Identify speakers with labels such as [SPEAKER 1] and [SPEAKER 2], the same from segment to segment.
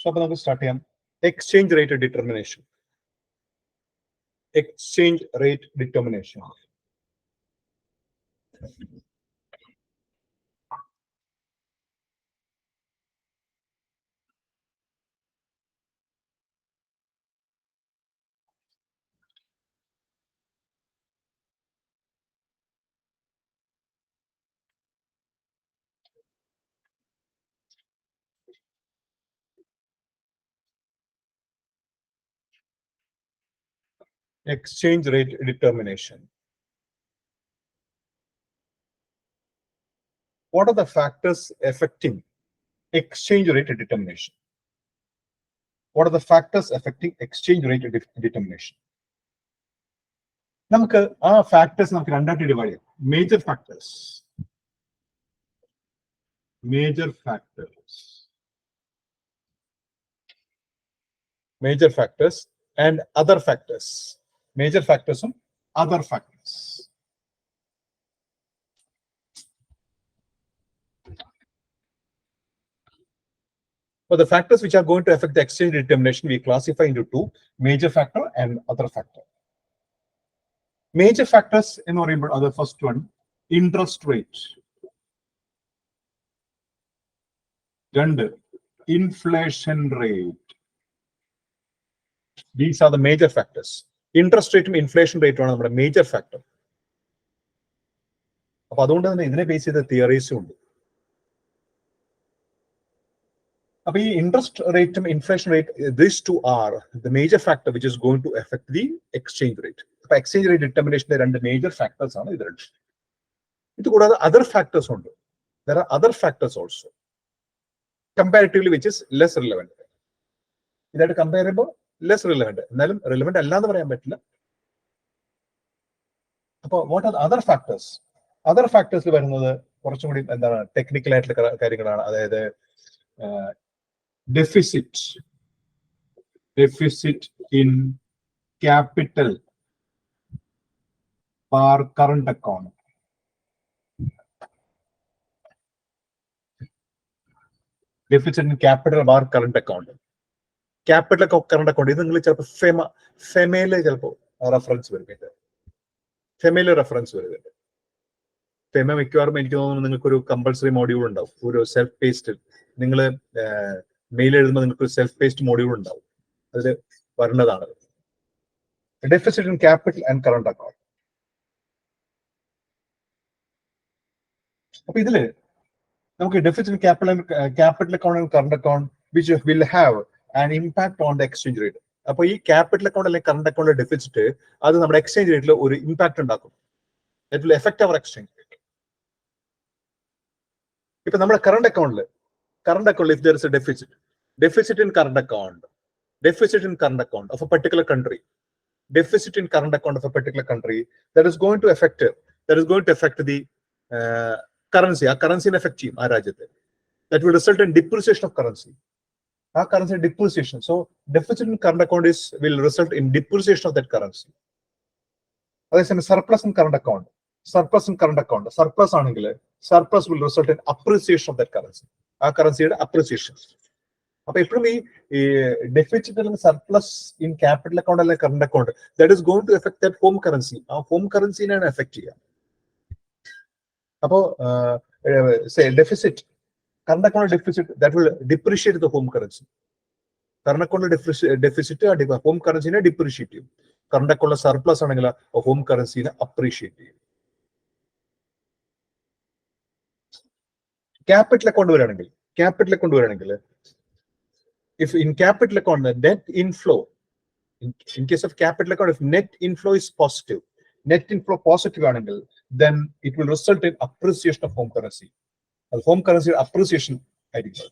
[SPEAKER 1] അപ്പോൾ നമുക്ക് സ്റ്റാർട്ട് ചെയ്യാം. Exchange rate determination. Exchange rate determination. Exchange rate determination. What are the factors affecting exchange rate determination? What are the factors affecting exchange rate determination? നമുക്ക് ആ factors നമുക്ക് രണ്ടായിട്ട് divide ചെയ്യാം. Major factors, major factors, major factors and other factors. Major ഫാക്ടേഴ്സും other factors. For the factors which are going to affect the exchange determination, we classify into two: major factor and other factor. Major factors in പറയുമ്പോൾ the first one, interest rate. രണ്ട്, inflation rate. These are the major factors. Interest rate and inflation rate ആണ് നമ്മുടെ major factor. അപ്പോൾ അതുകൊണ്ട് തന്നെ ഇതിനെ base ചെയ്ത തിയറീസും ഉണ്ട്. അപ്പോൾ ഈ ഇൻട്രസ്റ്റ് റേറ്റും inflation rate, these two are the major factor which is going to effect the exchange rate. അപ്പൊ എക്സ്ചേഞ്ച് റേറ്റ് ഡിറ്റർമിനേഷന്റെ രണ്ട് മേജർ ഫാക്ടേഴ്സ് ആണ് ഇത് രണ്ട്. ഇത് കൂടാതെ അതർ ഫാക്ടേഴ്സ് ഉണ്ട്. There are other factors also comparatively which is less relevant. ഇതായിട്ട് കമ്പയർ ചെയ്യുമ്പോൾ ലെസ് റിലവന്റ്, എന്നാലും റിലവന്റ് അല്ലാന്ന് പറയാൻ പറ്റില്ല. അപ്പോൾ what are other factors? Other ഫാക്ടേഴ്സിൽ വരുന്നത് കുറച്ചും കൂടി എന്താണ് ടെക്നിക്കൽ ആയിട്ടുള്ള കാര്യങ്ങളാണ്. അതായത് deficit in capital bar current account. Deficit in capital bar current account. Capital current account ഇത് നിങ്ങൾ ചിലപ്പോൾ ഫെമയിലെ ചിലപ്പോൾ റെഫറൻസ് വരുന്നുണ്ട്. ഫെമയിലെ റെഫറൻസ് വരുന്നുണ്ട്. ഫെമ മിക്കവാറും എനിക്ക് തോന്നുന്നു നിങ്ങൾക്കൊരു കമ്പൾസറി മോഡ്യൂൾ ഉണ്ടാവും. ഒരു സെൽഫ് പേസ്റ്റ് നിങ്ങൾ മെയിൽ എഴുതുമ്പോൾ നിങ്ങൾക്ക് ഒരു സെൽഫ് പേസ്റ്റ് മോഡ്യൂൾ ഉണ്ടാവും. അതിൽ വരുന്നതാണ് deficit in capital and current account. അപ്പൊ ഇതില് നമുക്ക് deficit in capital account and current account which will have an impact on the exchange rate. അപ്പൊ ഈ ക്യാപിറ്റൽ അക്കൗണ്ട് അല്ലെങ്കിൽ കറണ്ട് അക്കൗണ്ടിലെ ഡെഫിസിറ്റ് അത് നമ്മുടെ എക്സ്ചേഞ്ച് റേറ്റിൽ ഒരു ഇമ്പാക്ട് ഉണ്ടാക്കും. It will affect our exchange rate. ഇപ്പൊ നമ്മുടെ കറണ്ട് അക്കൗണ്ടിൽ if there is a deficit in current account of a particular country, deficit in current account of a particular country, that is going to affect the currency. A currency affect ചെയ്യും ആ രാജ്യത്തെ. That will result in depreciation of currency. ആ currency depreciation. So deficit in current account will result in depreciation of that currency. അതേസമയം surplus in current account, surplus ആണെങ്കിൽ surplus will result in appreciation of that currency. ആ കറൻസിയുടെ appreciation. അപ്പൊ എപ്പോഴും ഈ deficit അല്ലെങ്കിൽ surplus in capital account അല്ലെങ്കിൽ current account that is going to effect that home currency. ആ home കറൻസിനെയാണ് എഫക്ട് ചെയ്യുക. അപ്പോ deficit current account deficit that will depreciate the home currency. Current account deficit home കറൻസിനെ depreciate ചെയ്യും. Current account surplus ആണെങ്കിൽ home കറൻസിനെ appreciate ചെയ്യും. Capital account വരികയാണെങ്കിൽ if in capital account the net inflow, in case of capital account, if net inflow is positive ആണെങ്കിൽ then it will result in appreciation of home currency. Home currency appreciation ആയിരിക്കും.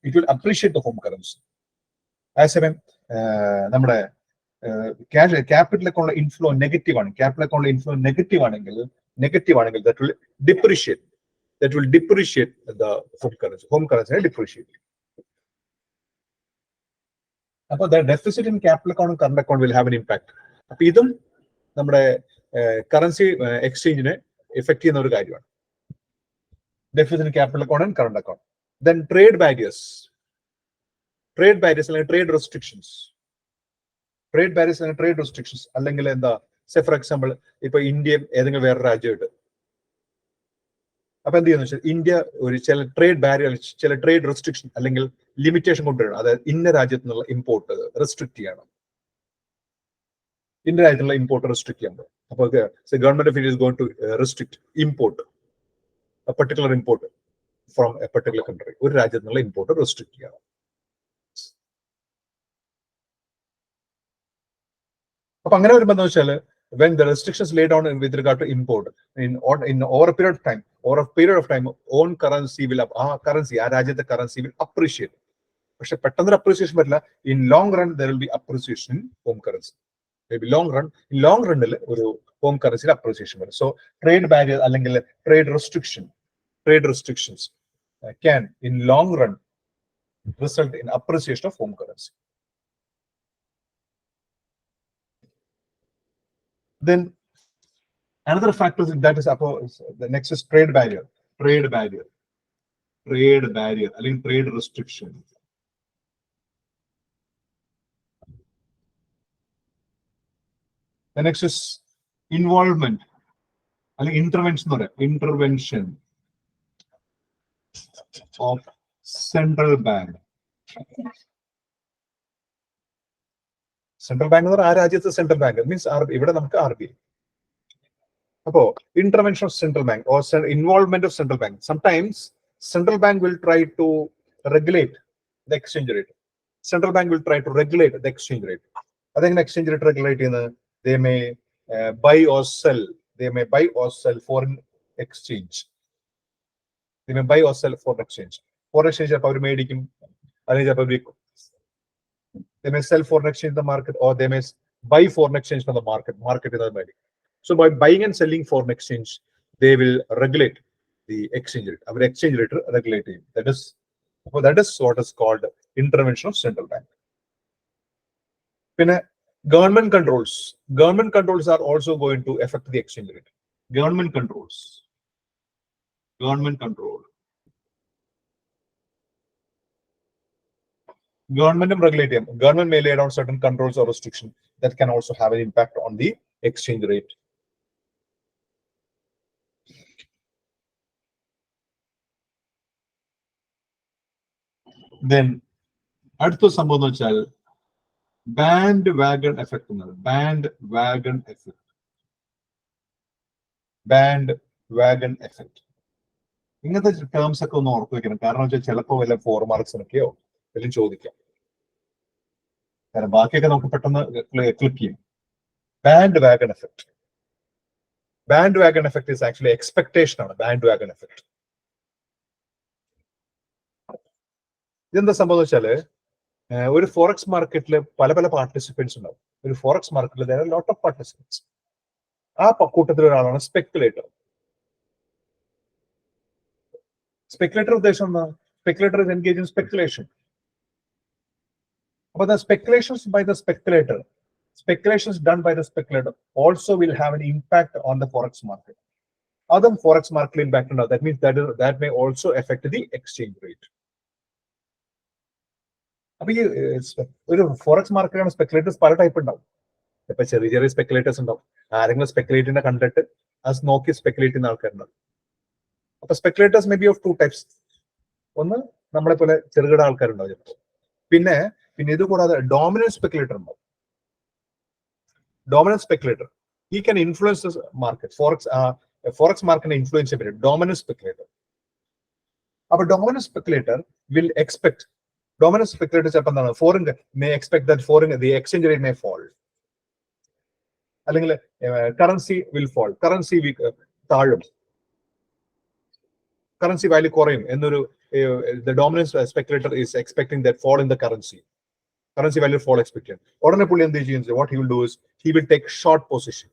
[SPEAKER 1] It will appreciate the home currency. അതേസമയം നമ്മുടെ capital account inflow negative ആണ്. Capital account inflow negative ആണെങ്കിൽ that will depreciate the home currency depreciate. അപ്പോൾ the deficit in capital account and current account will have an impact. അപ്പൊ ഇതും നമ്മുടെ currency എക്സ്ചേഞ്ചിനെ effect ചെയ്യുന്ന ഒരു കാര്യമാണ്. Deficit in capital account and current account. Then trade barriers അല്ലെങ്കിൽ trade restrictions. Trade barriers and trade restrictions. അല്ലെങ്കിൽ എന്താ, say for example, ഇപ്പൊ ഇന്ത്യ ഏതെങ്കിലും വേറെ രാജ്യമായിട്ട്, അപ്പൊ എന്ത് ചെയ്യുന്ന വെച്ചാൽ ഇന്ത്യ ഒരു ചില ട്രേഡ് ബാരിയർ, ചില ട്രേഡ് റെസ്ട്രിക്ഷൻ അല്ലെങ്കിൽ ലിമിറ്റേഷൻ കൊണ്ടുവരണം. അതായത് ഇന്ന രാജ്യത്തു നിന്നുള്ള ഇമ്പോർട്ട് റെസ്ട്രിക്ട് ചെയ്യണം, ഇന്ന രാജ്യത്തുള്ള ഇമ്പോർട്ട് റെസ്ട്രിക്ട് ചെയ്യണം. അപ്പോൾ government of India is going to restrict import, particular import from a particular country. ഒരു രാജ്യത്തു നിന്നുള്ള ഇമ്പോർട്ട് റെസ്ട്രിക്ട് ചെയ്യണം. അപ്പൊ അങ്ങനെ വരുമ്പോൾ എന്താ വെച്ചാൽ, when the restrictions laid down with regard to import in over a period of time, own currency will ആ രാജ്യത്തെ കറൻസി will appreciate. പക്ഷെ പെട്ടെന്ന് അപ്രീസിയേഷൻ വരില്ല. in long run there will be appreciation in home currency. Maybe long run ഒരു home currency appreciation വരും. So trade barrier അല്ലെങ്കിൽ trade restrictions can in long run result in appreciation of home currency. Then another factor that is the next is trade barrier അല്ലെങ്കിൽ trade restriction. The next is involvement അല്ലെങ്കിൽ intervention of central bank. Central bank എന്ന് പറഞ്ഞാൽ ആ രാജ്യത്തെ central bank means ഇവിടെ നമുക്ക് RBI. അപ്പോ intervention of central bank or involvement of central bank. Sometimes central bank will try to regulate the exchange rate. Central bank will try to regulate the exchange rate. അതെങ്ങനെ exchange rate regulate ചെയ്യുന്നത്? They may buy or sell foreign exchange. Foreign exchange ചിലപ്പോൾ അവർ മേടിക്കും, അല്ലെങ്കിൽ ചിലപ്പോൾ വിൽക്കും. They may sell foreign exchange in the market, or they may buy foreign exchange from the market in the market. So by buying and selling foreign exchange, they will regulate the exchange rate. Our exchange rate regulating. That is what is called intervention of central bank. Then government controls are also going to affect the exchange rate. Government control. Government may lay down certain controls or restrictions that can also have an impact on the exchange rate. Then അടുത്ത സംഭവം എന്ന് വെച്ചാൽ bandwagon effect. ഇങ്ങനത്തെ terms ഒക്കെ ഒന്ന് ഓർത്ത് വെക്കണം. കാരണം വെച്ചാൽ ചിലപ്പോൾ വല്ല 4 മാർക്സിനൊക്കെയോ എല്ലാം ചോദിക്കാം. കാരണം ബാക്കിയൊക്കെ നമുക്ക് പെട്ടെന്ന് ക്ലിക്ക് ചെയ്യും. Bandwagon effect is actually expectation ആണ്. Bandwagon effect ഇതെന്താ സംഭവം വെച്ചാല്, ഒരു ഫോറക്സ് മാർക്കറ്റിൽ പല പാർട്ടിസിപ്പൻസ് ഉണ്ടാവും. ഒരു ഫോറക്സ് മാർക്കറ്റിൽ there are lot of participants. ആ കൂട്ടത്തിൽ ഒരാളാണ് സ്പെക്കുലേറ്റർ. ഉദ്ദേശം എന്താ? Speculator is engaged in speculation. But the speculations done by the speculator also will have an impact on the forex market. Other forex market impact, that means that may also affect the exchange rate. ഒരു forex മാർക്കറ്റാണ് speculators പല type ഉണ്ടാവും. ഇപ്പൊ ചെറിയ speculators ഉണ്ടാവും. ആരെങ്കിലും സ്പെക്കുലേറ്റിനെ കണ്ടിട്ട് അത് നോക്കി സ്പെക്കുലേറ്റ് ചെയ്യുന്ന ആൾക്കാരുണ്ടാവും. അപ്പൊ speculators may be of 2 types. ഒന്ന് നമ്മളെ പോലെ ചെറുകിട ആൾക്കാരുണ്ടാവും ചിലപ്പോൾ. പിന്നെ ഇത് കൂടാതെ ഡോമിനന്റ് സ്പെക്കുലേറ്റർ ഉണ്ടാവും. Dominant speculator he can influence the market. Forex market influence ചെയ്യാൻ പറ്റും ഡോമിനന്റ് സ്പെക്കുലേറ്റർ. അപ്പൊ dominant speculator will expect, dominant speculator foreign may expect that the exchange rate may fall. അല്ലെങ്കിൽ currency will fall. Currency താഴും. Currency value കുറയും എന്നൊരു the dominant speculator is expecting that fall in the currency value fall expected. ഉടനെ പുള്ളി എന്ത് ചെയ്യും? What he will do is he will take short position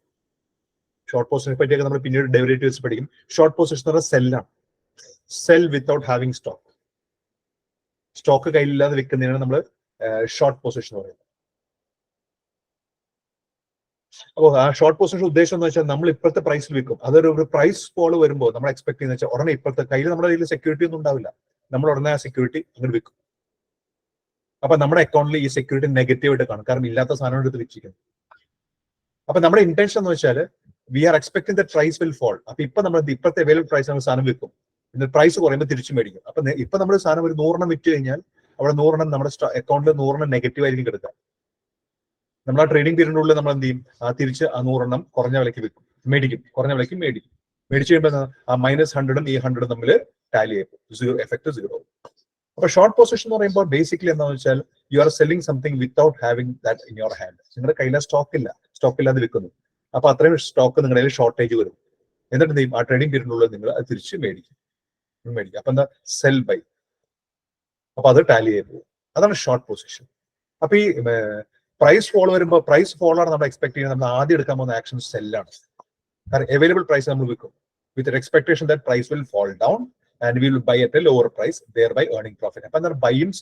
[SPEAKER 1] പറ്റിയൊക്കെ നമ്മൾ പിന്നീട് ഡെറിവേറ്റീവ്സ് പഠിക്കും. ഷോർട്ട് പൊസിഷൻ എന്ന് പറഞ്ഞാൽ സെല്ലാണ്. സെൽ വിത്തൗട്ട് ഹാവിംഗ് സ്റ്റോക്ക് കയ്യിലില്ലാതെ വിൽക്കുന്നതിനാണ് നമ്മൾ ഷോർട്ട് പൊസിഷൻ പറയുന്നത്. അപ്പോൾ ആ ഷോർട്ട് പൊസിഷൻ ഉദ്ദേശം എന്ന് വെച്ചാൽ നമ്മൾ ഇപ്പോഴത്തെ പ്രൈസിൽ വിൽക്കും. അതൊരു പ്രൈസ് ഫോൾ വരുമ്പോൾ നമ്മൾ എക്സ്പെക്ട് ചെയ്യുന്ന വെച്ചാൽ ഉടനെ ഇപ്പോഴത്തെ നമ്മുടെ കയ്യിൽ സെക്യൂരിറ്റി ഒന്നും ഉണ്ടാവില്ല. നമ്മൾ ഉടനെ ആ സെക്യൂരിറ്റി അങ്ങോട്ട് വെക്കും. അപ്പൊ നമ്മുടെ അക്കൗണ്ടിൽ ഈ സെക്യൂരിറ്റി നെഗറ്റീവ് ആയിട്ട് കാണും, കാരണം ഇല്ലാത്ത സാധനം എടുത്ത് വെച്ചിരിക്കുന്നു. അപ്പൊ നമ്മുടെ ഇന്റൻഷൻ എന്ന് വെച്ചാൽ we are expecting the price will fall. അപ്പൊ ഇപ്പൊ നമ്മൾ ഇപ്പോഴത്തെ അവൈലബിൾ പ്രൈസ് നമ്മൾ സാധനം വെക്കും, എന്നിട്ട് പ്രൈസ് കുറയുമ്പോൾ തിരിച്ചു മേടിക്കും. അപ്പൊ ഇപ്പൊ നമ്മൾ സാധനം ഒരു 100 വിറ്റ് കഴിഞ്ഞാൽ അവിടെ 100 നമ്മുടെ അക്കൗണ്ടിൽ 100 നെഗറ്റീവ് ആയിരിക്കും കിടക്കുക. നമ്മൾ ആ ട്രേഡിംഗ് പീരീഡിനുള്ളിൽ നമ്മൾ എന്ത് ചെയ്യും, തിരിച്ച് ആ 100 കുറഞ്ഞ വിലയ്ക്ക് വെക്കും, മേടിക്കും, കുറഞ്ഞ വിലയ്ക്ക് മേടിക്കും. മേടിച്ചു കഴിയുമ്പോൾ ആ -100 ഈ 100 തമ്മിൽ ടാലി ചെയ്യും, സീറോ എഫക്ട് സീറോ. അപ്പൊ ഷോർട്ട് പൊസിഷൻ എന്ന് പറയുമ്പോൾ ബേസിക്കലി എന്താണെന്ന് വെച്ചാൽ you are selling something without having that in your hand. നിങ്ങളുടെ കയ്യിലെ സ്റ്റോക്ക് ഇല്ലാതെ വിൽക്കുന്നു. അപ്പൊ അത്രയും സ്റ്റോക്ക് നിങ്ങളുടെ കയ്യിൽ ഷോർട്ടേജ് വരും. എന്നിട്ട് എന്ത് ചെയ്യും, ആ ട്രേഡിംഗ് പീരീഡിനുള്ളിൽ നിങ്ങൾ അത് തിരിച്ച് മേടിക്കും. അപ്പൊ എന്താ, സെൽ ബൈ. അപ്പൊ അത് ടാലി ചെയ്ത് പോകും. അതാണ് ഷോർട്ട് പൊസിഷൻ. അപ്പൊ ഈ പ്രൈസ് ഫോൾ വരുമ്പോൾ, പ്രൈസ് ഫോൾ ആണ് നമ്മൾ എക്സ്പെക്ട് ചെയ്യുന്നത്. നമ്മൾ ആദ്യം എടുക്കാൻ പോകുന്ന ആക്ഷൻ സെല്ലാണ്. കാരണം അവൈലബിൾ പ്രൈസ് നമ്മൾ വിൽക്കും with expectation that price will fall down and we will buy at a lower price, thereby earning profit. Appo andar buy and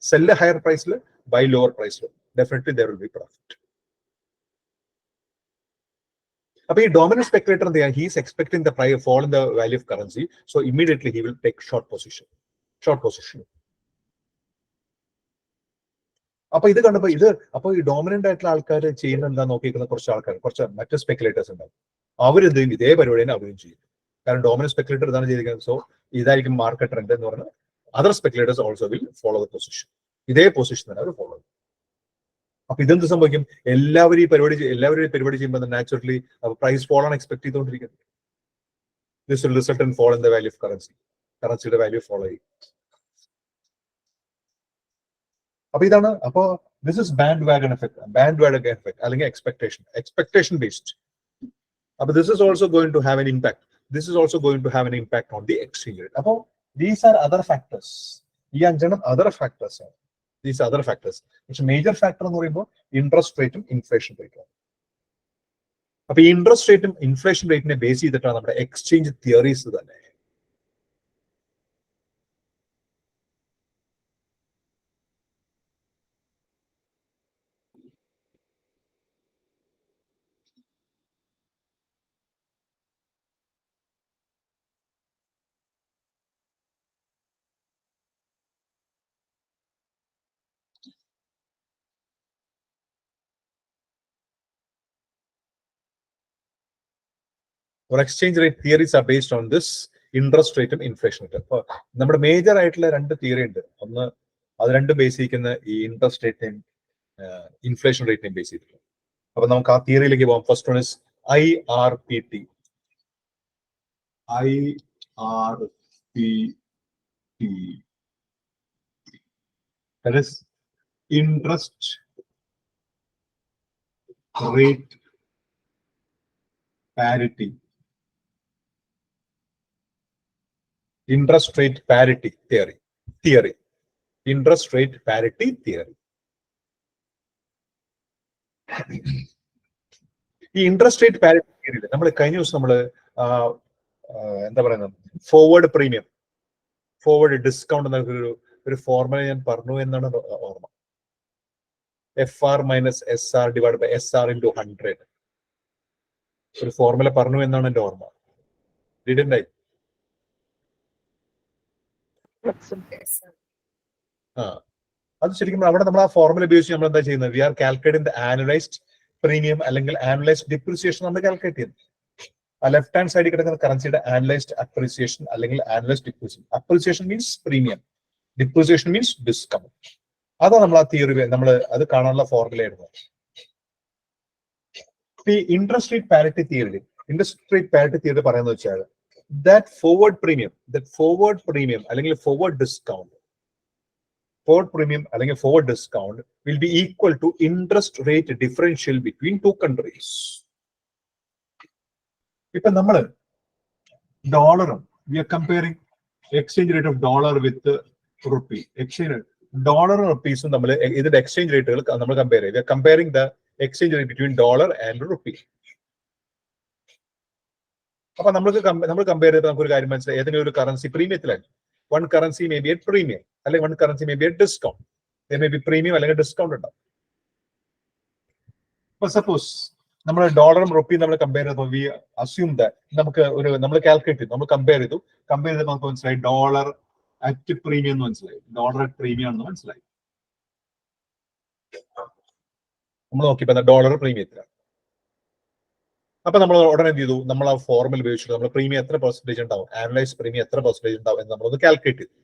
[SPEAKER 1] sell a higher price le, buy lower price le, definitely there will be profit. Appo ee dominant speculator there, he is expecting the price fall in the value of currency, so immediately he will take short position. അപ്പൊ ഇത് കണ്ടപ്പോ അപ്പൊ ഈ dominant ആയിട്ടുള്ള ആൾക്കാർ ചെയ്യുന്ന എന്താ നോക്കിയിരിക്കുന്ന കുറച്ച് ആൾക്കാർ, കുറച്ച് മറ്റു സ്പെക്കുലേറ്റേഴ്സ് ഉണ്ടാവും. അവരെന്ത് ചെയ്യും, ഇതേ പരിപാടി തന്നെ അവരും ചെയ്യും. കാരണം ഡോമിനന്റ് സ്പെക്കുലേറ്റർ ഇതാണ് ചെയ്തിരിക്കുന്നത്. സോ ഇതായിരിക്കും മാർക്കറ്റ് ട്രെൻഡ് എന്ന് പറഞ്ഞാൽ other speculators also will follow the position. ഇതേ പൊസിഷൻ തന്നെ അവർ ഫോളോ ചെയ്യും. അപ്പൊ ഇതെന്ത് സംഭവിക്കും, എല്ലാവരും ഈ പരിപാടി ചെയ്യുമ്പോൾ നാച്ചുറലി പ്രൈസ് ഫോൾ ആണ് എക്സ്പെക്ട് ചെയ്തുകൊണ്ടിരിക്കുന്നത്. This will result in fall in the value of കറൻസിയുടെ വാല്യൂ ഫോളോ ചെയ്യും. അപ്പൊ ഇതാണ്, അപ്പോ this is bandwagon effect അല്ലെങ്കിൽ എക്സ്പെക്ടേഷൻ ബേസ്ഡ്. അപ്പൊ this is also going to have an impact. This is also going to have an impact on the exchange rate. Appo these are other factors. Ee anjanam other factors are. These other factors. Which major factor എന്ന് പറയുമ്പോൾ interest rate ഉം inflation rate ആണ്. അപ്പൊ ഈ interest rate ഉം inflation rate നെ base ചെയ്തിട്ടാണ് നമ്മുടെ എക്സ്ചേഞ്ച് തിയറീസ് തന്നെ. Or exchange rate theories are based on this interest rate and inflation rate. അപ്പൊ നമ്മുടെ മേജർ ആയിട്ടുള്ള രണ്ട് തിയറി ഉണ്ട്. ഒന്ന് അത് രണ്ടും ബേസ് ചെയ്യുന്ന ഈ ഇൻട്രസ്റ്റ് റേറ്റിനെയും ഇൻഫ്ലേഷൻ റേറ്റിനെയും ബേസ് ചെയ്തിട്ടുണ്ട്. അപ്പൊ നമുക്ക് ആ തിയറിയിലേക്ക് പോകാം. First one is IRPT. That is interest rate parity. Interest rate parity theory. Interest rate parity theory. ഈ ഇൻട്രസ്റ്റ് റേറ്റ് പാരിറ്റി തിയറിയിൽ നമ്മൾ കഴിഞ്ഞ ദിവസം നമ്മൾ എന്താ പറയുന്നത്, ഫോർവേഡ് ഡിസ്കൗണ്ട് എന്നൊക്കെ ഒരു ഫോർമുല ഞാൻ പറഞ്ഞു എന്നാണ് ഓർമ്മ. FR - SR / SR × 100 ഒരു ഫോർമുല പറഞ്ഞു എന്നാണ് എന്റെ ഓർമ്മ. Didn't I? അത് ശരിക്കും അവിടെ നമ്മൾ ആ ഫോർമുല ഉപയോഗിച്ച് നമ്മൾ എന്താ ചെയ്യുന്നത്, we are calculating the annualised premium അല്ലെങ്കിൽ ആനുവലൈസ്ഡ് ഡിപ്രിസിയേഷൻ നമ്മൾ കാൽക്കുലേറ്റ് ചെയ്യുന്നത്. ആ ലെഫ്റ്റ് ഹാൻഡ് സൈഡിൽ കിടക്കുന്ന കറൻസിയുടെ ആനുവലൈസ്ഡ് അപ്രീസിയേഷൻ അല്ലെങ്കിൽ annualised depreciation. Appreciation means premium, depreciation means discount. അതാണ് നമ്മൾ ആ തിയറി നമ്മൾ അത് കാണാനുള്ള ഫോർമുല ആയിരുന്നു. ഈ ഇൻട്രസ്റ്റ് റേറ്റ് പാരിറ്റി തിയറി പറയുന്നത് വെച്ചാൽ ദാറ്റ് ഫോർവേഡ് പ്രീമിയം അല്ലെങ്കിൽ forward discount will be equal to interest rate differential between two countries. ഇപ്പൊ നമ്മള് ഡോളറും we are comparing exchange rate of dollar with rupee. ഡോളറും റുപ്പീസും നമ്മൾ ഇതിന്റെ എക്സ്ചേഞ്ച് റേറ്റുകൾ നമ്മൾ കമ്പയർ ചെയ്യും. We are comparing the exchange rate between dollar and rupee. അപ്പൊ നമ്മൾ കമ്പയർ ചെയ്ത് നമുക്കൊരു കാര്യം മനസ്സിലായി, ഏതെങ്കിലും ഒരു കറൻസി പ്രീമിയത്തിലാണ്. One currency may be a premium അല്ലെങ്കിൽ one currency may be a discount. May be premium അല്ലെങ്കിൽ ഡിസ്കൗണ്ട് ഉണ്ടാവും. ഇപ്പൊ സപ്പോസ് നമ്മൾ ഡോളറും റുപ്പിയും നമ്മൾ കമ്പയർ ചെയ്തപ്പോൾ വി അസ്യൂം ദാറ്റ് നമ്മൾ കാൽക്കുലേറ്റ് ചെയ്തു, നമ്മൾ കമ്പയർ ചെയ്ത് നമുക്ക് മനസ്സിലായി ഡോളർ അറ്റ് പ്രീമിയം എന്ന് മനസ്സിലായി, ഡോളർ അറ്റ് പ്രീമിയം എന്ന് മനസ്സിലായി. നമ്മൾ നോക്കിയപ്പോ ഡോളർ പ്രീമിയത്തിലാണ്. അപ്പൊ നമ്മൾ ഉടനെ എന്ത് ചെയ്തു, നമ്മൾ ആ ഫോർമുല ഉപയോഗിച്ചിട്ട് നമ്മൾ പ്രീമിയം എത്ര പെർസെന്റേജ് ഉണ്ടാവും, ആനലൈസ് പ്രീമിയം എത്ര പെർസെന്റേജ് ഉണ്ടാവും എന്ന് നമ്മളൊന്ന് കാൽക്കുലേറ്റ് ചെയ്തു.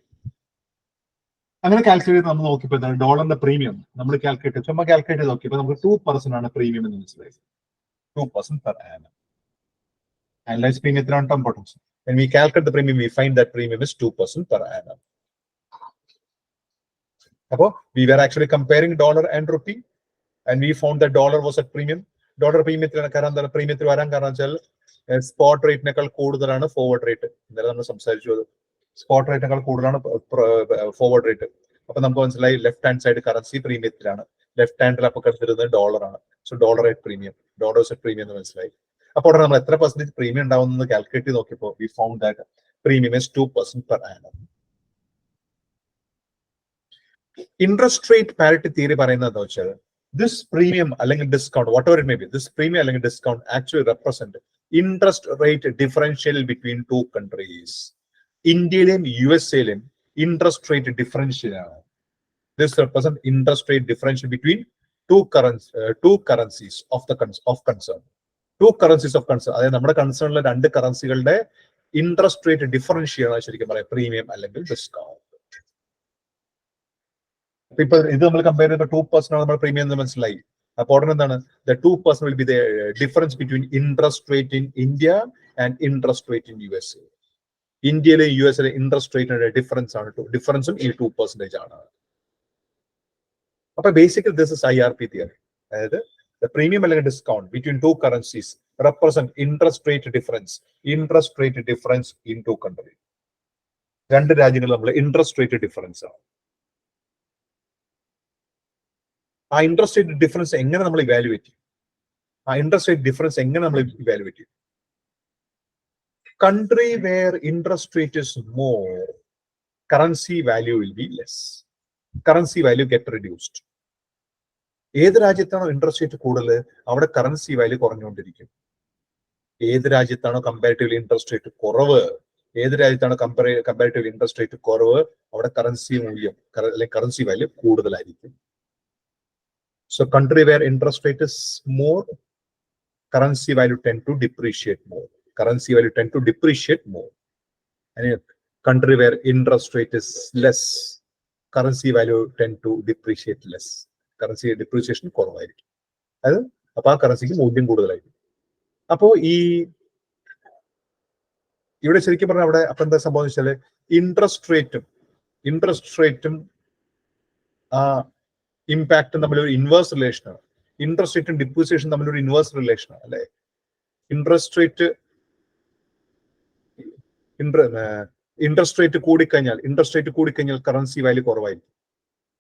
[SPEAKER 1] അങ്ങനെ കാൽക്കുലേറ്റ് ചെയ്ത് നമ്മൾ നോക്കിയപ്പോൾ എന്താണ് ഡോളറിന്റെ പ്രീമിയം നമ്മൾ കാൽക്കുലേറ്റ് ചെയ്തു. ചുമ്മാ കാൽക്കുലേറ്റ് ചെയ്ത് നോക്കിയപ്പോൾ നമുക്ക് 2% ആണ് പ്രീമിയം എന്ന് മനസ്സിലായി. 2% per annum. Analyze premium is not importance. When we calculate the premium, we find that premium is 2% per annum. Apo, we were actually comparing dollar and rupee, and we found that dollar was at premium. Dollar premium spot rate nekal kooduthalana forward rate. There are some spot rate nekal kooduthalana forward rate. Appo namukku manasilayi left hand side currency premium, left hand la appo kaduthirunnathu dollar aanu. So dollar at premium, dollars at premium ennu manasilayi. അപ്പോൾ നമ്മൾ എത്ര percentage premium ഉണ്ടാവുന്നത് calculate ചെയ്ത് നോക്കിയപ്പോൾ we found that premium is 2% per annum. Interest rate parity theory പറയുന്നത് എന്താ വെച്ചാൽ this premium അല്ലെങ്കിൽ discount whatever it may be, this premium അല്ലെങ്കിൽ discount actually represent interest rate differential between two countries. ഇന്ത്യയിലെയും USA-യിലെയും interest rate differential ആണ്. This represent interest rate differential between two currencies of concern. Two currencies of concern, അതായത് നമ്മുടെ കൺസേണിലെ രണ്ട് കറൻസികളുടെ interest rate differential ആണ് ശരിക്കും പറയാം പ്രീമിയം അല്ലെങ്കിൽ ഡിസ്കൗണ്ട്. ഇപ്പൊ ഇത് നമ്മൾ കമ്പയർ ചെയ്ത 2% ആണ് നമ്മൾ പ്രീമിയം എന്ന് മനസ്സിലായി. അപ്പോൾ ഉടനെ എന്താണ് the 2% will be the difference between interest rate in India and interest rate in USA. ഇന്ത്യയിലെ USA ഇൻട്രസ്റ്റ് റേറ്റിന്റെ ഡിഫറൻസ് ആണ്, ഡിഫറൻസും ഈ 2% ആണ്. അപ്പൊ basically this is IRP theory. അതായത് the premium അല്ലെങ്കിൽ discount between two currencies represent interest rate difference in two countries. രണ്ട് രാജ്യങ്ങൾ നമ്മൾ ഇൻട്രസ്റ്റ് റേറ്റ് ഡിഫറൻസ് ആണ്. ആ ഇൻട്രസ്റ്റ് റേറ്റ് ഡിഫറൻസ് എങ്ങനെ നമ്മൾ ഇവാലുവേറ്റ് ചെയ്യും? Country where interest rate is more, currency value will be less. Currency value get reduced. ഏത് രാജ്യത്താണോ interest rate കൂടുതൽ അവിടെ കറൻസി വാല്യൂ കുറഞ്ഞുകൊണ്ടിരിക്കും. ഏത് രാജ്യത്താണോ കമ്പാരിറ്റീവ്ലി ഇൻട്രസ്റ്റ് റേറ്റ് കുറവ്, അവിടെ കറൻസി മൂല്യം അല്ലെങ്കിൽ കറൻസി വാല്യൂ കൂടുതലായിരിക്കും. So country where interest rate is more, currency value tend to depreciate more. And country where interest rate is less, currency value tend to depreciate less. Currency depreciation കുറവായിരിക്കും. അത് അപ്പൊ ആ കറൻസിക്ക് മൂല്യം കൂടുതലായിരിക്കും. അപ്പോ ഇവിടെ ശരിക്കും പറഞ്ഞാൽ അവിടെ അപ്പൊ എന്താ സംഭവം വെച്ചാല് ഇൻട്രസ്റ്റ് റേറ്റും ആ ഇമ്പാക്റ്റും തമ്മിലൊരു ഇൻവേഴ്സ് റിലേഷനാണ്. ഇൻട്രസ്റ്റ് റേറ്റും ഡിപ്രീസിയേഷൻ തമ്മിലൊരു ഇൻവേഴ്സ് റിലേഷനാണ് അല്ലെ. ഇൻട്രസ്റ്റ് റേറ്റ് കൂടിക്കഴിഞ്ഞാൽ കറൻസി വാല്യൂ കുറവായിരിക്കും.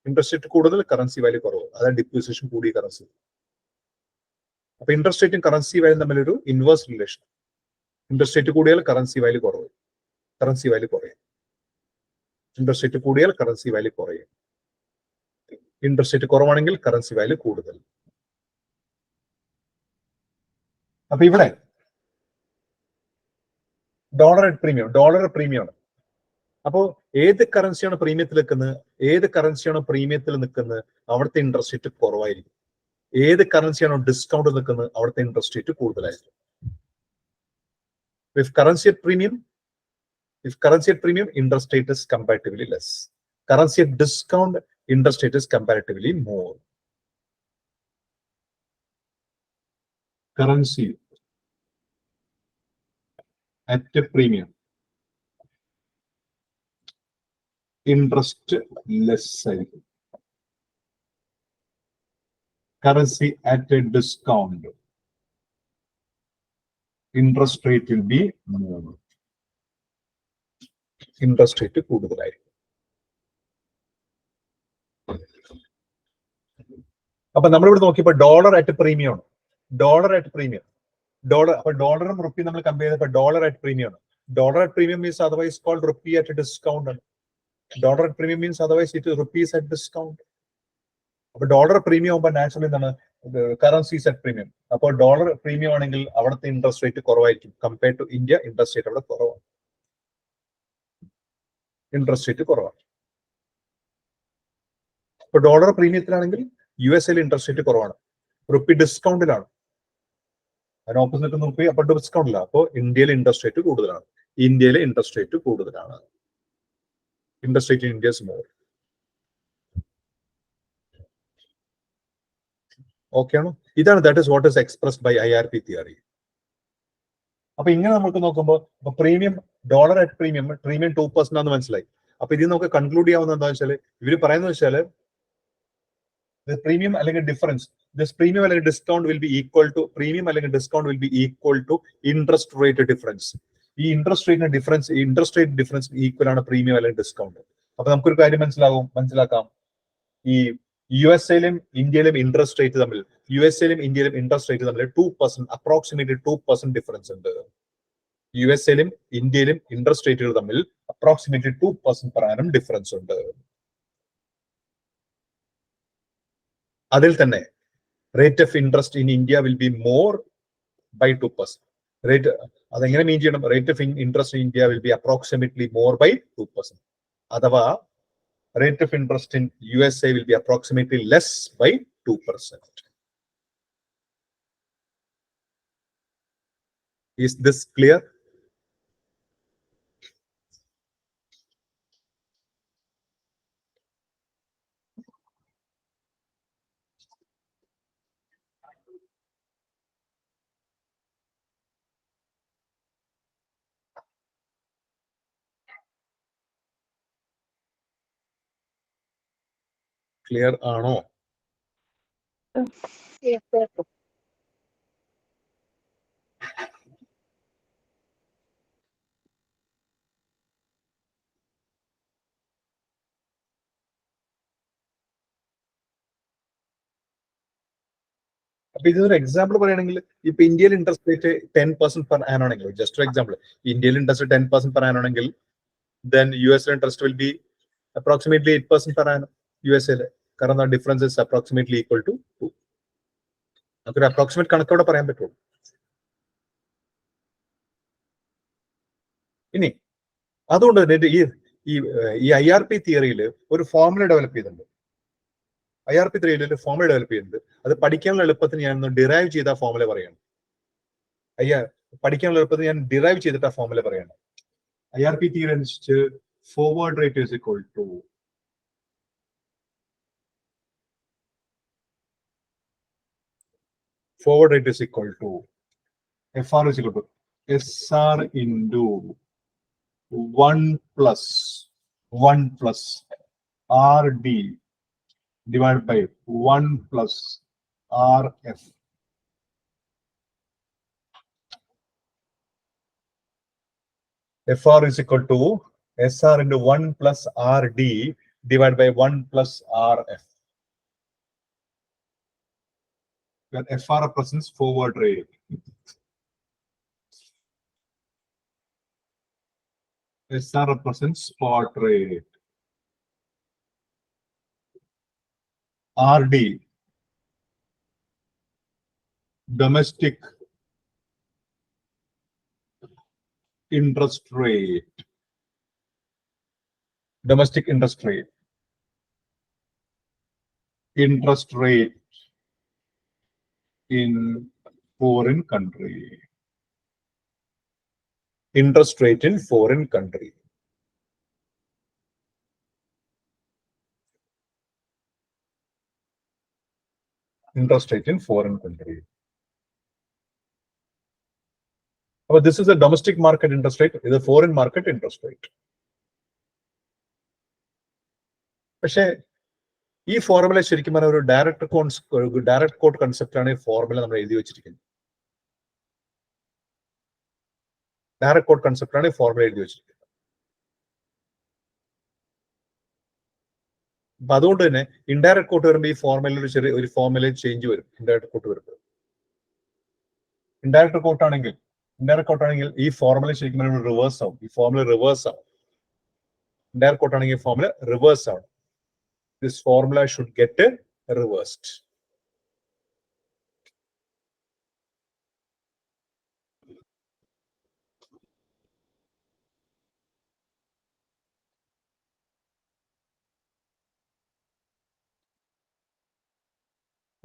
[SPEAKER 1] ഇൻട്രസ്റ്റ് റേറ്റ് കൂടുതൽ, കറൻസി വാല്യൂ കുറവ്. അതായത് ഡിപ്രീസിയേഷൻ കൂടിയ കറൻസി. അപ്പൊ ഇൻട്രസ്റ്റ് റേറ്റും കറൻസി വാല്യൂ തമ്മിലൊരു ഇൻവേഴ്സ് റിലേഷൻ. ഇൻട്രസ്റ്റ് റേറ്റ് കൂടിയാൽ കറൻസി വാല്യൂ കുറയും. ഇൻട്രസ്റ്റ് റേറ്റ് കൂടിയാൽ കറൻസി വാല്യൂ കുറയും. ഇൻട്രസ്റ്റ് റേറ്റ് കുറവാണെങ്കിൽ കറൻസി വാല്യൂ കൂടുതൽ. അപ്പൊ ഇവിടെ ഡോളർ പ്രീമിയം ആണ്. അപ്പോ ഏത് കറൻസിയാണോ പ്രീമിയത്തിൽ നിൽക്കുന്നത് അവിടുത്തെ ഇൻട്രസ്റ്റ് റേറ്റ് കുറവായിരിക്കും. ഏത് കറൻസിയാണോ ഡിസ്കൗണ്ട് നിൽക്കുന്നത് അവിടുത്തെ ഇൻട്രസ്റ്റ് റേറ്റ് കൂടുതലായിരിക്കും. If currency at premium, interest rate is comparatively less. Currency at discount, interest rate is comparatively more. Currency at a premium, interest less. Currency at a discount, interest rate will be more. Interest rate കൂടുതലായിരിക്കും. അപ്പൊ നമ്മളിവിടെ നോക്കിയപ്പോ dollar at premium ആണ്. അപ്പൊ ഡോളറും rupee നമ്മൾ compare ചെയ്തപ്പോ dollar at premium ആണ്. Dollar at premium means otherwise called rupee at discount ആണ്. Dollar at premium means otherwise it rupees at discount. അപ്പൊ ഡോളർ പ്രീമിയം ആകുമ്പോൾ നാച്ചുറലി എന്താണ് കറൻസീസ് അറ്റ് പ്രീമിയം. അപ്പോൾ ഡോളർ പ്രീമിയം ആണെങ്കിൽ അവിടുത്തെ ഇൻട്രസ്റ്റ് റേറ്റ് കുറവായിരിക്കും. Compared to India interest rate അവിടെ കുറവാണ്. ഇൻട്രസ്റ്റ് റേറ്റ് കുറവാണ്. ഇപ്പൊ ഡോളർ പ്രീമിയത്തിലാണെങ്കിൽ USA ഇൻട്രസ്റ്റ് റേറ്റ് കുറവാണ്, റുപ്പി ഡിസ്കൗണ്ടിലാണ്. അതിന് ഓപ്പോസിറ്റ് റുപ്പി അപ്പൊ ഡിസ്കൗണ്ടിലാണ്. അപ്പോൾ ഇന്ത്യയിൽ ഇൻട്രസ്റ്റ് റേറ്റ് കൂടുതലാണ്. ഇന്ത്യയിലെ ഇൻട്രസ്റ്റ് റേറ്റ് കൂടുതലാണ്. Interest rate in India is more. Okay ആണോ? ഇതാണ് that is what is expressed by IRP theory. അപ്പൊ ഇങ്ങനെ നമുക്ക് നോക്കുമ്പോൾ പ്രീമിയം ഡോളർ അറ്റ് പ്രീമിയം 2% ആണെന്ന് മനസ്സിലായി. അപ്പൊ ഇതിൽ നമുക്ക് കൺക്ലൂഡ് ചെയ്യാവുന്ന എന്താ വെച്ചാൽ ഇവര് പറയുന്നത് വെച്ചാൽ പ്രീമിയം അല്ലെങ്കിൽ ഡിഫറൻസ് പ്രീമിയം അല്ലെങ്കിൽ discount will be equal to premium അല്ലെങ്കിൽ discount will be equal to interest rate difference. ഈ ഇൻട്രസ്റ്റ് റേറ്റ് ഡിഫറൻസ് ഈക്വൽ ആണ് പ്രീമിയം അല്ലെങ്കിൽ ഡിസ്കൗണ്ട്. അപ്പൊ നമുക്കൊരു കാര്യം മനസ്സിലാക്കാം, ഈ USA-ലും ഇന്ത്യയിലും ഇൻട്രസ്റ്റ് റേറ്റ് തമ്മിൽ 2% അപ്രോക്സിമേറ്റ്ലി 2% ഡിഫറൻസ് ഉണ്ട്. USA-ലും ഇന്ത്യയിലും ഇൻട്രസ്റ്റ് റേറ്റുകൾ തമ്മിൽ അപ്രോക്സിമേറ്റ്ലി 2% per annum ഡിഫറൻസ് ഉണ്ട്. അതിൽ തന്നെ rate of interest in India will be more by 2%. Rate അതെങ്ങനെ മീൻ ചെയ്യണം? Rate of interest in India will be approximately more by 2%. അഥവാ rate of interest in USA will be approximately less by 2%. Is this clear? Clear ആണോ?
[SPEAKER 2] Yes, sir.
[SPEAKER 1] അപ്പൊ ഇതൊരു example പറയുകയാണെങ്കിൽ ഇപ്പൊ ഇന്ത്യയിൽ interest rate 10% per annum ആണെങ്കിൽ, just ഒരു example, ഇന്ത്യയിൽ ഇൻട്രസ്റ്റ് 10% per annum ആണെങ്കിൽ then US interest will be approximately 8% per annum USA. കാരണം difference is approximately equal to 2. നമുക്കൊരു അപ്രോക്സിമേറ്റ് കണക്കോടെ പറയാൻ പറ്റുള്ളൂ. ഇനി അതുകൊണ്ട് തന്നെ ഈ IRP തിയറിയിൽ ഒരു ഫോർമുല ഡെവലപ്പ് ചെയ്തിട്ടുണ്ട്. IRP തിയറിയിൽ ഒരു ഫോർമുല ഡെവലപ്പ് ചെയ്യുന്നുണ്ട്. അത് പഠിക്കാനുള്ള എളുപ്പത്തിന് ഞാൻ ഡിറൈവ് ചെയ്ത ഫോർമുല പറയാണ്. പഠിക്കാനുള്ള എളുപ്പത്തിന് ഞാൻ ഡിറൈവ് ചെയ്തിട്ട് ആ ഫോർമുല പറയാണ്. IRP തിയറി അനുസരിച്ച് forward rate is equal to FR is equal to SR into 1 plus RD divided by 1 plus RF. FR is equal to SR into 1 plus RD divided by 1 plus RF. Where FR represents forward rate. SR represents spot rate. RD, domestic interest rate. Domestic interest rate. Interest rate in foreign country. Interest rate in foreign country. Interest rate in foreign country. But this is a domestic market interest rate, is a foreign market interest rate. പക്ഷേ ഈ formula ശരിക്കും പറഞ്ഞ ഒരു direct code concept ആണ് ഈ formula നമ്മൾ എഴുതി വെച്ചിരിക്കുന്നത്. ഡയറക്ട് കോഡ് കൺസെപ്റ്റ് ആണ് ഈ ഫോർമുല എഴുതി വെച്ചിരിക്കുന്നത്. അപ്പൊ അതുകൊണ്ട് തന്നെ ഇൻഡയറക്ട് കോട്ട് വരുമ്പോൾ ഈ ഫോർമുലയിൽ ഒരു ഫോർമുലയിൽ ചേഞ്ച് വരും. ഇൻഡയറക്ട് കോട്ട് വരുമ്പോൾ ഇൻഡയറക്ട് കോട്ടാണെങ്കിൽ ഈ ഫോർമുല ശരിക്കും റിവേഴ്സ് ആവും. ഈ ഫോർമുല റിവേഴ്സ് ആവും. ഇൻഡയറക്ട് കോട്ടാണെങ്കിൽ ഈ ഫോർമുല റിവേഴ്സ് ആവും. This formula should get reversed.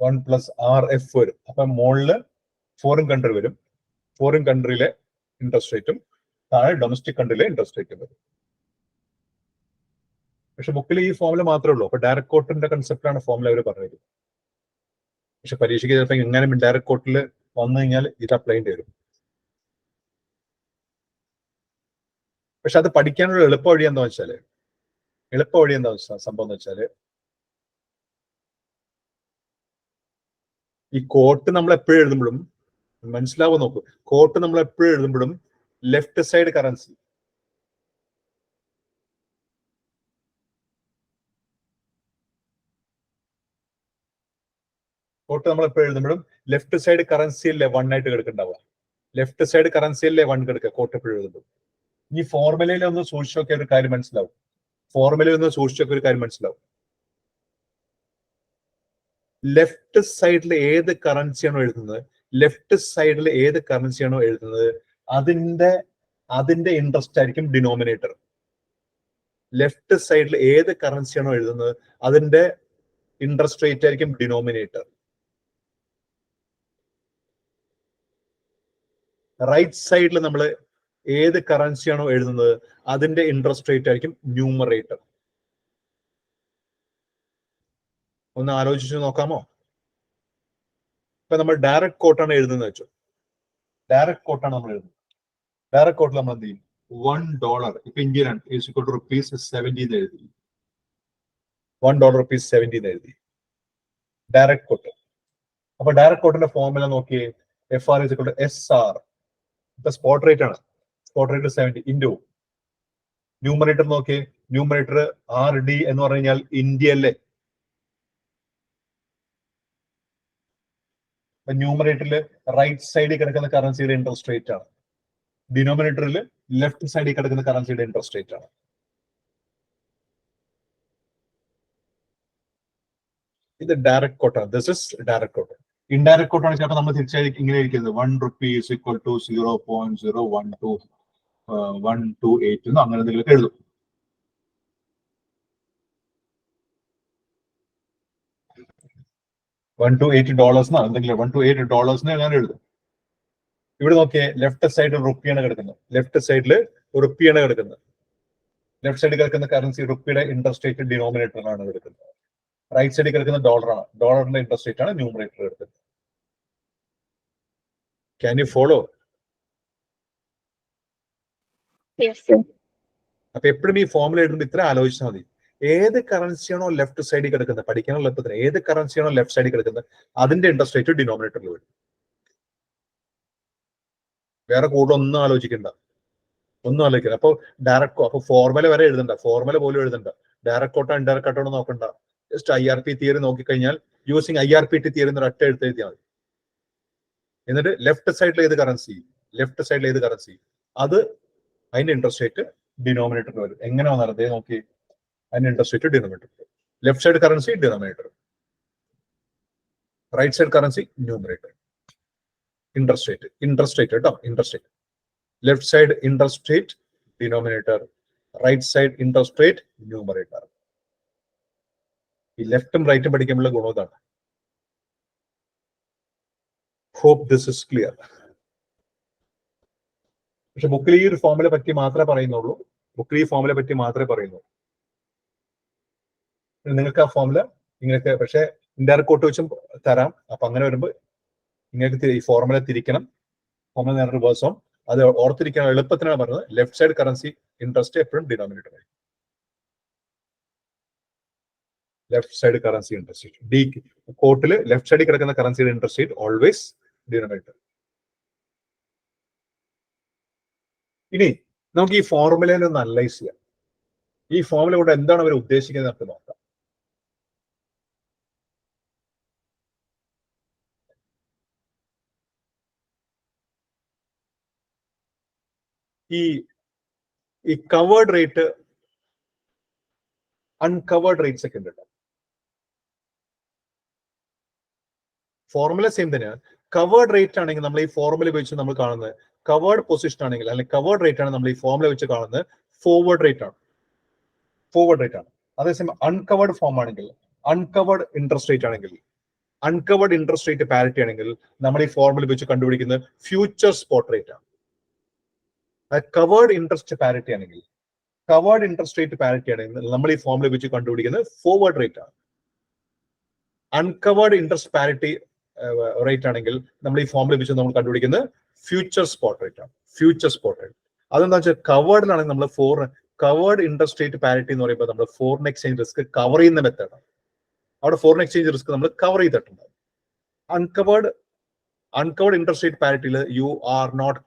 [SPEAKER 1] 1 plus RF വരും. അപ്പൊ മുകളില് ഫോറിൻ കൺട്രി വരും. ഫോറിൻ കൺട്രിയിലെ ഇൻട്രസ്റ്റ് റേറ്റും താഴെ ഡൊമസ്റ്റിക് കൺട്രിയിലെ ഇൻട്രസ്റ്റ് റേറ്റും വരും. പക്ഷെ ബുക്കിൽ ഈ ഫോമുല മാത്രമേ ഉള്ളൂ. അപ്പൊ ഡയറക്ട് കോട്ടിന്റെ കൺസെപ്റ്റാണ് ഫോമുല അവർ പറഞ്ഞത്. പക്ഷെ പരീക്ഷയ്ക്ക് ചിലപ്പോൾ എങ്ങനെ ഡയറക്ട് കോട്ടിൽ വന്നു കഴിഞ്ഞാൽ ഇത് അപ്ലൈ ചെയ്യേണ്ടി വരും. പക്ഷെ അത് പഠിക്കാനുള്ള എളുപ്പ വഴി എന്താ വെച്ചാല് സംഭവം എന്ന് വെച്ചാല് ഈ കോട്ട് നമ്മൾ എപ്പോഴും എഴുതുമ്പോഴും മനസ്സിലാവും നോക്കൂ. കോട്ട് നമ്മൾ എപ്പോഴും എഴുതുമ്പോഴും ലെഫ്റ്റ് സൈഡ് കറൻസി കോട്ട് നമ്മൾ എപ്പോഴും എഴുതുമ്പോഴും ലെഫ്റ്റ് സൈഡ് കറൻസിയല്ലേ 1 ആയിട്ട് കിടക്കുന്നുണ്ടാവുക. ലെഫ്റ്റ് സൈഡ് കറൻസിയല്ലേ 1 കിടക്കുക കോട്ട് എപ്പോഴും എഴുതുമ്പോൾ. ഈ ഫോർമുലയിൽ ഒന്ന് സൂക്ഷിച്ചു നോക്കിയ ഒരു കാര്യം മനസ്സിലാവും. ലെഫ്റ്റ് സൈഡിൽ ഏത് കറൻസിയാണോ എഴുതുന്നത്, അതിന്റെ ഇൻട്രസ്റ്റ് ആയിരിക്കും ഡിനോമിനേറ്റർ. ലെഫ്റ്റ് സൈഡിൽ ഏത് കറൻസിയാണോ എഴുതുന്നത് അതിന്റെ ഇൻട്രസ്റ്റ് റേറ്റ് ആയിരിക്കും ഡിനോമിനേറ്റർ. റൈറ്റ് സൈഡിൽ നമ്മൾ ഏത് കറൻസിയാണോ എഴുതുന്നത് അതിന്റെ ഇൻട്രസ്റ്റ് റേറ്റ് ആയിരിക്കും ന്യൂമറേറ്റർ. ഒന്ന് ആലോചിച്ച് നോക്കാമോ? ഇപ്പൊ നമ്മൾ ഡയറക്ട് കോട്ടാണ് എഴുതുന്നത് വെച്ചോ. ഡയറക്ട് കോട്ടാണ് നമ്മൾ എഴുതുന്നത്. ഡയറക്ട് കോട്ടിൽ നമ്മൾ എന്ത് ചെയ്യും? $1 ഇപ്പൊ ഇന്ത്യയിലാണ് ₹70 എഴുതി. $1 എഴുതി ഡയറക്ട് കോട്ട്. അപ്പൊ ഡയറക്ട് കോട്ടിന്റെ ഫോർമുല നോക്കിയേ. FR SR. ഇപ്പൊ സ്പോട്ട് റേറ്റ് ആണ്. സ്പോട്ട് റേറ്റ് 70 ഇൻറ്റു ന്യൂമറേറ്റർ നോക്കിയേ. ന്യൂമറേറ്റർ RD എന്ന് പറഞ്ഞു കഴിഞ്ഞാൽ ഇന്ത്യ അല്ലേ. ന്യൂമറേറ്ററിൽ റൈറ്റ് സൈഡിൽ കിടക്കുന്ന കറൻസിയുടെ ഇൻട്രസ്റ്റ് റേറ്റ് ആണ്. ഡിനോമിനേറ്ററിൽ ലെഫ്റ്റ് സൈഡിൽ കിടക്കുന്ന കറൻസിയുടെ ഇൻട്രസ്റ്റ് റേറ്റ് ആണ്. ഇത് ഡയറക്ട് കോട്ടാണ്. This is direct quote. Indirect കോട്ടാണ് ചിലപ്പോൾ നമ്മൾ തിരിച്ചായി ഇങ്ങനെ ഇരിക്കുന്നത് ₹1 = 0.01218 എന്ന് അങ്ങനെ എന്തെങ്കിലും എഴുതും. $1 എന്തെങ്കിലും $1 ഞാൻ എഴുതും. ഇവിടെ നോക്കിയേ, ലെഫ്റ്റ് സൈഡിൽ റുപ്പിയാണ് കിടക്കുന്നത്. ലെഫ്റ്റ് സൈഡിൽ കിടക്കുന്ന കറൻസി റുപ്പിയുടെ ഇൻട്രസ്റ്റ് റേറ്റ് ഡിനോമിനേറ്ററിലാണ് കിടക്കുന്നത്. റൈറ്റ് സൈഡിൽ കിടക്കുന്ന ഡോളറാണ്. ഡോളറിന്റെ ഇൻട്രസ്റ്റ് റേറ്റ് ആണ് ന്യൂമറേറ്റർ എടുക്കുന്നത്. Can you follow? അപ്പൊ എപ്പോഴും ഈ ഫോമുല എഴുതുമ്പോൾ ഇത്ര ആലോചിച്ചാൽ മതി. ഏത് കറൻസിയാണോ ലെഫ്റ്റ് സൈഡിൽ കിടക്കുന്നത്, പഠിക്കാനുള്ള എളുപ്പത്തിന് ഏത് കറൻസിയാണോ ലെഫ്റ്റ് സൈഡിൽ കിടക്കുന്നത് അതിന്റെ ഇൻട്രസ്റ്റ് റേറ്റ് ഡിനോമിനേറ്ററിൽ വരും. വേറെ കൂടുതൽ ഒന്നും ആലോചിക്കണ്ട. അപ്പൊ അപ്പൊ ഫോർമുല വരെ എഴുതണ്ട. ഫോർമുല പോലും എഴുതണ്ട. ഡയറക്ട് കോട്ടോ ഇൻഡയറക്ട് കോട്ടോ നോക്കണ്ട. ജസ്റ്റ് IRP തിയറി നോക്കിക്കഴിഞ്ഞാൽ യൂസിങ് IRPT തിയറി എന്ന് ഒറ്റ എഴുതിയാൽ മതി. എന്നിട്ട് ലെഫ്റ്റ് സൈഡിൽ ഏത് കറൻസി അത് അതിന്റെ ഇൻട്രസ്റ്റ് റേറ്റ് ഡിനോമിനേറ്ററിൽ വരും. എങ്ങനെ വന്നാൽ അതേ നോക്കി അതിന്റെ interest rate denominator. Left side currency denominator, right side currency numerator. Interest rate കേട്ടോ. Left side interest rate denominator, right side interest rate numerator. ഈ ലെഫ്റ്റും റൈറ്റും പഠിക്കുമ്പോഴുള്ള ഗുണം ഇതാണ്. Hope this is clear. പക്ഷെ ബുക്കിൽ ഈ ഒരു ഫോമുല പറ്റി മാത്രമേ പറയുന്നുള്ളൂ. നിങ്ങൾക്ക് ആ ഫോമുല ഇങ്ങനെയൊക്കെ, പക്ഷെ ഇൻഡയറക്ട് കോട്ട് വെച്ചും തരാം. അപ്പൊ അങ്ങനെ വരുമ്പോൾ നിങ്ങൾക്ക് ഈ ഫോർമുല തിരിക്കണം. ഫോർമുല നേരെ റിവേഴ്സ് ആവും. അത് ഓർത്തിരിക്കാൻ എളുപ്പത്തിനാണ് പറഞ്ഞത്. ലെഫ്റ്റ് സൈഡ് കറൻസി ഇൻട്രസ്റ്റ് എപ്പോഴും ഡിനോമിനേറ്റർ ആയി. Left side currency interest rate കോട്ടില് ലെഫ്റ്റ് സൈഡിൽ കിടക്കുന്ന കറൻസിയുടെ ഇൻട്രസ്റ്റ് റേറ്റ് ഓൾവേസ് ഡിനോമിനേറ്റർ. ഇനി നമുക്ക് ഈ ഫോർമുലയിൽ ഒന്ന് അനലൈസ് ചെയ്യാം. ഈ ഫോർമുല കൊണ്ട് എന്താണ് അവർ ഉദ്ദേശിക്കുന്നത് നമുക്ക് നോക്കാം. ഈ കവേർഡ് റേറ്റ്, അൺകവേർഡ് റേറ്റ്സ് ഒക്കെ ഉണ്ട്. ഫോർമുല സെയിം തന്നെയാണ്. കവേർഡ് റേറ്റ് ആണെങ്കിൽ നമ്മൾ ഈ ഫോർമുല വെച്ച് നമ്മൾ കാണുന്നത് കവേർഡ് പൊസിഷൻ ആണെങ്കിൽ, അല്ലെങ്കിൽ കവേർഡ് റേറ്റ് ആണ് നമ്മൾ ഈ ഫോർമുല വെച്ച് കാണുന്നത് ഫോർവേഡ് റേറ്റ് ആണ്. അതേസമയം അൺകവേർഡ് ഫോം ആണെങ്കിൽ, അൺകവേർഡ് ഇൻട്രസ്റ്റ് റേറ്റ് ആണെങ്കിൽ Uncovered interest rate parity ആണെങ്കിൽ നമ്മൾ ഈ ഫോർമുല വെച്ച് കണ്ടുപിടിക്കുന്നത് ഫ്യൂച്ചർ സ്പോട്ട് റേറ്റ് ആണ്. കവേർഡ് ഇൻട്രസ്റ്റ് പാരിറ്റി ആണെങ്കിൽ നമ്മൾ ഈ ഫോർമുല വെച്ച് കണ്ടുപിടിക്കുന്നത് ഫോർവേഡ് റേറ്റ് ആണ്. അൺകവേർഡ് ഇൻട്രസ്റ്റ് പാരിറ്റി റേറ്റ് ആണെങ്കിൽ നമ്മൾ ഈ ഫോർമുല വെച്ച് നമ്മൾ കണ്ടുപിടിക്കുന്നത് ഫ്യൂച്ചർ സ്പോട്ട് റേറ്റ് ആണ്. ഫ്യൂച്ചർ സ്പോട്ട് റേറ്റ് അതെന്താ വെച്ചാൽ കവേർഡിലാണെങ്കിൽ നമ്മൾ കവേർഡ് ഇൻട്രസ്റ്റ് റേറ്റ് പാരിറ്റി എന്ന് പറയുമ്പോൾ നമ്മൾ ഫോറിൻ എക്സ്ചേഞ്ച് റിസ്ക് കവർ ചെയ്യുന്ന മെത്തേഡാണ്. അവിടെ ഫോറിൻ എക്സ്ചേഞ്ച് റിസ്ക് നമ്മൾ കവർ ചെയ്തിട്ടുണ്ട്. അൺകവേർഡ് ഇൻട്രസ്റ്റ് റേറ്റ് പാരിറ്റിയിൽ you are not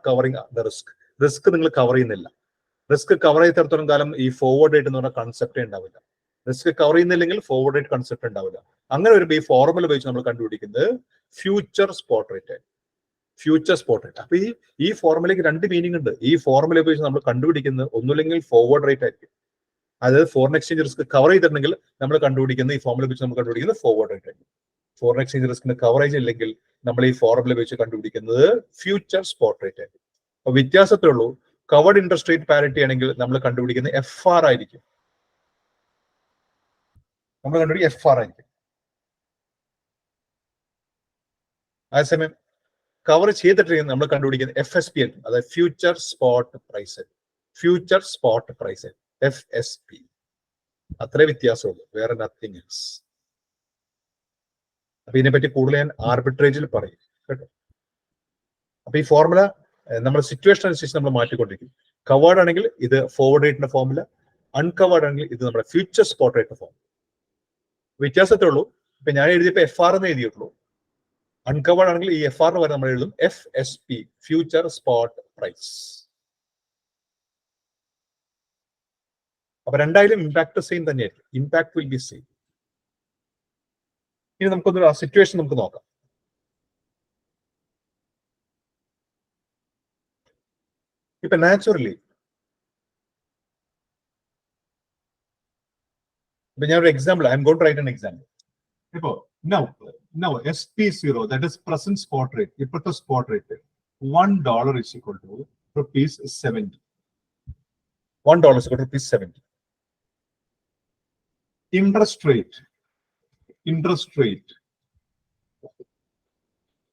[SPEAKER 1] covering the risk നിങ്ങൾ കവർ ചെയ്യുന്നില്ല. റിസ്ക് കവർ ചെയ്തിടത്തോളം കാലം ഈ ഫോർവേഡ് റേറ്റ് എന്ന് പറഞ്ഞ കൺസെപ്റ്റേ ഉണ്ടാവില്ല. റിസ്ക് കവർ ചെയ്യുന്നില്ലെങ്കിൽ ഫോർവേഡ് റേറ്റ് കൺസെപ്റ്റ് ഉണ്ടാവില്ല. അങ്ങനെ വരുമ്പോൾ ഈ ഫോർമുല വെച്ച് നമ്മൾ കണ്ടുപിടിക്കുന്നത് ഫ്യൂച്ചർ സ്പോട്ട് റേറ്റ്. അപ്പൊ ഈ ഫോർമുലയ്ക്ക് രണ്ട് മീനിങ് ഉണ്ട്. ഈ ഫോർമുല വെച്ച് നമ്മൾ കണ്ടുപിടിക്കുന്നത് ഒന്നുമില്ലെങ്കിൽ ഫോർവേഡ് റേറ്റ് ആയിരിക്കും. അതായത് ഫോറിൻ എക്സ്ചേഞ്ച് റിസ്ക് കവർ ചെയ്തിട്ടുണ്ടെങ്കിൽ നമ്മൾ കണ്ടുപിടിക്കുന്നത് ഈ ഫോർമുല വെച്ച് നമ്മൾ കണ്ടുപിടിക്കുന്നത് ഫോർവേഡ് റേറ്റ് ആയിരിക്കും. ഫോറിൻ എക്സ്ചേഞ്ച് റിസ്കിന് കവറേജ് ഇല്ലെങ്കിൽ നമ്മൾ ഈ ഫോർമുല വെച്ച് കണ്ടുപിടിക്കുന്നത് ഫ്യൂച്ചർ സ്പോട്ട് റേറ്റ് ആയിരിക്കും. അപ്പൊ വ്യത്യാസത്തേ ഉള്ളൂ. കവേർഡ് ഇൻട്രസ്റ്റ് റേറ്റ് പാരിറ്റി ആണെങ്കിൽ നമ്മൾ കണ്ടുപിടിക്കുന്നത് FR ആയിരിക്കും. അതേസമയം കവർ ചെയ്തിട്ടുണ്ടെങ്കിൽ നമ്മൾ കണ്ടുപിടിക്കുന്നത് FSP ആയിരിക്കും. അതായത് ഫ്യൂച്ചർ സ്പോട്ട് പ്രൈസ്. FSP. അത്രേ വ്യത്യാസമുള്ളൂ, വേറെ നത്തിങ് എൽസ്. അപ്പൊ ഇതിനെപ്പറ്റി കൂടുതൽ ഞാൻ ആർബിട്രേജിൽ പറയും കേട്ടോ. അപ്പൊ ഈ ഫോർമുല നമ്മുടെ സിറ്റുവേഷൻ അനുസരിച്ച് നമ്മൾ മാറ്റിക്കൊണ്ടിരിക്കും. കവേർഡ് ആണെങ്കിൽ ഇത് ഫോർവേഡ് റേറ്റിന്റെ ഫോർമുല, അൺകവേർഡ് ആണെങ്കിൽ ഇത് നമ്മുടെ ഫ്യൂച്ചർ സ്പോട്ട് റേറ്റിന്റെ ഫോർമുല. വ്യത്യാസത്തേ ഉള്ളൂ. ഇപ്പൊ ഞാൻ എഴുതിയപ്പോ FR എന്ന് എഴുതിയിട്ടുള്ളൂ. അൺകവേർഡ് ആണെങ്കിൽ ഈ FR വരെ നമ്മൾ എഴുതും FSP, ഫ്യൂച്ചർ സ്പോട്ട് പ്രൈസ്. അപ്പൊ രണ്ടായാലും ഇമ്പാക്ട് സെയിം തന്നെയായിരിക്കും. Impact will be same. ഇനി നമുക്കൊന്ന് ആ സിറ്റുവേഷൻ നമുക്ക് നോക്കാം. ഇപ്പൊ നാച്ചുറലി ഇപ്പൊ ഞാനൊരു example, I'm going to write an example. ഇപ്പോ now SP0, that is present spot rate, ഇപ്പോഴത്തെ spot rate $1 is equal to ₹70. $1 is equal to ₹70. Interest rate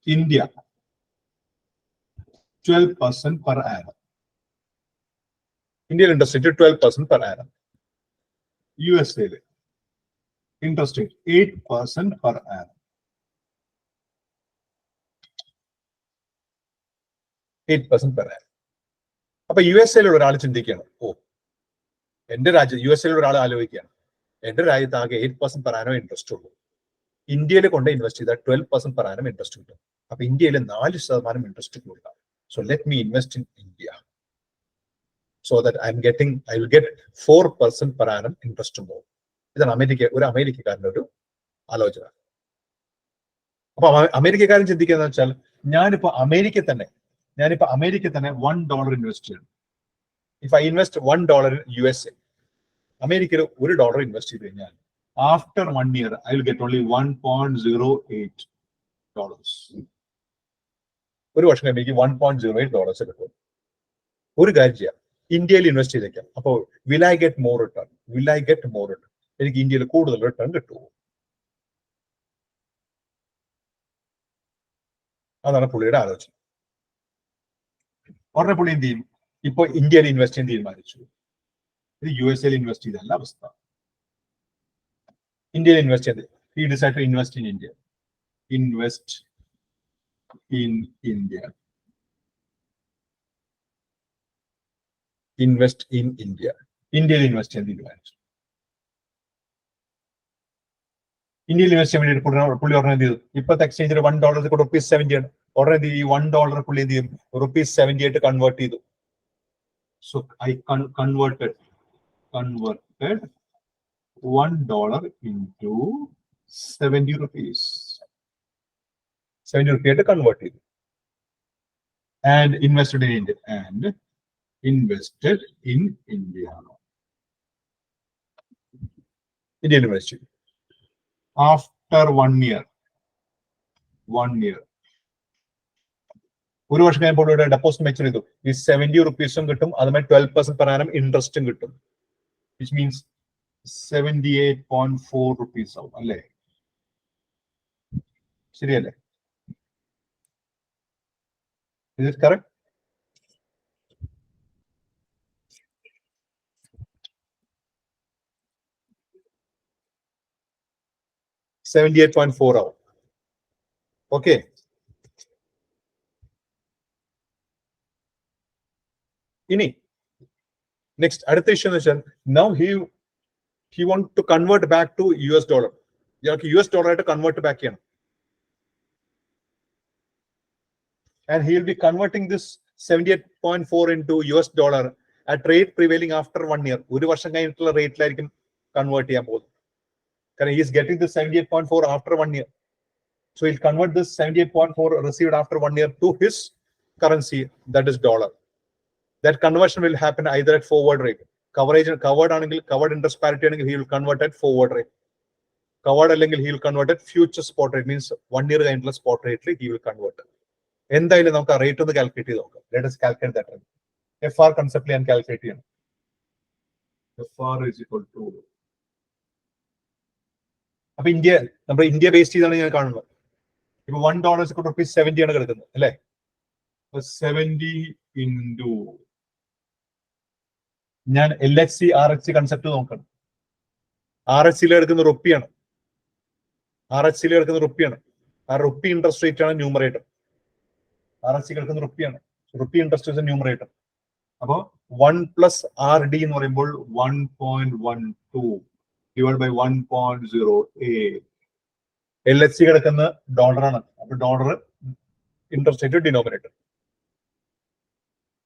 [SPEAKER 1] India 12% per annum. Indian interest rate 12% per annum. USA interest rate 8% per annum. 8% per annum. അപ്പൊ USA ഒരാൾ ചിന്തിക്കുകയാണ്, എന്റെ രാജ്യം USA ഒരാൾ ആലോചിക്കുകയാണ്, എന്റെ രാജ്യത്ത് ആകെ 8% per annum ഇൻട്രസ്റ്റ് ഉള്ളൂ. ഇന്ത്യയിൽ കൊണ്ട് ഇൻവെസ്റ്റ് ചെയ്താൽ 12% per annum ഇൻട്രസ്റ്റ് കിട്ടും. അപ്പൊ ഇന്ത്യയിൽ 4% ഇൻട്രസ്റ്റ് കൊടുക്കാം. So let me invest in India so that I will get 4% per annum interest more. ഇതാണ് ഒരു അമേരിക്കക്കാരന്റെ ഒരു ആലോചന. അപ്പൊ അമേരിക്കക്കാരൻ ചിന്തിക്കുക വെച്ചാൽ ഞാനിപ്പോ അമേരിക്ക തന്നെ $1 ഇൻവെസ്റ്റ് ചെയ്യണം. If I invest $1 in USA, അമേരിക്കയിൽ $1 ഇൻവെസ്റ്റ് ചെയ്ത് കഴിഞ്ഞാൽ after 1 year I will get only $1.08. ഒരു വർഷം കഴിയുമ്പോൾ $1.08 കിട്ടും. ഒരു കാര്യം ചെയ്യാം, ഇന്ത്യയിൽ ഇൻവെസ്റ്റ് ചെയ്തേക്കാം. അപ്പോൾ will I get more return? എനിക്ക് ഇന്ത്യയിൽ കൂടുതൽ റിട്ടേൺ കിട്ടുമോ? അതാണ് പുള്ളിയുടെ ആലോചന. ഉടനെ പുള്ളി എന്ത് ചെയ്യും? ഇപ്പൊ ഇന്ത്യയിൽ ഇൻവെസ്റ്റ് ചെയ്യാൻ തീരുമാനിച്ചു. ഇത് USA ഇൻവെസ്റ്റ് ചെയ്തല്ല അവസ്ഥ. ഇന്ത്യയിൽ ഇൻവെസ്റ്റ് ചെയ്ത് he decided to invest in India. Invest in India. ഇന്ത്യയിൽ ഇൻവെസ്റ്റ് ചെയ്യാൻ തീരുമാനിച്ചു. ഇന്ത്യയിൽ ഇൻവെസ്റ്റ് ചെയ്യാൻ വേണ്ടി പുള്ളി ഉടനെ എന്ത് ചെയ്തു? ഇപ്പോഴത്തെ എക്സ്ചേഞ്ചിൽ $1 ₹70 ആണ്. ഉടനെ ഈ $1 പുള്ളി എന്ത് ചെയ്യും? ₹70 ആയിട്ട് കൺവേർട്ട് ചെയ്തു. So I converted $1 into 70 rupees. 70 rupees ആയിട്ട് കൺവേർട്ട് ചെയ്തു. And invested in India. Indian invested. After 1 year, ഒരു വർഷം കഴിയുമ്പോൾ ഡെപ്പോസിറ്റ് മെച്ചൂർ ചെയ്തു. ഈ 70 rupees കിട്ടും, അതുമായി 12% per annum ഇൻട്രസ്റ്റും കിട്ടും. വിച്ച് മീൻസ് 78.4 rupees ആവും അല്ലേ? ശരിയല്ലേ? Is it correct? $78.4 ആവും. Okay. ഇനി നെക്സ്റ്റ് അടുത്ത ഇഷ്യൂ എന്ന് വെച്ചാൽ now he want to convert back to US dollar. ഇയാൾക്ക് US dollar ആയിട്ട് കൺവേർട്ട് ബാക്ക് ചെയ്യണം. And he will be converting this 78.4 into US dollar at rate prevailing after 1 year. ഒരു വർഷം കഴിഞ്ഞിട്ടുള്ള റേറ്റിലായിരിക്കും കൺവേർട്ട് ചെയ്യാൻ പോകുന്നത്. കാരണം he is getting this 78.4 after 1 year. So he'll convert this 78.4 received after 1 year to his currency, that is dollar. That conversion will happen either at forward rate. Covered ആണെങ്കിൽ covered interest parity ആണെങ്കിൽ he will convert at forward rate. Covered അല്ലെങ്കിൽ he will convert at future spot rate, means 1 year കഴിഞ്ഞിട്ടുള്ള spot rate he will convert. എന്തായാലും നമുക്ക് ആ rate ഒന്ന് calculate ചെയ്ത് നോക്കാം. Let us calculate that. FR concept ഞാൻ കാൽക്കുലേറ്റ് ചെയ്യണം. FR is equal to, അപ്പൊ നമ്മുടെ ഇന്ത്യ ബേസ് ചെയ്താണ് ഞാൻ കാണുന്നത്. ഇപ്പൊ $1 70 ആണ് കിടക്കുന്നത് അല്ലെ? 70 into ഞാൻ LHC RHC കൺസെപ്റ്റ് നോക്കണം. RHCയിൽ എടുക്കുന്ന റുപ്പിയാണ്. RHCയിൽ എടുക്കുന്ന റുപ്പിയാണ്. ആ റുപ്പി ഇൻട്രസ്റ്റ് റേറ്റ് ആണ് ന്യൂമറേറ്റർ. RHC എടുക്കുന്ന റുപ്പിയാണ്. Rupee interest rate numerator. അപ്പോ 1 പ്ലസ് RD എന്ന് പറയുമ്പോൾ 1.12 ഡിവൈഡ് ബൈ 1.08. LHC കിടക്കുന്ന ഡോളറാണ്. അപ്പൊ dollar interest rate denominator.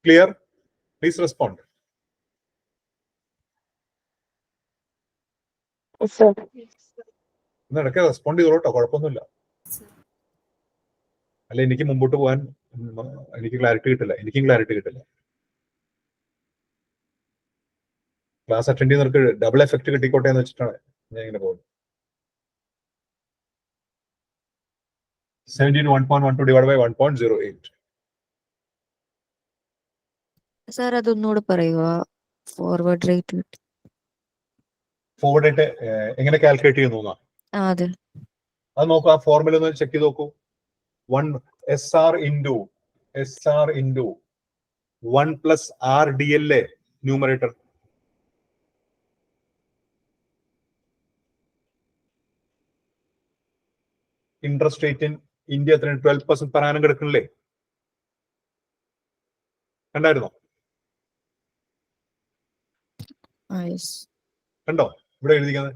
[SPEAKER 1] Clear? Please respond. ഇടയ്ക്ക് റെസ്പോണ്ട് ചെയ്തോട്ടോ, കുഴപ്പമൊന്നുമില്ല. അല്ല, എനിക്ക് മുമ്പോട്ട് പോകാൻ എനിക്ക് ക്ലാരിറ്റി കിട്ടില്ല. എനിക്കും ക്ലാരിറ്റി കിട്ടില്ല. ക്ലാസ് അറ്റൻഡ് ചെയ്യുന്നവർക്ക് ഡബിൾ എഫക്ട് കിട്ടിക്കോട്ടെ എന്ന് വെച്ചിട്ടാണ് ഞാൻ ഇങ്ങനെ പോകുന്നത്. 1.12 ഡിവൈഡ് ബൈ 1.08.
[SPEAKER 2] സാർ അതൊന്നുകൂടെ പറയുക. ഫോർവേഡ് റേറ്റ്
[SPEAKER 1] എങ്ങനെ കാൽക്കുലേറ്റ് ചെയ്യുന്നു?
[SPEAKER 2] അതെ,
[SPEAKER 1] അത് നോക്കൂ. ആ ഫോർമുല ഒന്ന് ചെക്ക് ചെയ്ത് നോക്കൂ. SR into 1 plus RDL numerator. Interest rate in India 12% per annum കിടക്കണില്ലേ? കണ്ടായിരുന്നോ? കണ്ടോ ഇവിടെ എഴുതിക്കുന്നത്?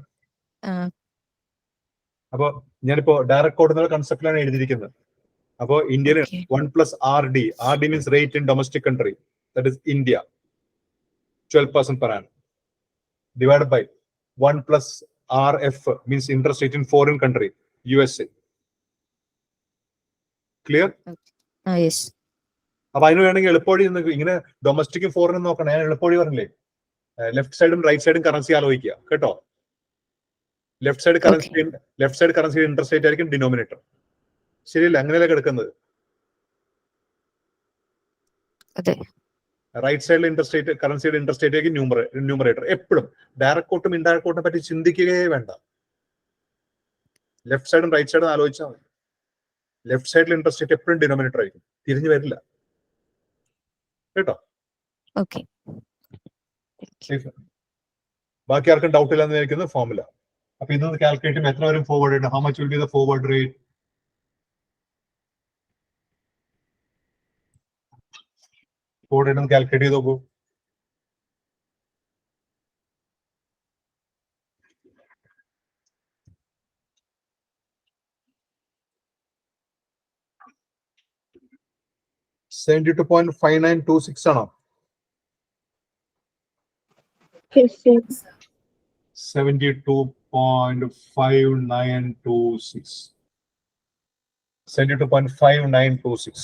[SPEAKER 1] അപ്പൊ ഞാനിപ്പോ ഡയറക്ട് കോഡ് കൺസെപ്റ്റിലാണ് എഴുതിയിരിക്കുന്നത്. അപ്പോ ഇന്ത്യയിൽ 1 plus RD means rate in domestic country, that is India, 12% per annum, divided by 1 plus RF means interest rate in foreign country, USA. Clear? അപ്പൊ അതിന് വേണമെങ്കിൽ എളുപ്പവഴി ഇങ്ങനെ ഡൊമസ്റ്റിക്കും ഫോറിനും നോക്കണം. ഞാൻ എളുപ്പവഴി പറഞ്ഞില്ലേ, ലെഫ്റ്റ് സൈഡും റൈറ്റ് സൈഡും കറൻസി ആലോചിക്കുക കേട്ടോ. Left side currency interest rate ആയിരിക്കും ഡിനോമിനേറ്റർ. ശരിയല്ല? അങ്ങനെയല്ല കിടക്കുന്നത്. റൈറ്റ് സൈഡിൽ ഇൻട്രസ്റ്റ് റേറ്റ്, കറൻസിയുടെ ഇൻട്രസ്റ്റ് റേറ്റ് ആയിരിക്കും ന്യൂമറേറ്റർ. എപ്പോഴും ഡയറക്ട് കോട്ടും ഇൻഡയറക്ട് കോട്ടിനെ പറ്റി ചിന്തിക്കുകയേ വേണ്ട. ലെഫ്റ്റ് സൈഡും റൈറ്റ് സൈഡും ആലോചിച്ചാൽ മതി. ലെഫ്റ്റ് സൈഡിൽ ഇൻട്രസ്റ്റ് റേറ്റ് എപ്പോഴും ഡിനോമിനേറ്റർ ആയിരിക്കും, തിരിഞ്ഞു വരില്ല കേട്ടോ. ബാക്കി ആർക്കും ഡൗട്ട് ഇല്ലാന്ന് വിചാരിക്കുന്നത് ഫോർമുല. അപ്പൊ ഇതൊന്ന് കാൽക്കുലേറ്റ് ചെയ്യുമ്പോൾ എത്ര വരും forward rate? How much will be the forward rate? Forward rate ഒന്ന് കാൽക്കുലേറ്റ് ചെയ്ത് നോക്കൂ. $72.5926 ആണോ? 72.5926. 72.5926.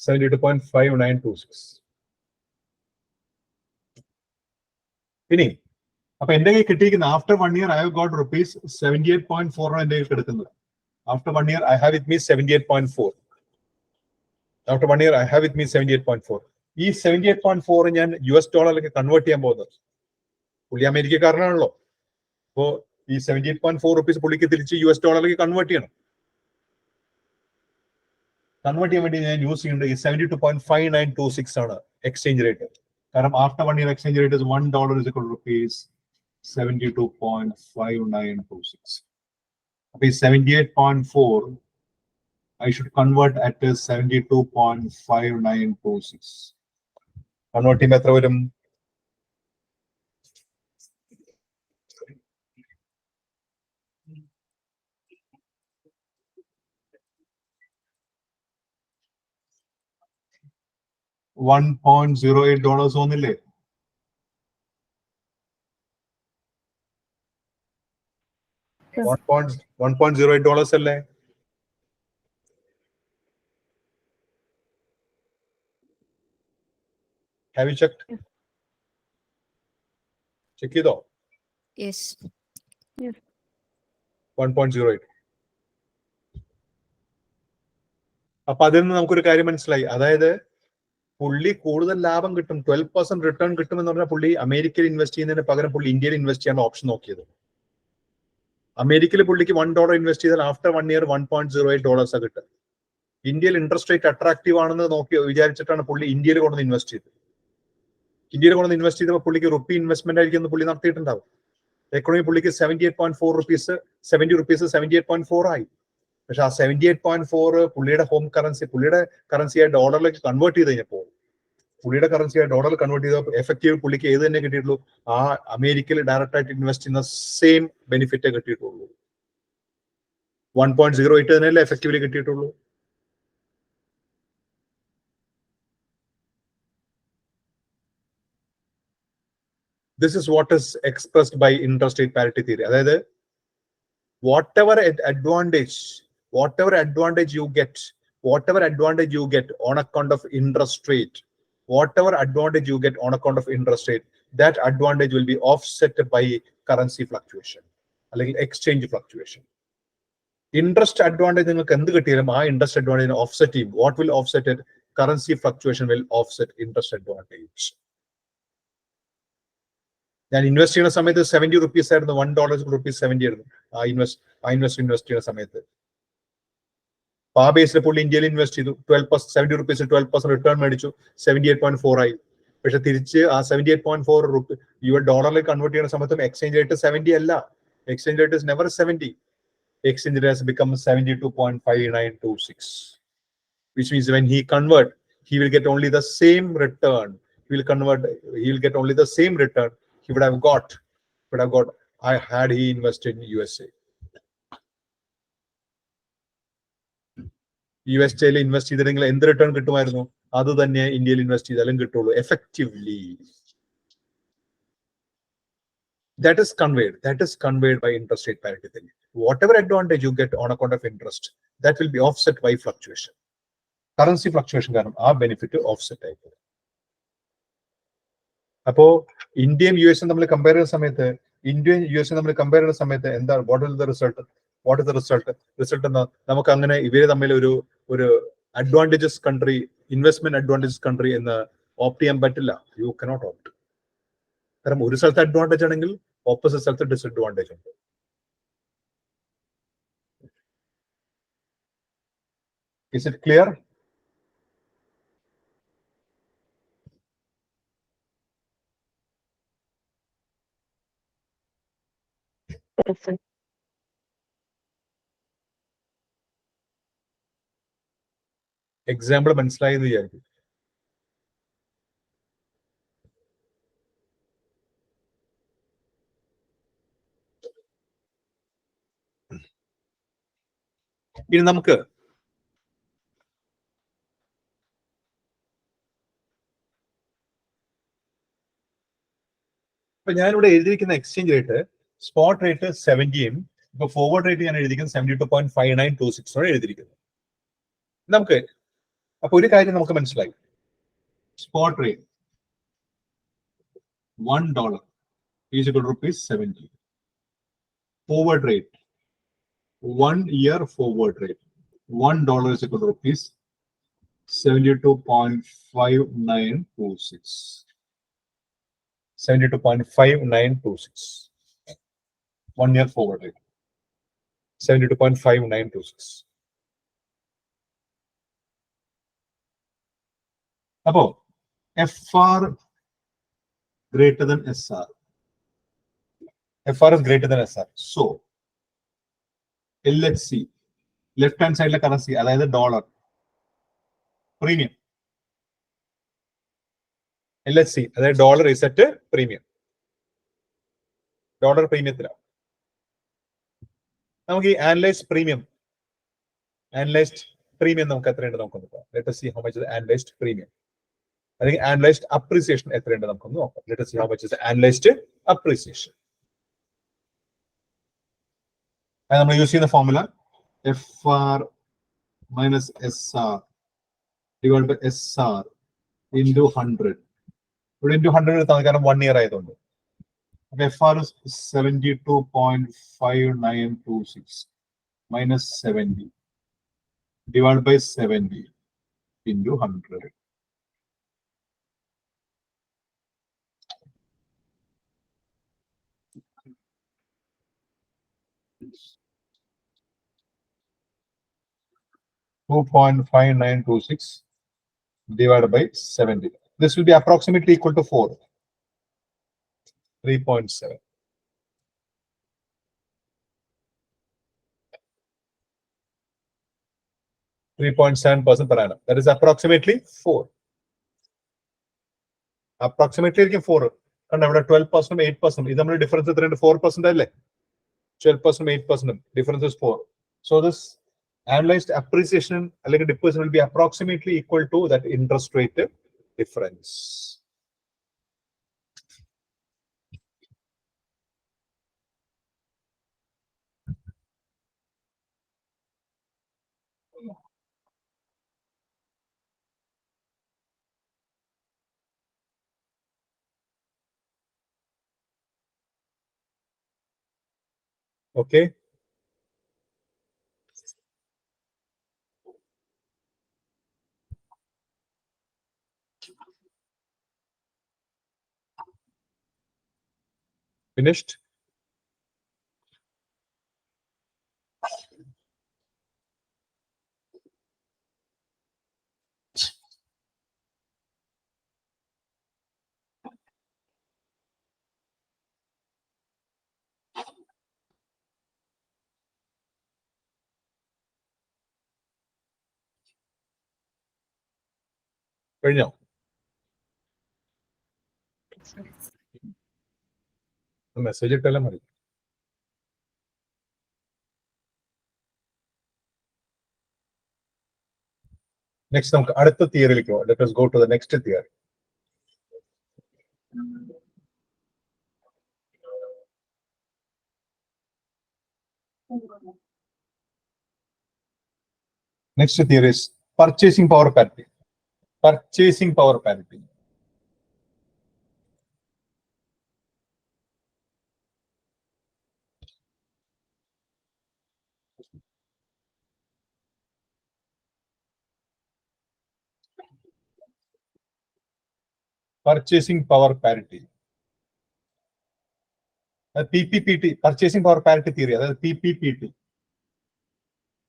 [SPEAKER 1] $72.5926. ഇനി അപ്പൊ എന്റെ കയ്യിൽ കിട്ടിയിരിക്കുന്ന after 1 year I have got rupees 78.4 ആണ് എന്റെ കയ്യിൽ കിടക്കുന്നത്. After 1 year I have with me 78.4. After 1 year I have with me 78.4. ഈ 78.4 ഞാൻ US ഡോളറിലേക്ക് കൺവേർട്ട് ചെയ്യാൻ പോകുന്നത്. പുള്ളി അമേരിക്കക്കാരനാണല്ലോ. അപ്പോ ഈ 78.4 റുപ്പീസ് പുള്ളിക്ക് തിരിച്ച് US ഡോളറിലേക്ക് കൺവേർട്ട് ചെയ്യണം. കൺവേർട്ട് ചെയ്യാൻ വേണ്ടി ഞാൻ യൂസ് ചെയ്യേണ്ടത് ഈ 72.5926 ആണ് എക്സ്ചേഞ്ച് റേറ്റ്. കാരണം after 1 year exchange rate is $1 is equal to rupees 72.5926. അപ്പൊ ഈ 78.4 I should convert at 72.5926. Convert ചെയ്യുമ്പോൾ എത്ര വരും? $1.08 ഒന്നില്ലേ? $1.08 അല്ലേ? Have you checked? Check ചെയ്തോ?
[SPEAKER 2] Yes.
[SPEAKER 1] 1.08. അപ്പൊ അതിൽ നിന്ന് നമുക്കൊരു കാര്യം മനസ്സിലായി. അതായത് പുള്ളി കൂടുതൽ ലാഭം കിട്ടും, 12% റിട്ടേൺ കിട്ടുമെന്ന് പറഞ്ഞാൽ പുള്ളി അമേരിക്കയിൽ ഇൻവെസ്റ്റ് ചെയ്യുന്നതിന് പകരം പുള്ളി ഇന്ത്യയിൽ ഇൻവെസ്റ്റ് ചെയ്യാൻ ഓപ്ഷൻ നോക്കിയത്. അമേരിക്കയിൽ പുള്ളിക്ക് $1 ഇൻവെസ്റ്റ് ചെയ്താൽ ആഫ്റ്റർ 1 year $1.08 കിട്ടുക. ഇന്ത്യയിൽ ഇൻട്രസ്റ്റ് റേറ്റ് അട്രാക്റ്റീവ് ആണെന്ന് നോക്കി വിചാരിച്ചിട്ടാണ് പുള്ളി ഇന്ത്യയിൽ കൊണ്ടുവന്ന് ഇൻവെസ്റ്റ് ചെയ്തത്. ഇന്ത്യയിൽ കൊണ്ടുവന്ന് ഇൻവെസ്റ്റ് ചെയ്തപ്പോൾ പുള്ളിക്ക് റുപ്പി ഇൻവെസ്റ്റ്മെന്റ് ആയിരിക്കും പുള്ളി നടത്തിയിട്ടുണ്ടാവും. എക്കണോമി പുള്ളിക്ക് 78.4 റുപ്പീസ് 70 റുപ്പീസ് 78.4 ആയി. പക്ഷെ ആ 78.4 പുള്ളിയുടെ ഹോം കറൻസി, പുള്ളിയുടെ കറൻസിയായ ഡോളറിലേക്ക് കൺവേർട്ട് ചെയ്ത് കഴിഞ്ഞപ്പോൾ, പുള്ളിയുടെ കറൻസിയായ ഡോളറിൽ കൺവേർട്ട് ചെയ്തപ്പോൾ എഫക്റ്റീവ് പുള്ളിക്ക് ഏത് തന്നെ കിട്ടിയിട്ടുള്ളൂ? ആ അമേരിക്കയിൽ ഡയറക്റ്റ് ആയിട്ട് ഇൻവെസ്റ്റ് ചെയ്യുന്ന സെയിം ബെനിഫിറ്റേ കിട്ടിയിട്ടുള്ളൂ. 1.08 തന്നെയല്ലേ എഫക്റ്റീവ്ലി കിട്ടിയിട്ടുള്ളൂ. This is what is expressed by interest rate parity theory. അതായത് whatever advantage you get on account of interest rate, that advantage will be offset by currency fluctuation അല്ലെങ്കിൽ exchange fluctuation. Interest advantage നിങ്ങൾക്ക് എന്ത് കിട്ടിയാലും ആ interest advantage offset ചെയ്യും. What will offset it? Currency fluctuation will offset interest advantage. ഞാൻ invest ചെയ്യുന്ന സമയത്ത് 70 rupees ആയിരുന്നു, $1 ആയിരുന്നു ആ ഇൻവെസ്റ്റ് ചെയ്യുന്ന സമയത്ത്. ആ ബേസിൽ പുള്ളി ഇന്ത്യയിൽ ഇൻവെസ്റ്റ് ചെയ്തു, 70 റുപ്പീസ് 12% റിട്ടേൺ മേടിച്ചു, 78.4 ആയി. പക്ഷെ തിരിച്ച് ആ 78.4 ഡോളറിലേക്ക് കൺവേർട്ട് ചെയ്യുന്ന സമയത്തും എക്സ്ചേഞ്ച് റേറ്റ് 70 അല്ല. Exchange rate is never 70. Exchange rate has become 72.5926, which means when he convert, he will get only the same return. He will get only the same return he would have got had he invested in USA. USA invest ചെയ്തില്ലെങ്കിൽ എന്ത് return കിട്ടുമായിരുന്നു? അത് തന്നെ ഇന്ത്യയിൽ invest ചെയ്താലും കിട്ടുള്ളൂ effectively. That is conveyed by interest rate parity theory. Whatever advantage you get on account of interest, that will be offset by fluctuation. Currency fluctuation കാരണം ആ ബെനിഫിറ്റ് ഓഫ്സെറ്റ് ആയിപ്പോകും. അപ്പോ ഇന്ത്യയും യു എസും തമ്മിൽ കമ്പയർ ചെയ്യുന്ന സമയത്ത് എന്താ what is the result? Result എന്താ? നമുക്ക് അങ്ങനെ ഇവര് തമ്മിൽ ഒരു advantages country, investment advantages country എന്ന് ഓപ്റ്റ് ചെയ്യാൻ പറ്റില്ല. You cannot opt. കാരണം ഒരു സ്ഥലത്ത് അഡ്വാൻറ്റേജ് ആണെങ്കിൽ ഓപ്പോസിറ്റ് സ്ഥലത്ത് ഡിസ്അഡ്വാൻറ്റേജ് ഉണ്ട്. Is it clear? എക്സാമ്പിൾ മനസ്സിലായി എന്ന് വിചാരിക്കും. ഇനി നമുക്ക് ഇപ്പൊ ഞാനിവിടെ എഴുതിയിരിക്കുന്ന എക്സ്ചേഞ്ച് റേറ്റ് സ്പോട്ട് റേറ്റ് 70യും ഇപ്പൊ ഫോർവേഡ് റേറ്റ് ഞാൻ എഴുതിയിരിക്കുന്നത് 72.5926 എഴുതിയിരിക്കുന്നത്. നമുക്ക് അപ്പൊ ഒരു കാര്യം നമുക്ക് മനസ്സിലായി. Spot rate $1 is equal to ₹70. Forward rate 1 year forward rate $1 is equal to 72.5926. 72.5926. 1 year forward rate. 72.5926. Above FR greater than SR. FR is greater than SR. So LHC, left hand side currency, that is dollar. Premium. LHC, that is dollar is at a premium. Dollar premium. Now we analyze premium. Analyzed premium. Let us see how much is the analyzed premium. I think analyzed appreciation. Let us see how much is the analyzed appreciation. And I'm using the formula FR minus SR divided by SR into 100. But into 100 is 1 year. FR is 72.5926 minus 70 divided by 70 into 100. $2.5926 divided by 70. This will be approximately equal to 4. 3.7. 3.7% per annum. That is approximately 4. Approximately 4. And 12%, 8%. This is difference 4%. 12%, 8%. Difference is 4. So this analyzed appreciation depreciation will be approximately equal to that interest rate difference. Okay. Finished? കഴിഞ്ഞോ? Message ഇട്ടാലും മതി. Next, നമുക്ക് അടുത്ത തിയറിയിലേക്ക് പോകാം. Let us go to the next theory. Next theory is purchasing power parity. Purchasing power parity. Purchasing power parity. PPPT, purchasing power parity theory. That is PPPT.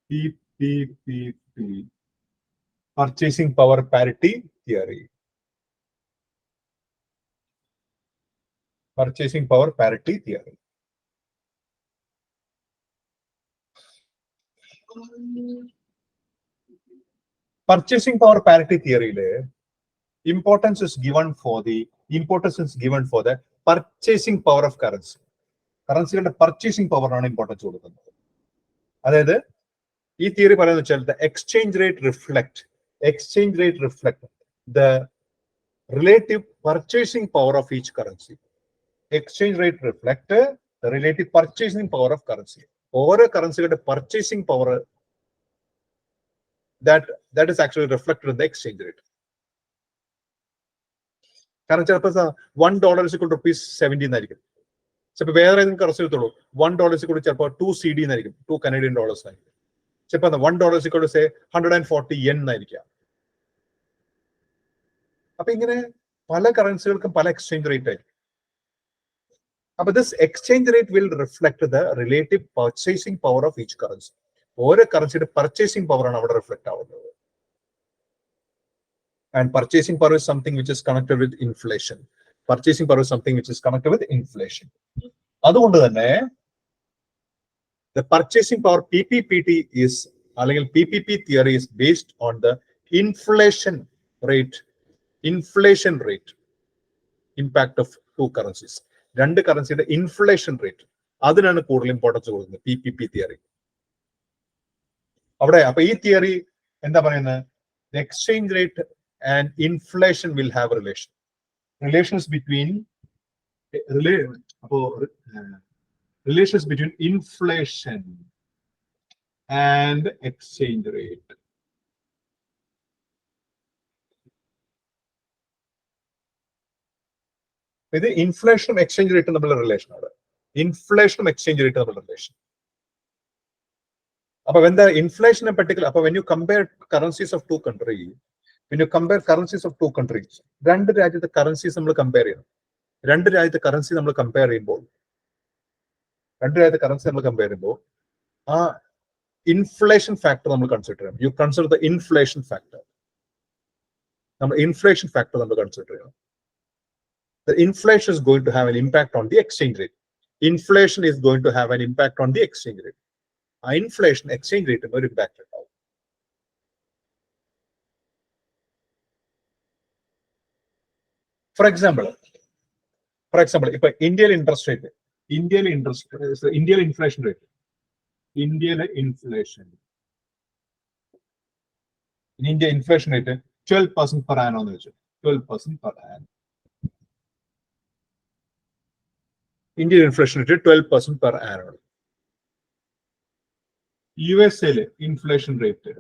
[SPEAKER 1] PPPT. Purchasing power parity theory. Purchasing power parity theory. Purchasing power parity theory, importance is given for the purchasing power of currency. Currency purchasing power is important. That is, this theory the exchange rate reflect the relative purchasing power of each currency. Exchange rate reflect the relative purchasing power of currency. Over a currency purchasing power that is actually reflected in the exchange rate. Currency $1 is equal to ₹70. So where currency $1 is equal to 2 CD, 2 Canadian dollars. $1 is equal to say 140 yen. അപ്പൊ ഇങ്ങനെ പല കറൻസികൾക്കും പല exchange rate ആയിരിക്കും. അപ്പൊ this exchange rate will reflect the relative purchasing power of each currency. ഓരോ കറൻസിയുടെ purchasing power ആണ് അവിടെ reflect ആവുന്നത്. And purchasing power is something which is connected with inflation. Purchasing power is something which is connected with inflation. അതുകൊണ്ട് തന്നെ the purchasing power PPPT is, അല്ലെങ്കിൽ PPP theory is based on the inflation rate impact of two currencies. രണ്ട് കറൻസിയുടെ inflation rate, അതിനാണ് കൂടുതൽ importance കൊടുക്കുന്നത് PPP theory. അവിടെ അപ്പൊ ഈ തിയറി എന്താ പറയുന്നത്? The exchange rate and inflation will have relations between inflation and exchange rate. ഇത് ഇൻഫ്ലേഷനും എക്സ്ചേഞ്ച് റേറ്റും തമ്മിലുള്ള റിലേഷൻ ആണ്. ഇൻഫ്ലേഷനും എക്സ്ചേഞ്ച് റേറ്റും തമ്മിലുള്ള റിലേഷൻ. അപ്പൊ എന്താ ഇൻഫ്ലേഷനെ പർട്ടിക്കുലർ, അപ്പൊ when you compare currencies of two countries, രണ്ട് രാജ്യത്തെ കറൻസീസ് നമ്മൾ കമ്പയർ ചെയ്യണം. രണ്ട് രാജ്യത്തെ കറൻസി നമ്മൾ കമ്പയർ ചെയ്യുമ്പോൾ ആ ഇൻഫ്ലേഷൻ ഫാക്ടർ നമ്മൾ കൺസിഡർ ചെയ്യണം. U consider the inflation factor. നമ്മൾ ഇൻഫ്ലേഷൻ ഫാക്ടർ നമ്മൾ കൺസിഡർ ചെയ്യണം. The inflation is going to have an impact on the exchange rate. Inflation is going to have an impact on the exchange rate. ആ inflation exchange റേറ്റിന് ഒരു impact ഉണ്ടാവും. For example ഇപ്പൊ ഇന്ത്യയിലെ interest rate, ഇന്ത്യയിലെ inflation rate, India inflation rate 12% per annum എന്ന് വെച്ചു. 12% per annum. Indian inflation rate 12% per annum. യുഎസ്എയിലെ inflation rate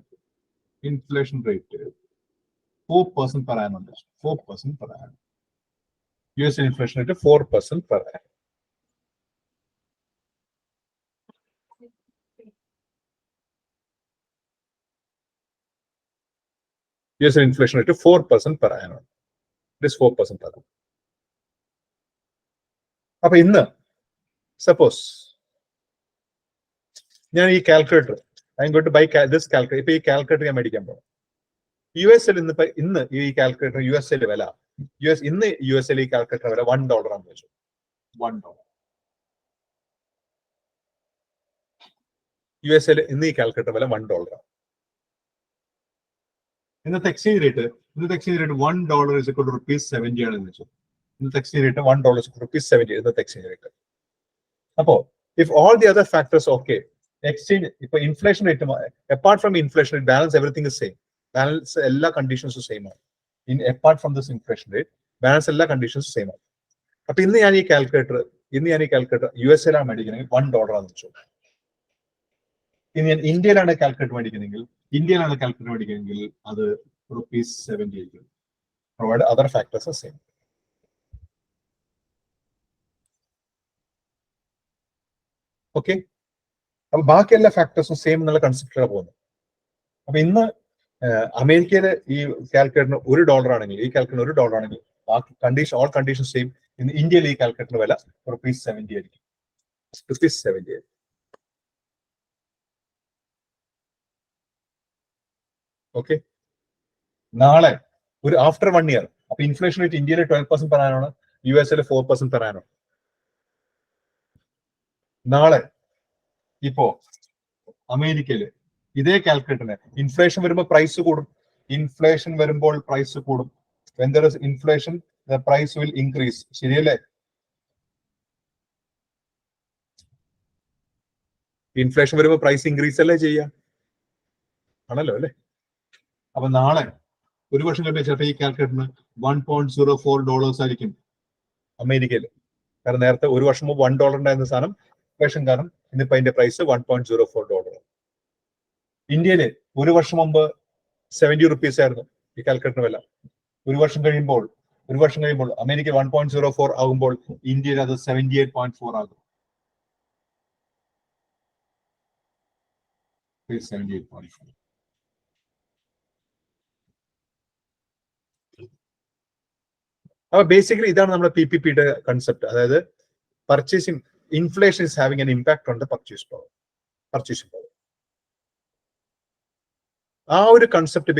[SPEAKER 1] 4% per annum. 4% per annum. US inflation rate 4% per annum. US inflation rate 4% per annum. It is 4% per annum. അപ്പൊ ഇന്ന് suppose ഞാൻ ഈ calculator, I'm going to buy this calculator. ഇപ്പൊ ഈ calculator ഞാൻ മേടിക്കാൻ പോകും. യുഎസ്എൽ ഇന്ന് ഈ കാൽക്കുലേറ്റർ യുഎസ്എൽ വില, ഇന്ന് യുഎസ്എൽ ഈ കാൽക്കുലേറ്റർ വില $1 ആണെന്ന് വെച്ചു. $1. യുഎസ്എൽ ഇന്ന് ഈ കാൽക്കുലേറ്റർ വില $1. ഇന്നത്തെ exchange rate $1 is equal to ₹70 ആണെന്ന് വെച്ചു. ഇന്നത്തെ exchange rate $1 is equal to ₹70. ഇന്നത്തെ എക്സ്ചേഞ്ച് റേറ്റ്. അപ്പോ if all the other factors okay, exchange ഇപ്പൊ inflation rate apart from inflation rate, balance everything is same. Balance എല്ലാ കണ്ടീഷൻസും സെയിം ആണ്. apart from this inflation rate, balance എല്ലാ കണ്ടീഷൻസും same ആണ്. അപ്പൊ ഇന്ന് ഞാൻ ഈ കാൽക്കുലേറ്റർ യുഎസ്എയിലാണ് മേടിക്കണമെങ്കിൽ $1 ആണെന്ന് വെച്ചു. ഇനി ഞാൻ ഇന്ത്യയിലാണ് കാൽക്കുലേറ്റർ മേടിക്കണമെങ്കിൽ അത് ₹70 ആയിരിക്കും. Provide other factors same. Okay, അപ്പൊ ബാക്കി എല്ലാ ഫാക്ടേഴ്സും സെയിം എന്നുള്ള കൺസെപ്റ്റിലാണ് പോകുന്നത്. അപ്പൊ ഇന്ന് അമേരിക്കയിലെ ഈ കാൽക്കുലേറ്ററിന് $1 ആണെങ്കിൽ, ബാക്കി ഓൾ കണ്ടീഷൻ സെയിം. ഇന്ന് ഇന്ത്യയിൽ ഈ കാൽക്കുലേറ്ററിന് വില ₹70 ആയിരിക്കും. ₹70. ഓക്കെ, നാളെ ഒരു ആഫ്റ്റർ 1 ഇയർ, അപ്പൊ ഇൻഫ്ലേഷൻ റേറ്റ് ഇന്ത്യയിലെ 12% per annum ആണ്, യുഎസ്എയിലെ 4% per annum. നാളെ ഇപ്പോ അമേരിക്കയില് ഇതേ കാൽക്കുലേറ്ററിന് ഇൻഫ്ലേഷൻ വരുമ്പോൾ പ്രൈസ് കൂടും. When there is inflation, the price will increase. ശരിയല്ലേ? ഇൻഫ്ലേഷൻ വരുമ്പോൾ പ്രൈസ് ഇൻക്രീസ് അല്ലേ ചെയ്യാം? ആണല്ലോ അല്ലെ? അപ്പൊ നാളെ ഒരു വർഷം കഴിഞ്ഞ ചിലപ്പോൾ ഈ കാൽക്കുലേറ്ററിന് $1.04 ആയിരിക്കും അമേരിക്കയിൽ. കാരണം നേരത്തെ ഒരു വർഷം മുമ്പ് $1 ഉണ്ടായിരുന്ന സാധനം ഇൻഫ്ലേഷൻ കാരണം ഇന്നിപ്പോ അതിന്റെ പ്രൈസ് $1.04. ഇന്ത്യയില് ഒരു വർഷം മുമ്പ് ₹70 ആയിരുന്നു ഈ കാൽക്കുലേറ്റർ വില. ഒരു വർഷം കഴിയുമ്പോൾ അമേരിക്ക 1.04 ആകുമ്പോൾ ഇന്ത്യയിൽ അത് 78.4 ആകും. 78.4. അപ്പോൾ ബേസിക്കലി ഇതാണ് നമ്മുടെ PPPയുടെ കൺസെപ്റ്റ്. അതായത് purchasing inflation is having an impact on the purchasing power. ആ ഒരു കൺസെപ്റ്റ്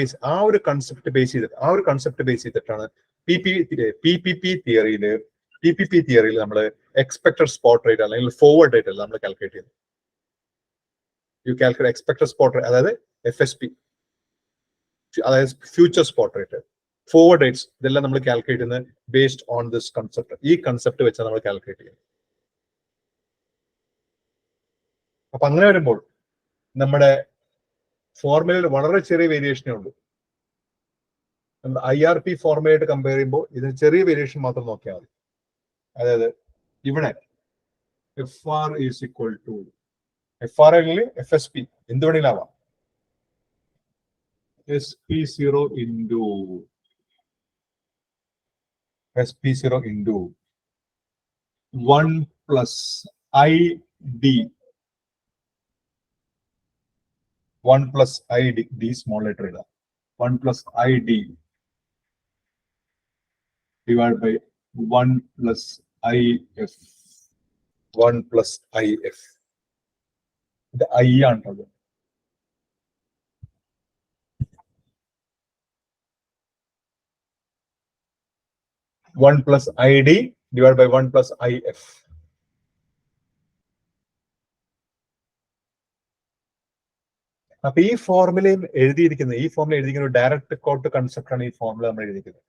[SPEAKER 1] ബേസ് ചെയ്തിട്ടാണ് PPP തിയറിയിൽ നമ്മൾ എക്സ്പെക്ടഡ് സ്പോട്ട് റേറ്റ് അല്ലെങ്കിൽ ഫോർവേഡ് റേറ്റ് അല്ല നമ്മൾ കാൽക്കുലേറ്റ് ചെയ്യുന്നത്. You calculate expected spot rate, അതായത് FSP, അതായത് future spot rate, forward rates, ഇതെല്ലാം നമ്മൾ കാൽക്കുലേറ്റ് ചെയ്യുന്നത് ബേസ്ഡ് ഓൺ ദിസ് കൺസെപ്റ്റ്. ഈ കൺസെപ്റ്റ് വെച്ചാണ് നമ്മൾ കാൽക്കുലേറ്റ് ചെയ്യുന്നത്. അപ്പൊ അങ്ങനെ വരുമ്പോൾ നമ്മുടെ ഫോർമുലയിൽ വളരെ ചെറിയ വേരിയേഷനേ ഉള്ളൂ. IRP ഫോർമുലയായിട്ട് കമ്പയർ ചെയ്യുമ്പോൾ ഇതിന് ചെറിയ വേരിയേഷൻ മാത്രം നോക്കിയാൽ മതി. അതായത് ഇവിടെ FR is equal to FR അല്ലെങ്കിൽ FSP എന്ത് വേണമെങ്കിലാവാം. SP0 into 1 plus ID 1 plus ID D small letter ഇതാ 1 plus ID divided by 1 plus IF 1 plus IF. ഇത് I ആണുള്ളത്. One plus ID divided by 1 plus IF. അപ്പൊ ഈ ഫോർമുലയും എഴുതിയിരിക്കുന്ന ഒരു direct quote concept ആണ് ഈ ഫോർമുല നമ്മൾ എഴുതിയിരിക്കുന്നത്.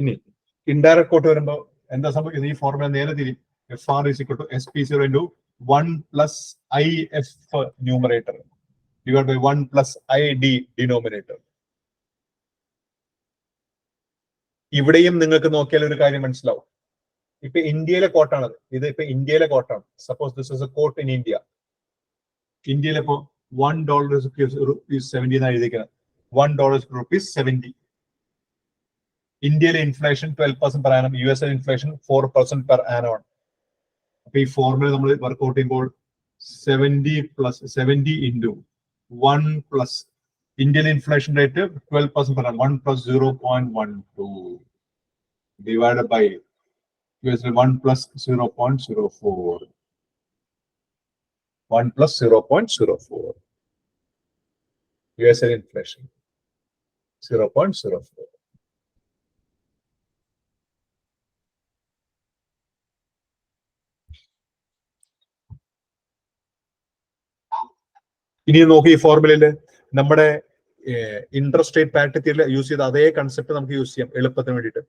[SPEAKER 1] ഇനി ഇൻഡയറക്റ്റ് കോട്ട് വരുമ്പോൾ എന്താ സംഭവിക്കുന്നത്? ഈ ഫോർമുല നേരെ തിരി. FR is equal to SP0 into 1 plus IF numerator divided by 1 plus ID denominator. ഇവിടെയും നിങ്ങൾക്ക് നോക്കിയാൽ ഒരു കാര്യം മനസ്സിലാവും. ഇപ്പൊ ഇന്ത്യയിലെ കോട്ടാണത്. ഇത് ഇപ്പൊ ഇന്ത്യയിലെ കോട്ടാണ്. Suppose this is a quote in India. ഇന്ത്യയിലെ ഇപ്പോ $1 എന്നാണ് എഴുതിയിരിക്കുന്നത്. $1 ഇന്ത്യയിലെ inflation 12% per annum, US inflation 4% per annum ആണ്. അപ്പൊ ഈ ഫോർമുല നമ്മൾ വർക്ക്ഔട്ട് ചെയ്യുമ്പോൾ 70 into 1 plus Indian inflation rate 12% per annum, 1 plus 0.12 divided by US 1 plus 0.04. 1 plus 0.04. US inflation 0.04. ഇനി നോക്കി ഈ ഫോർമുലയില് നമ്മുടെ ഇൻട്രസ്റ്റ് റേറ്റ് പാരിറ്റി തിയറിയിൽ യൂസ് ചെയ്ത അതേ കൺസെപ്റ്റ് നമുക്ക് യൂസ് ചെയ്യാം എളുപ്പത്തിന് വേണ്ടിയിട്ട്.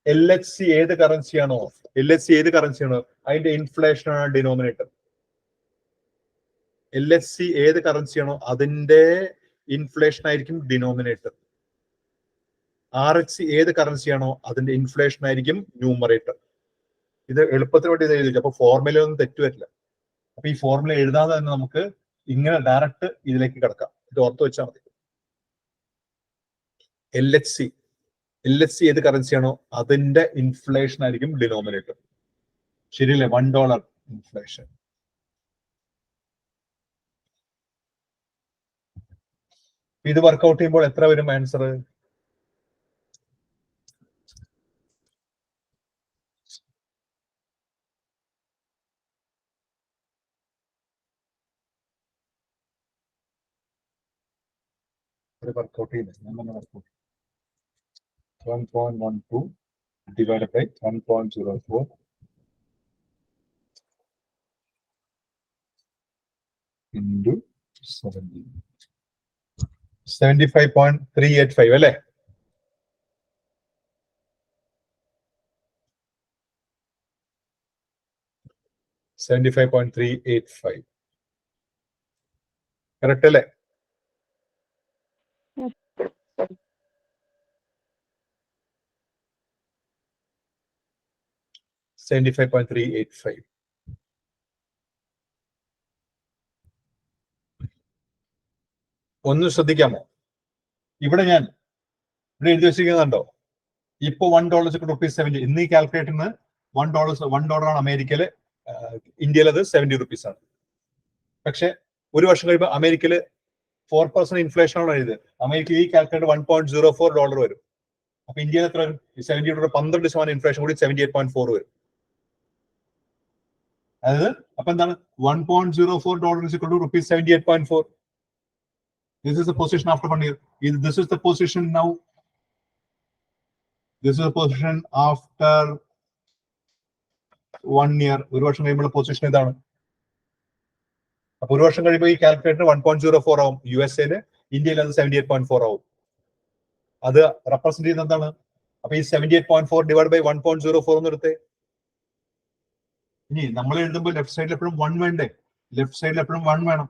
[SPEAKER 1] LHC ഏത് കറൻസിയാണോ അതിന്റെ ഇൻഫ്ലേഷൻ ആണ് ഡിനോമിനേറ്റർ. LHC ഏത് കറൻസിയാണോ അതിന്റെ ഇൻഫ്ലേഷൻ ആയിരിക്കും ഡിനോമിനേറ്റർ. RHC ഏത് കറൻസിയാണോ അതിന്റെ ഇൻഫ്ലേഷൻ ആയിരിക്കും ന്യൂമറേറ്റർ. ഇത് എളുപ്പത്തിന് വേണ്ടി ഇത് എഴുതിച്ചു. അപ്പൊ ഫോർമുല ഒന്നും തെറ്റുവരില്ല. അപ്പൊ ഈ ഫോർമുല എഴുതാതെ തന്നെ നമുക്ക് ഇങ്ങനെ ഡയറക്റ്റ് ഇതിലേക്ക് കിടക്കാം. ഇത് ഓർത്ത് വെച്ചാൽ മതി. LHC ഏത് കറൻസിയാണോ അതിന്റെ ഇൻഫ്ലേഷൻ ആയിരിക്കും ഡിനോമിനേറ്റർ. ശരിയല്ലേ? $1 ഇൻഫ്ലേഷൻ. ഇത് വർക്ക്ഔട്ട് ചെയ്യുമ്പോൾ എത്ര വരും ആൻസർ? വർക്ക്ഔട്ട് ചെയ്യുന്നത് 1.12 divided by 1.04 into 70. 75.385 അല്ലേ? $75.385 കറക്റ്റ് അല്ലേ? $75.385. ഒന്ന് ശ്രദ്ധിക്കാമോ? ഇവിടെ എഴുതി വെച്ചിരിക്കുന്നുണ്ടോ? ഇപ്പൊ $1 ഇന്ന് ഈ കാൽക്കുലേറ്ററിന് $1 ആണ് അമേരിക്കയില്, ഇന്ത്യയിൽ അത് 70 rupees ആണ്. പക്ഷെ ഒരു വർഷം കഴിയുമ്പോൾ അമേരിക്കയില് 4% ഇൻഫ്ലേഷൻ ആണ് ഇത്. അമേരിക്ക ഈ കാൽക്കുലേറ്റ് $1.04 വരും. അപ്പൊ ഇന്ത്യയിൽ എത്ര 12% ഇൻഫ്ലേഷൻ കൂടി 78.4 വരും. അതായത് അപ്പൊ എന്താണ് $1.04 is equal to rupees 78.4. This is the position after 1 year. This is the position now. This is the position after 1 year. ഒരു വർഷം കഴിയുമ്പോൾ പൊസിഷൻ ഇതാണ്. അപ്പൊ ഒരു വർഷം കഴിയുമ്പോൾ ഈ കാൽക്കുലേറ്റർ 1.04 ആവും USA-ല്, ഇന്ത്യയിൽ അത് 78.4 ആവും. അത് റെപ്രസെന്റ് ചെയ്യുന്ന എന്താണ്? അപ്പൊ ഈ 78.4 ഡിവൈഡ് ബൈ 1.04 എന്ന് എടുത്തേ. ഇനി നമ്മൾ എഴുതുമ്പോൾ ലെഫ്റ്റ് സൈഡിൽ എപ്പോഴും 1 വേണ്ടേ? ലെഫ്റ്റ് സൈഡിൽ എപ്പോഴും 1 വേണം.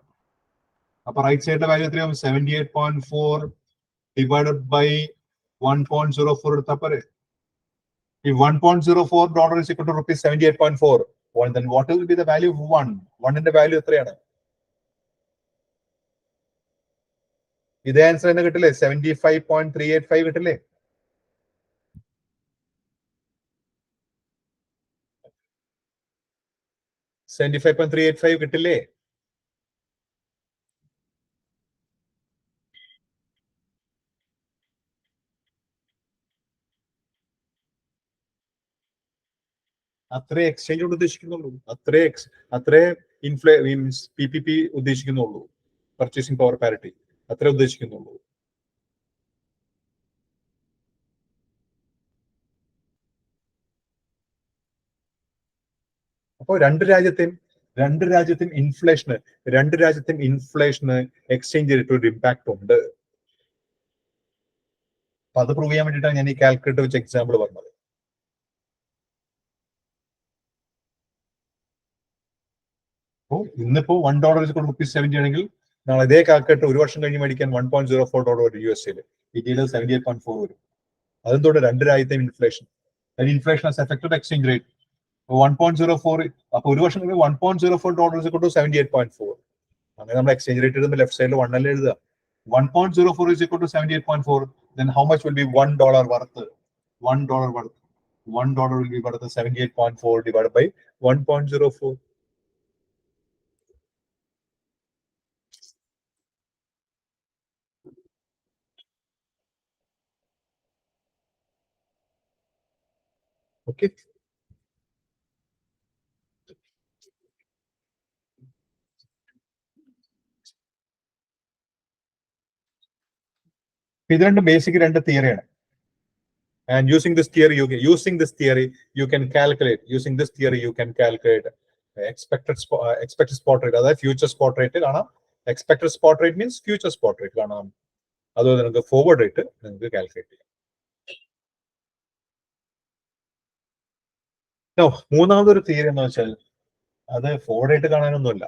[SPEAKER 1] അപ്പൊ റൈറ്റ് സൈഡിലെ വാല്യൂ എത്രയാവും? 78.4 ഡിവൈഡഡ് ബൈ 1.04 എടുത്താൽ പോരെ. If $1.04 is equal to rupees 78.4, well, then what will be the value of 1? 1 in the value എത്രയാണ്? ഇതേ ആൻസർ തന്നെ കിട്ടില്ലേ? 75.385 കിട്ടില്ലേ? $75.385 കിട്ടില്ലേ? അത്രേ എക്സ്ചേഞ്ച് കൊണ്ട് ഉദ്ദേശിക്കുന്നുള്ളൂ. അത്രേ മീൻസ് PPP ഉദ്ദേശിക്കുന്നുള്ളൂ. പർച്ചേസിംഗ് പവർ പാരിറ്റി അത്രേ ഉദ്ദേശിക്കുന്നുള്ളൂ. അപ്പോ രണ്ട് രാജ്യത്തെയും ഇൻഫ്ലേഷന് എക്സ്ചേഞ്ച് റേറ്റ് ഒരു ഇമ്പാക്ട് ഉണ്ട്. അപ്പൊ അത് പ്രൂവ് ചെയ്യാൻ വേണ്ടിയിട്ടാണ് ഞാൻ ഈ കാൽക്കുലേറ്റർ വെച്ച് എക്സാമ്പിൾ പറഞ്ഞത്. അപ്പോ ഇന്നിപ്പോ $1 ₹70 ആണെങ്കിൽ നാളെ ഇതേ കാൽക്കുലേറ്റർ ഒരു വർഷം കഴിഞ്ഞ് മേടിക്കാൻ $1.04 വരും USA-ല്. ഇന്ത്യയിൽ 78.4 വരും. അതെന്തോടെ രണ്ട് രാജ്യത്തെയും inflation has affected exchange rate. 1.04 അപ്പൊ ഒരു വർഷം കഴിയുമ്പോൾ $1.04 78.4. അങ്ങനെ നമ്മൾ എക്സ്ചേഞ്ച് റേറ്റ് എഴുതുമ്പോൾ ലെഫ്റ്റ് സൈഡിൽ 1 അല്ലേ എഴുതുക. 1.04 is equal to 78.4. Then how much will be $1 worth? $1 will be worth 78.4 divided by 1.04. Okay. ഇത് രണ്ട് ബേസിക് രണ്ട് തിയറിയാണ്. And using this theory, you can calculate. Expected spot rate. അതായത് future spot rate കാണാം. Expected spot rate means future spot rate കാണാം. അതുപോലെ നിങ്ങൾക്ക് forward rate നിങ്ങൾക്ക് calculate ചെയ്യാം. മൂന്നാമതൊരു തിയറി എന്ന് വെച്ചാൽ അത് ഫോർവേഡ് റേറ്റ് കാണാനൊന്നുമില്ല.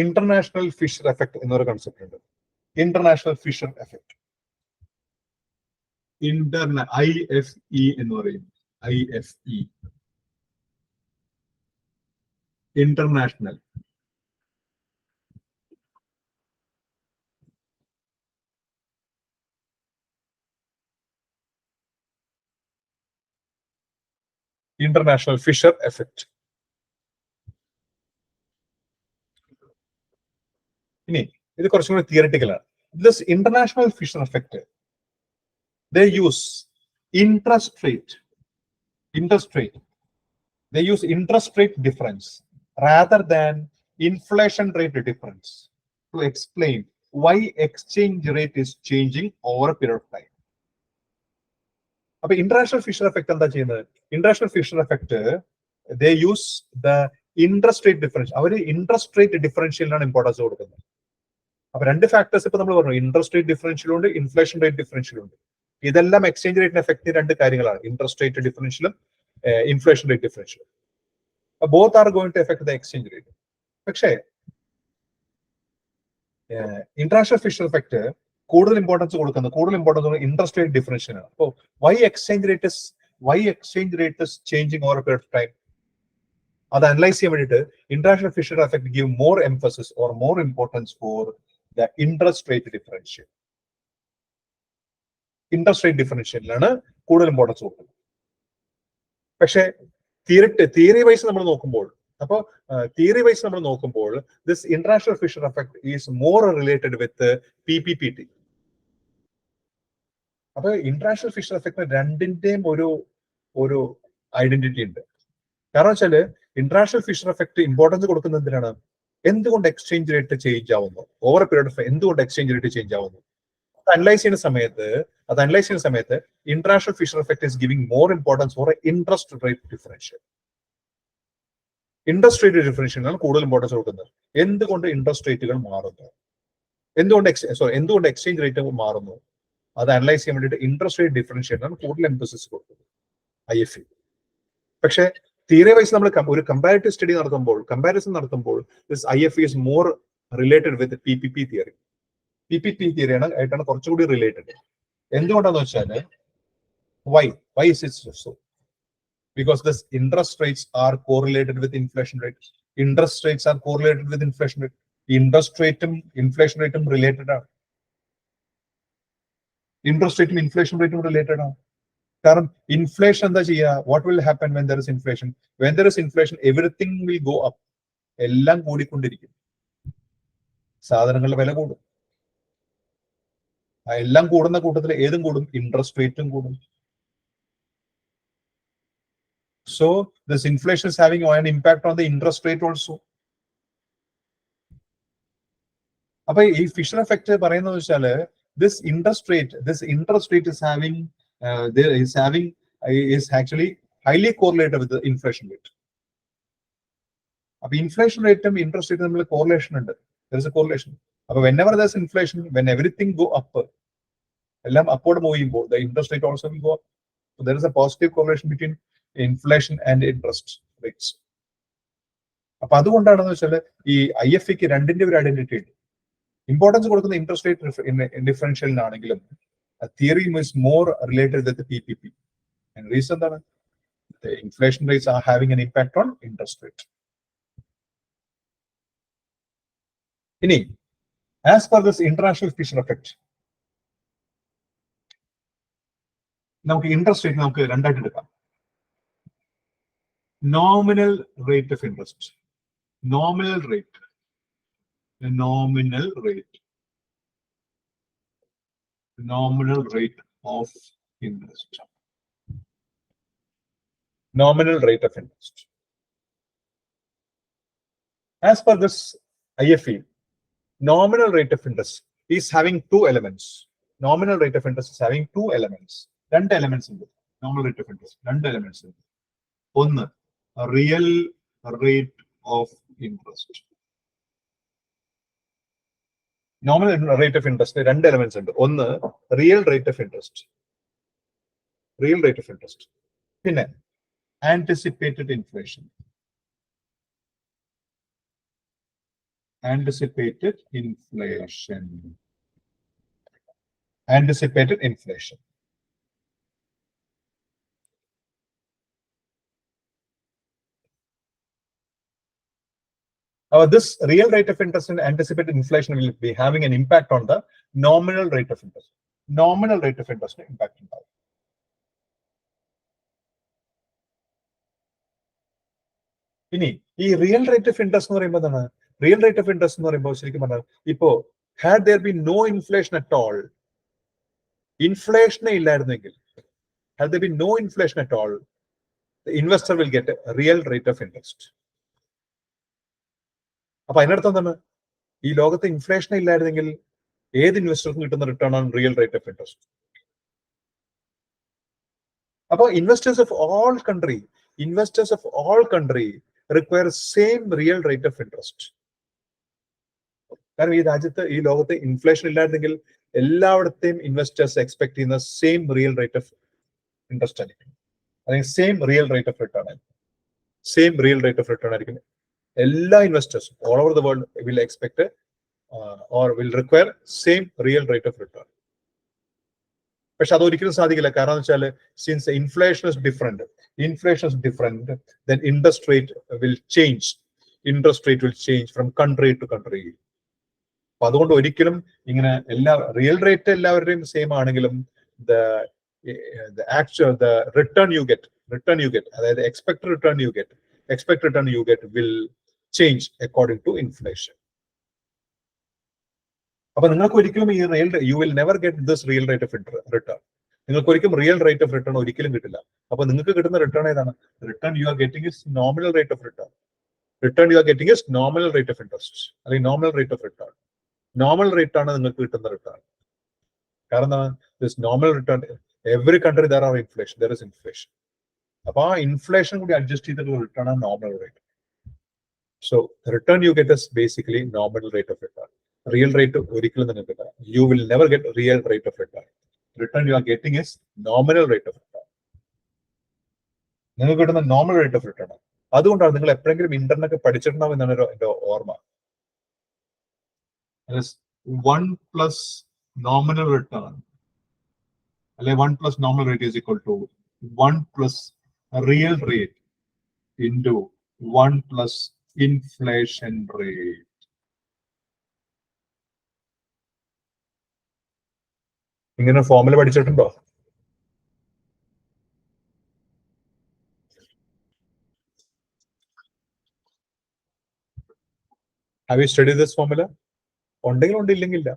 [SPEAKER 1] ഇന്റർനാഷണൽ ഫിഷർ എഫക്ട് എന്നൊരു കൺസെപ്റ്റ് ഉണ്ട്. ഇന്റർനാഷണൽ ഫിഷർ എഫക്ട്, IFE എന്ന് പറയും. IFE, international Fisher effect. ഇനി ഇത് കുറച്ചും കൂടി തിയറിറ്റിക്കൽ ആണ്. This international fisher effect, they use interest rate. They use interest rate difference rather than inflation rate difference to explain why exchange rate is changing over a period of time. അപ്പൊ international Fisher effect എന്താ ചെയ്യുന്നത്? International Fisher effect they use the interest rate difference. അവർ interest rate ഡിഫറൻഷ്യലിനാണ് importance കൊടുക്കുന്നത്. അപ്പൊ രണ്ട് factors ഇപ്പൊ നമ്മൾ പറഞ്ഞു, ഇൻട്രസ്റ്റ് റേറ്റ് ഡിഫറൻഷ്യലും ഉണ്ട്, ഇൻഫ്ലേഷൻ റേറ്റ് ഡിഫറൻഷ്യലും ഉണ്ട്. ഇതെല്ലാം എക്സ്ചേഞ്ച് റേറ്റിന് എഫക്ട് ചെയ്യുന്ന രണ്ട് കാര്യങ്ങളാണ്, ഇൻട്രസ്റ്റ് റേറ്റ് ഡിഫറൻഷ്യലും ഇൻഫ്ലേഷൻ റേറ്റ് ഡിഫറൻഷ്യലും. Both are going to effect the exchange rate. പക്ഷേ ഇന്റർനാഷണൽ ഫിഷർ എഫക്ട് കൂടുതൽ ഇമ്പോർട്ടൻസ് ഇൻട്രസ്റ്റ് റേറ്റ് ഡിഫറൻഷ്യൽ ആണ്. അപ്പോൾ why exchange rate is changing over a period of time, അത് അനലൈസ് ചെയ്യാൻ വേണ്ടിയിട്ട് international Fisher effect give more emphasis or more importance for the interest rate differential. Interest rate ഡിഫറൻഷ്യലിനാണ് കൂടുതൽ importance കൊടുക്കുന്നത്. പക്ഷേ theory wise നമ്മൾ നോക്കുമ്പോൾ, അപ്പോൾ തിയറി വൈസ് നമ്മൾ നോക്കുമ്പോൾ this international Fisher effect is more related with PPPT. അപ്പൊ ഇന്റർനാഷണൽ ഫിഷർ എഫക്ട് രണ്ടിന്റെയും ഒരു ഐഡന്റിറ്റി ഉണ്ട്. കാരണം വെച്ചാല് ഇന്റർനാഷണൽ ഫിഷർ എഫക്ട് ഇമ്പോർട്ടൻസ് കൊടുക്കുന്നത് എന്തിനാണ്? എന്തുകൊണ്ട് എക്സ്ചേഞ്ച് റേറ്റ് ചേഞ്ച് ആവുന്നു, ഓവർ പീരീഡ് ഓഫ് എന്തുകൊണ്ട് എക്സ്ചേഞ്ച് റേറ്റ് ചേഞ്ച് ആവുന്നു, അത് അനലൈസ് ചെയ്യുന്ന സമയത്ത് international Fisher effect is giving more importance for interest rate differential. Interest rate ഡിഫറൻഷ്യലാണ് കൂടുതൽ ഇമ്പോർട്ടൻസ് കൊടുക്കുന്നത്. എന്തുകൊണ്ട് ഇൻട്രസ്റ്റ് റേറ്റുകൾ മാറുന്നു, എന്തുകൊണ്ട് എക്സ്ചേഞ്ച് റേറ്റ് മാറുന്നു, അത് അനലൈസ് ചെയ്യാൻ വേണ്ടിയിട്ട് ഇൻട്രസ്റ്റ് റേറ്റ് ഡിഫറൻഷ്യലാണ് കൂടുതൽ എംഫസിസ് കൊടുക്കുന്നത് IFE. പക്ഷേ തിയറി വൈസ് നമ്മൾ ഒരു കമ്പാരിറ്റീവ് സ്റ്റഡി കമ്പാരിസൺ നടത്തുമ്പോൾ this IFE is more related with PPP theory. PPP theory ആയിട്ടാണ് കുറച്ചുകൂടി റിലേറ്റഡ്. എന്തുകൊണ്ടാന്ന് വെച്ചാൽ why is it so? Because this interest rates are correlated with inflation rate. Interest rates are correlated with inflation rate. Interest rate inflation rate related ആണ്. Interest rate inflation rate related ആണ്. കാരണം inflation എന്താ ചെയ്യുക? What will happen when there is inflation? When there is inflation everything will go up. എല്ലാം കൂടിക്കൊണ്ടിരിക്കും. സാധനങ്ങളുടെ വില കൂടും. എല്ലാം കൂടുന്ന കൂട്ടത്തിൽ ഏതും കൂടും? ഇൻട്രസ്റ്റ് റേറ്റും കൂടും. So this inflation is having an impact on the interest rate also. അപ്പൊ ഈ ഫിഷർ എഫക്ട് പറയുന്നത് വെച്ചാല് this interest rate is actually highly correlated with the inflation rate. അപ്പൊ ഇൻഫ്ലേഷൻ റേറ്റും ഇൻട്രസ്റ്റ് റേറ്റും തമ്മിൽ കോറിലേഷൻ ഉണ്ട്. There is a correlation. അപ്പൊ whenever there is inflation, when everything go up, എല്ലാം upward മൂവ് ചെയ്യുമ്പോൾ the interest rate also will go up. So there is a positive correlation between inflation and interest rates. അപ്പൊ അതുകൊണ്ടാണെന്ന് വെച്ചാൽ ഈ IFEക്ക് രണ്ടിന്റെ ഒരു identity ഉണ്ട്. Importance കൊടുക്കുന്ന ഇൻട്രസ്റ്റ് റേറ്റ് ഡിഫറൻഷ്യലിനാണെങ്കിലും theory is more related with PPP. Reason എന്താണ്? Inflation rates are having an impact on interest rate. ഇനി as per this international Fisher effect നമുക്ക് ഇൻട്രസ്റ്റ് റേറ്റ് നമുക്ക് രണ്ടായിട്ട് എടുക്കാം. Nominal rate of interest, nominal rate of interest. Nominal rate of interest. As per this IFE, nominal rate of interest is having two elements. Nominal rate of interest is having two elements. രണ്ട് elements ഉണ്ട് nominal rate of interest. രണ്ട് elements ഉണ്ട്. ഒന്ന് real rate of interest. Nominal rate of interest രണ്ട് elements ഉണ്ട്. ഒന്ന് real rate of interest, പിന്നെ anticipated inflation. This real rate of interest and anticipated inflation will be having an impact on the nominal rate of interest. Nominal rate of interest impact ഉണ്ടാവും. ഇനി ഈ real rate of interest എന്ന് പറയുമ്പോൾ എന്താണ്? Real rate of interest എന്ന് പറയുമ്പോൾ ശരിക്കും പറഞ്ഞാൽ ഇപ്പോ had there been no inflation at all, ഇൻഫ്ലേഷനെ ഇല്ലായിരുന്നെങ്കിൽ, had there been no inflation at all, the investor will get a real rate of interest. അപ്പൊ അതിനർത്ഥം എന്താണ്? ഈ ലോകത്ത് ഇൻഫ്ലേഷൻ ഇല്ലായിരുന്നെങ്കിൽ ഏത് ഇൻവെസ്റ്റർക്കും കിട്ടുന്ന റിട്ടേൺ ആണ് റിയൽ റേറ്റ് ഓഫ് ഇൻട്രസ്റ്റ്. അപ്പൊ investors of all country require same real rate of interest. കാരണം ഈ രാജ്യത്ത്, ഈ ലോകത്ത് ഇൻഫ്ലേഷൻ ഇല്ലായിരുന്നെങ്കിൽ എല്ലായിടത്തെയും ഇൻവെസ്റ്റേഴ്സ് എക്സ്പെക്ട് ചെയ്യുന്ന same real rate of interest ആയിരിക്കും, അല്ലെങ്കിൽ same real rate of return ആയിരിക്കും. എല്ലാ ഇൻവെസ്റ്റേഴ്സും all over the world will expect or will require same real rate of return. പക്ഷെ അതൊരിക്കലും സാധിക്കില്ല. കാരണം എന്ന് വെച്ചാൽ since inflation is different, then interest rate will change from country to country. അപ്പൊ അതുകൊണ്ട് ഒരിക്കലും ഇങ്ങനെ റിയൽ റേറ്റ് എല്ലാവരുടെയും സെയിം ആണെങ്കിലും the return you get, return you get, the expected return you get will change according to inflation. You will never get this real rate of return. Real rate of return return you are getting is nominal rate of return. Return you are getting is nominal rate of interest. Nominal rate of return. Normal rate ആണ് നിങ്ങൾക്ക് കിട്ടുന്ന return. കാരണം this normal return, every country there is inflation. അപ്പോൾ ആ inflation കൂടി adjust ചെയ്തിട്ടുള്ള return ആണ് nominal rate. So the return you get is basically nominal rate of return. Real rate ഒരിക്കലും നിങ്ങൾക്ക് കിട്ടില്ല. You will never get real rate of return. Return you are getting is nominal rate of return. നിങ്ങൾക്ക് കിട്ടുന്ന normal rate of return. അതുകൊണ്ടാണ് നിങ്ങൾ എപ്പോഴെങ്കിലും internet പഠിച്ചിട്ടുണ്ടാവും എന്നാണ് എന്റെ ഓർമ്മ. 1 plus nominal return, 1 plus nominal rate is equal to 1 plus real rate into 1 plus inflation rate. ഇങ്ങനെ formula പഠിച്ചിട്ടുണ്ടോ? Have you studied this formula? ഉണ്ടെങ്കിലും ഉണ്ട്, ഇല്ലെങ്കില്ല.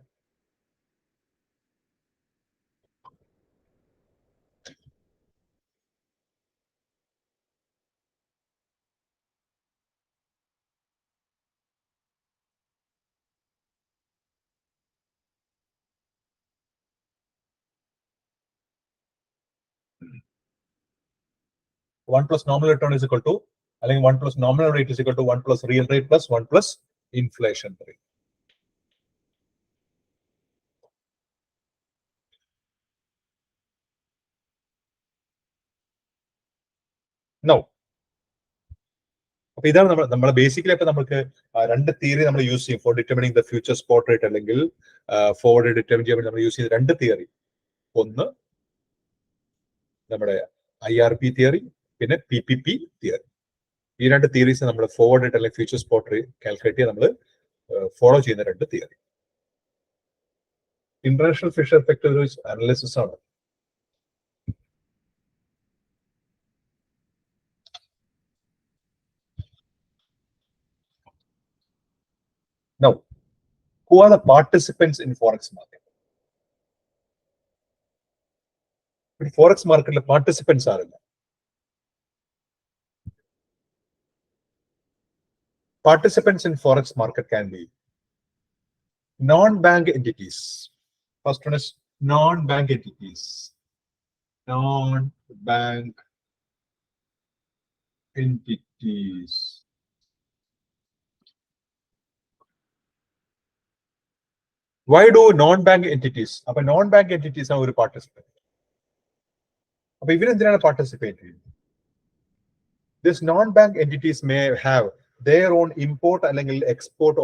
[SPEAKER 1] One plus nominal return is equal to, I think 1 plus nominal rate is equal to 1 plus real rate plus 1 plus inflation rate. Now, അപ്പൊ ഇതാണ് നമ്മൾ basically ഇപ്പൊ നമുക്ക് രണ്ട് തിയറി നമ്മൾ യൂസ് ചെയ്യും four determining the future spot rate അല്ലെങ്കിൽ forward determine ചെയ്യാൻ വേണ്ടി നമ്മൾ യൂസ് ചെയ്യുന്ന രണ്ട് തിയറി. ഒന്ന് നമ്മുടെ IRP തിയറി, പിന്നെ PPP തിയറി. ഈ രണ്ട് തിയറീസ് നമ്മൾ ഫോർവേഡ് റേറ്റ് അല്ലെങ്കിൽ ഫ്യൂച്ചർ സ്പോട്ട് റേറ്റ് കാൽക്കുലേറ്റ് ചെയ്യാൻ നമ്മൾ ഫോളോ ചെയ്യുന്ന രണ്ട് theory. International Fisher effect analysis ആണ്. Now, who are the participants in Forex market? Forex market participants are participants in Forex market can be non-bank entities. First one is non-bank entities. Non-bank entities. Why do non-bank entities? Appo non-bank entities are a participant. Appo even enthana participate? These non-bank entities may have their own import അല്ലെങ്കിൽ export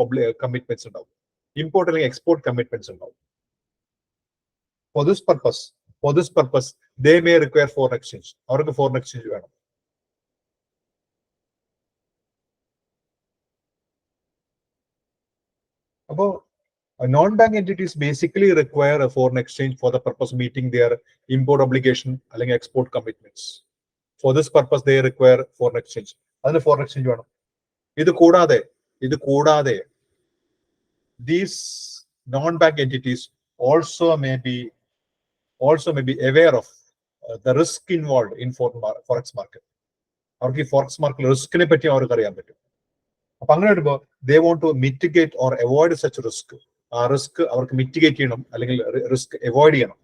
[SPEAKER 1] commitments ഉണ്ടാവും. Import അല്ലെങ്കിൽ export commitments ഉണ്ടാവും. For this purpose, they may require foreign exchange. അവർക്ക് foreign exchange വേണം. അപ്പോൾ non-bank entities basically require a foreign exchange for the purpose of meeting their import obligation അല്ലെങ്കിൽ export commitments. For this purpose, they require foreign exchange. അതിന് foreign exchange വേണം. ഇത് കൂടാതെ these non-bank entities also may be aware of the risk involved in forex market. അവർക്ക് ഈ forex market റിസ്കിനെ പറ്റി അവർക്ക് അറിയാൻ പറ്റും. അപ്പൊ അങ്ങനെ വരുമ്പോൾ they want to mitigate or avoid such risk. ആ റിസ്ക് അവർക്ക് മിറ്റിഗേറ്റ് ചെയ്യണം അല്ലെങ്കിൽ റിസ്ക് അവോയ്ഡ് ചെയ്യണം.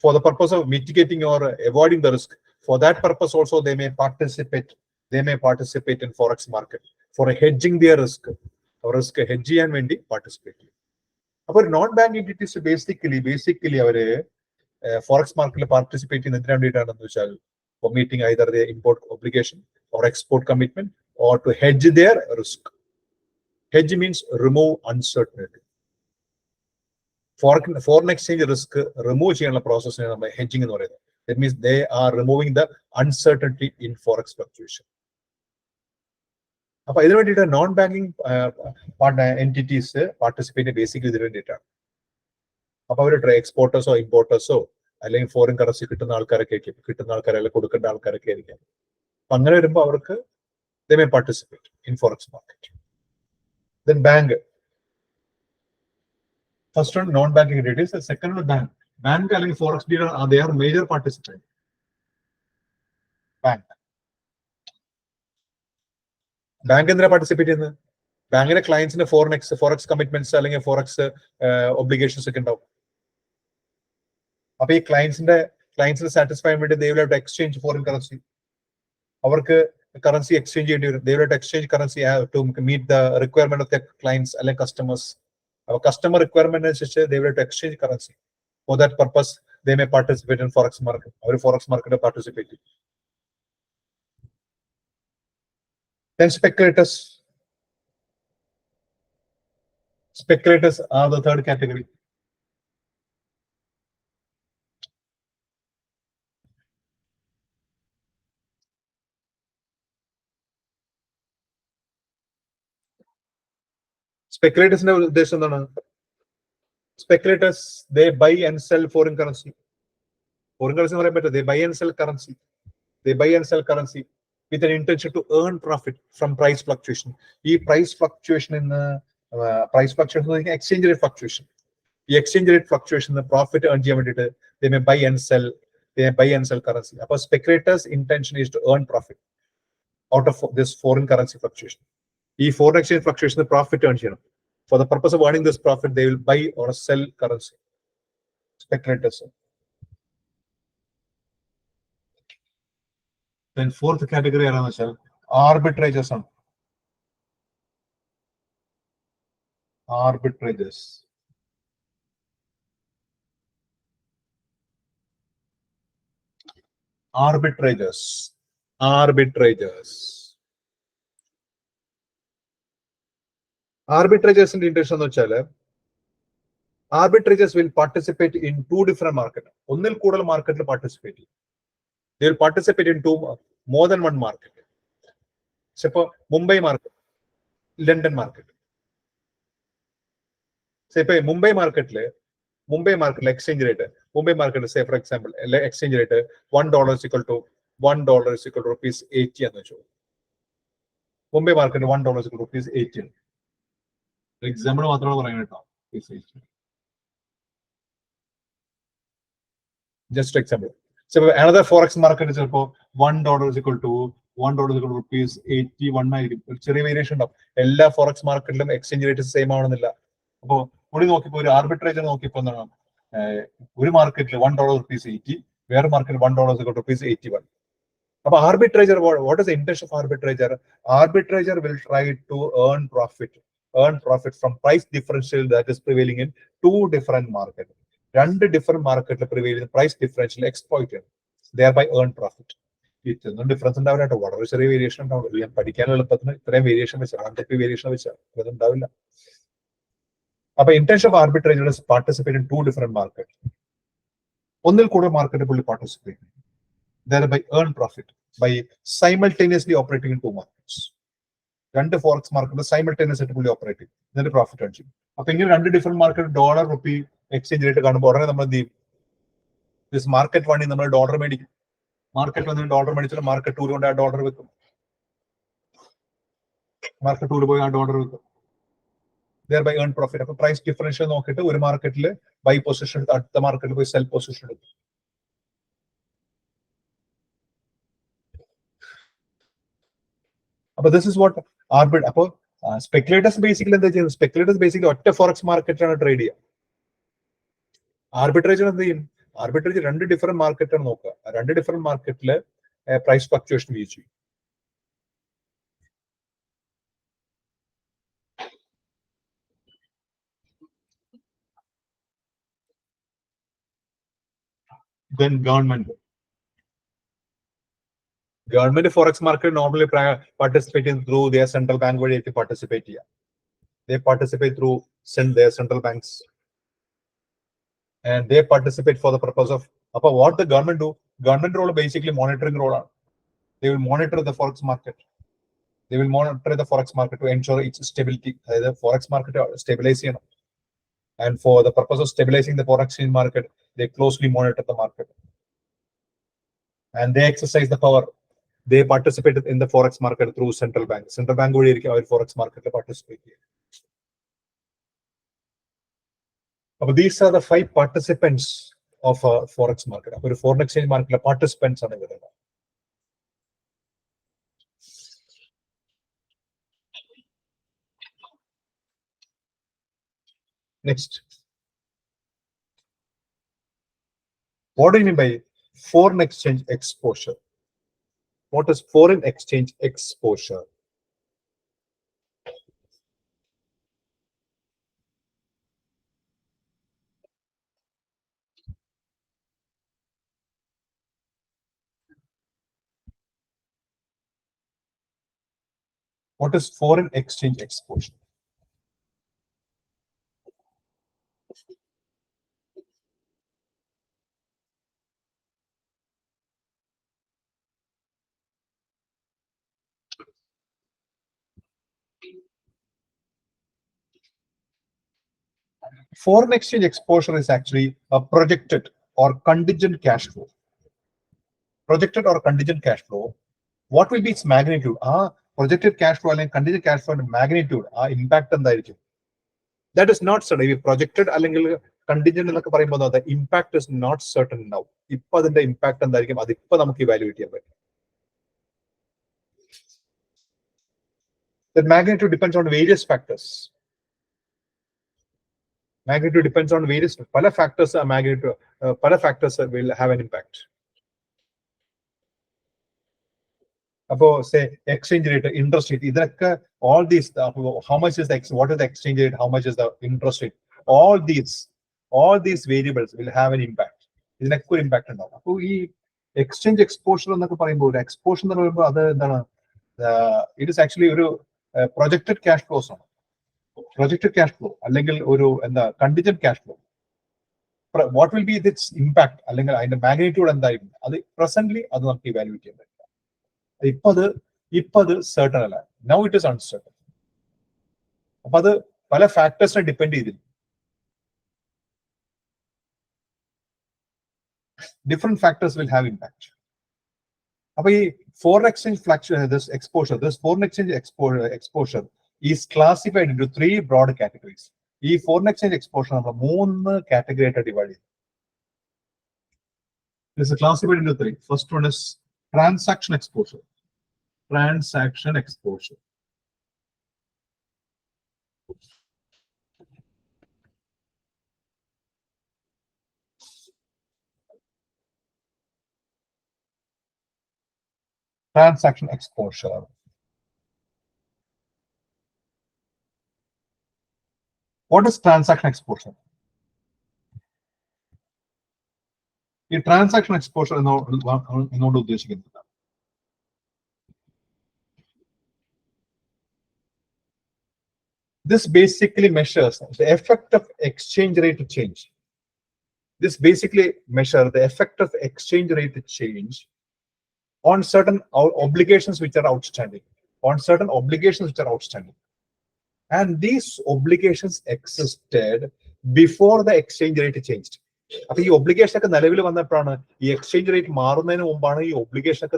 [SPEAKER 1] For the purpose of mitigating or avoiding the risk, for that purpose also they may participate in forex market for hedging their risk. Risk hedge ചെയ്യാൻ വേണ്ടി participate ചെയ്യും. അപ്പോൾ non-bank entities basically അവര് forex market participate ചെയ്യുന്ന എന്തിനു വേണ്ടിയിട്ടാണെന്ന് വെച്ചാൽ for meeting either their import obligation or export commitment or to hedge their risk. Hedge means remove uncertainty. Foreign exchange risk remove ചെയ്യാനുള്ള പ്രോസസ്സിനെ നമ്മൾ hedging എന്ന് പറയുന്നത്. That means they are removing the uncertainty in forex fluctuation. അപ്പൊ ഇതിനു വേണ്ടിയിട്ട് non banking entities participate basically ഇതിനു വേണ്ടിയിട്ടാണ്. അപ്പൊ അവർ എക്സ്പോർട്ടേഴ്സോ ഇമ്പോർട്ടേഴ്സോ അല്ലെങ്കിൽ ഫോറിൻ കറൻസി കിട്ടുന്ന ആൾക്കാരൊക്കെ ആയിരിക്കും, കിട്ടുന്ന ആൾക്കാരെ അല്ലെങ്കിൽ കൊടുക്കേണ്ട ആൾക്കാരൊക്കെ ആയിരിക്കും. അപ്പൊ അങ്ങനെ വരുമ്പോൾ അവർക്ക് they may participate in forex market. Then bank. First one non-banking entities, the second one bank. Bank അല്ലെങ്കിൽ forex dealer they are major participant. Bank. Bank എന്തിനാ പാർട്ടിസിപ്പേറ്റ് ചെയ്യുന്നത്? ബാങ്കിന്റെ ക്ലയൻസിന് ഫോറക്സ് കമ്മിറ്റ്മെന്റ്സ് അല്ലെങ്കിൽ ഫോറക്സ് ഒബ്ലിഗേഷൻസ് ഒക്കെ ഉണ്ടാവും. അപ്പൊ ഈ ക്ലയൻസിനെ സാറ്റിസ്ഫൈ ചെയ്യാൻ വേണ്ടി they will have to exchange foreign currency. അവർക്ക് കറൻസി എക്സ്ചേഞ്ച് ചെയ്യേണ്ടി വരും. they will have to exchange currency to meet the requirement of their clients അല്ലെങ്കിൽ കസ്റ്റമേഴ്സ്. അപ്പൊ കസ്റ്റമർ റിക്വയർമെന്റ് അനുസരിച്ച് they will have to exchange currency. For that purpose they may participate in forex market. അവർ forex മാർക്കറ്റിൽ participate ചെയ്യും. Then speculators. Speculators are the third category. Speculators ഉദ്ദേശം എന്താണ്? Speculators, they buy and sell foreign currency. Foreign currency എന്ന് പറയാൻ പറ്റും. They buy and sell currency. They buy and sell currency with an intention to earn profit from price fluctuation. ഈ price fluctuation exchange rate fluctuation. ഈ exchange rate fluctuation profit earn ചെയ്യാൻ വേണ്ടിയിട്ട് they may buy and sell currency. അപ്പോൾ speculators intention is to earn profit out of this foreign currency fluctuation. ഈ foreign exchange fluctuation profit earn ചെയ്യണം. For the purpose of earning this profit, they will buy or sell currency. Speculators. Then fourth category arbitragers. Arbitragers. Arbitragers. Arbitragers. Arbitragers in intention എന്ന് വെച്ചാല് arbitragers will participate in two different markets. ഒന്നിൽ കൂടുതൽ മാർക്കറ്റിൽ participate ചെയ്യും. They will participate in more than one market. So, Mumbai market, London market. Say, Mumbai market exchange rate. Mumbai market, say for example, exchange rate $1 is equal to rupees 80. Mumbai market $1 is equal to rupees 80. Example just example. So another forex market is $1 is equal to rupees 81. ചെറിയ variation ഉണ്ടാവും. എല്ലാ forex മാർക്കറ്റിലും exchange rate same ആവണമെന്നില്ല. അപ്പോ ഒരു നോക്കിപ്പോ ഒരു ആർബിട്രേജർ നോക്കിപ്പോ എന്താണ് ഒരു മാർക്കറ്റിൽ $1 rupees 80, വേറെ മാർക്കറ്റിൽ $1 is equal to rupees 81. അപ്പൊ ആർബിട്രേജർ, what is the intention of arbitrager? Arbitrager will try to earn profit from price differential that is prevailing in two different markets. രണ്ട് ഡിഫറെന്റ് മാർക്കറ്റിൽ പ്രിവെയിൽ ചെയ്യുന്ന പ്രൈസ് ഡിഫറൻഷ്യൽ എക്സ്പ്ലോയിറ്റ് ചെയ്യണം. thereby earn profit. ഇതൊന്നും difference ഉണ്ടാവില്ല കേട്ടോ, വളരെ ചെറിയ variation ഉണ്ടാവുള്ളൂ. ഞാൻ പഠിക്കാൻ എളുപ്പത്തിന് ഇത്രയും വേരിയേഷൻ വെച്ചാൽ 100 വേരിയേഷൻ വെച്ചാൽ ഇതൊന്നും ഉണ്ടാവില്ല. അപ്പൊ intention of arbitrager is participate in to different market. ഒന്നിൽ കൂടുതൽ മാർക്കറ്റ് പുള്ളി പാർട്ടിസിപ്പേറ്റ് ചെയ്യും. thereby earn profit by simultaneously operating in two markets. രണ്ട് ഫോറക്സ് മാർക്കറ്റ് സൈമൾട്ടേനിയസ് ആയിട്ട് പുള്ളി ഓപ്പറേറ്റ് ചെയ്യും, എന്നിട്ട് പ്രോഫിറ്റ് earn ചെയ്യും. അപ്പൊ ഇങ്ങനെ രണ്ട് different market dollar rupee exchange rate കാണുമ്പോൾ ഉടനെ നമ്മൾ എന്ത് ചെയ്യും? ദിസ് മാർക്കറ്റ് വണ്ടി നമ്മൾ ഡോളർ മേടിക്കും. മാർക്കറ്റ് വന്ന് ഡോളർ മേടിച്ചാൽ മാർക്കറ്റ് ടൂർ കൊണ്ട് ആ ഡോളർ വെക്കും. മാർക്കറ്റ് ടൂർ പോയി ആ ഡോളർ വെക്കും. thereby earn profit. അപ്പൊ പ്രൈസ് ഡിഫറൻഷ്യൽ നോക്കിയിട്ട് ഒരു മാർക്കറ്റിൽ ബൈ പൊസിഷൻ എടുത്ത് അടുത്ത മാർക്കറ്റിൽ പോയി സെൽ പൊസിഷൻ എടുക്കും. അപ്പൊ ദിസ് ഇസ് വാട്ട് ആർബിറ്റ്. അപ്പൊ സ്പെക്കുലേറ്റേഴ്സ് ബേസിക്കലി എന്താ ചെയ്യുന്നത്? സ്പെക്കുലേറ്റേഴ്സ് ബേസിക്കലി ഒറ്റ ഫോറക്സ് മാർക്കറ്റാണ് ട്രേഡ് ചെയ്യുക. ആർബിട്രേജർ എന്ത് ചെയ്യും? ആർബിട്രേജർ രണ്ട് ഡിഫറെന്റ് മാർക്കറ്റാണ് നോക്കുക. രണ്ട് ഡിഫറെന്റ് മാർക്കറ്റില് പ്രൈസ് ഫ്ലക്ച്വേഷൻ യൂസ് ചെയ്യും. Then government forex market normally participating through their central bank വഴി participate ചെയ്യുക. They participate through their central banks and they participate for the purpose of what the government do. Government role basically monitoring role. They will monitor the forex market. They will monitor the forex market to ensure its stability. The forex market stabilize ചെയ്യണം. And for the purpose of stabilizing the foreign exchange market, they closely monitor the market. And they exercise the power. They participate in the forex market through central bank. Central bank will forex market participate. But these are the 5 participants of a forex market. A foreign exchange market participants are there. Next. What do you mean by foreign exchange exposure? What is foreign exchange exposure? What is foreign exchange exposure? Foreign exchange exposure is actually a projected or contingent cash flow. Projected or contingent cash flow. What will be its magnitude? Projected cash flow and contingent cash flow and magnitude, impact on the. That is not certain. If projected or contingent, the impact is not certain now. The impact on the evaluate. The magnitude depends on various factors. Magnitude depends on various factors. Magnitude, factors will have an impact. About say exchange rate, interest rate, all these, how much is what is the exchange rate, how much is the interest rate, all these variables will have an impact. Is an impact on exchange exposure exposure it is actually a projected cash flow. Projected cash flow, and the contingent cash flow. What will be its impact? The magnitude and the presently evaluate. Certain. Now it is uncertain. Pala factors depend. Different factors will have impact. Foreign exchange fluctuation, this foreign exchange exposure is classified into 3 broad categories. This foreign exchange exposure is 3 categories divided. This is classified into 3. First one is transaction exposure. Transaction exposure. Transaction exposure. What is transaction exposure? The transaction exposure is this basically measures the effect of exchange rate change. This basically measures the effect of exchange rate change on certain obligations which are outstanding. On certain obligations which are outstanding. And these obligations existed before the exchange rate changed. The obligation the exchange rate obligation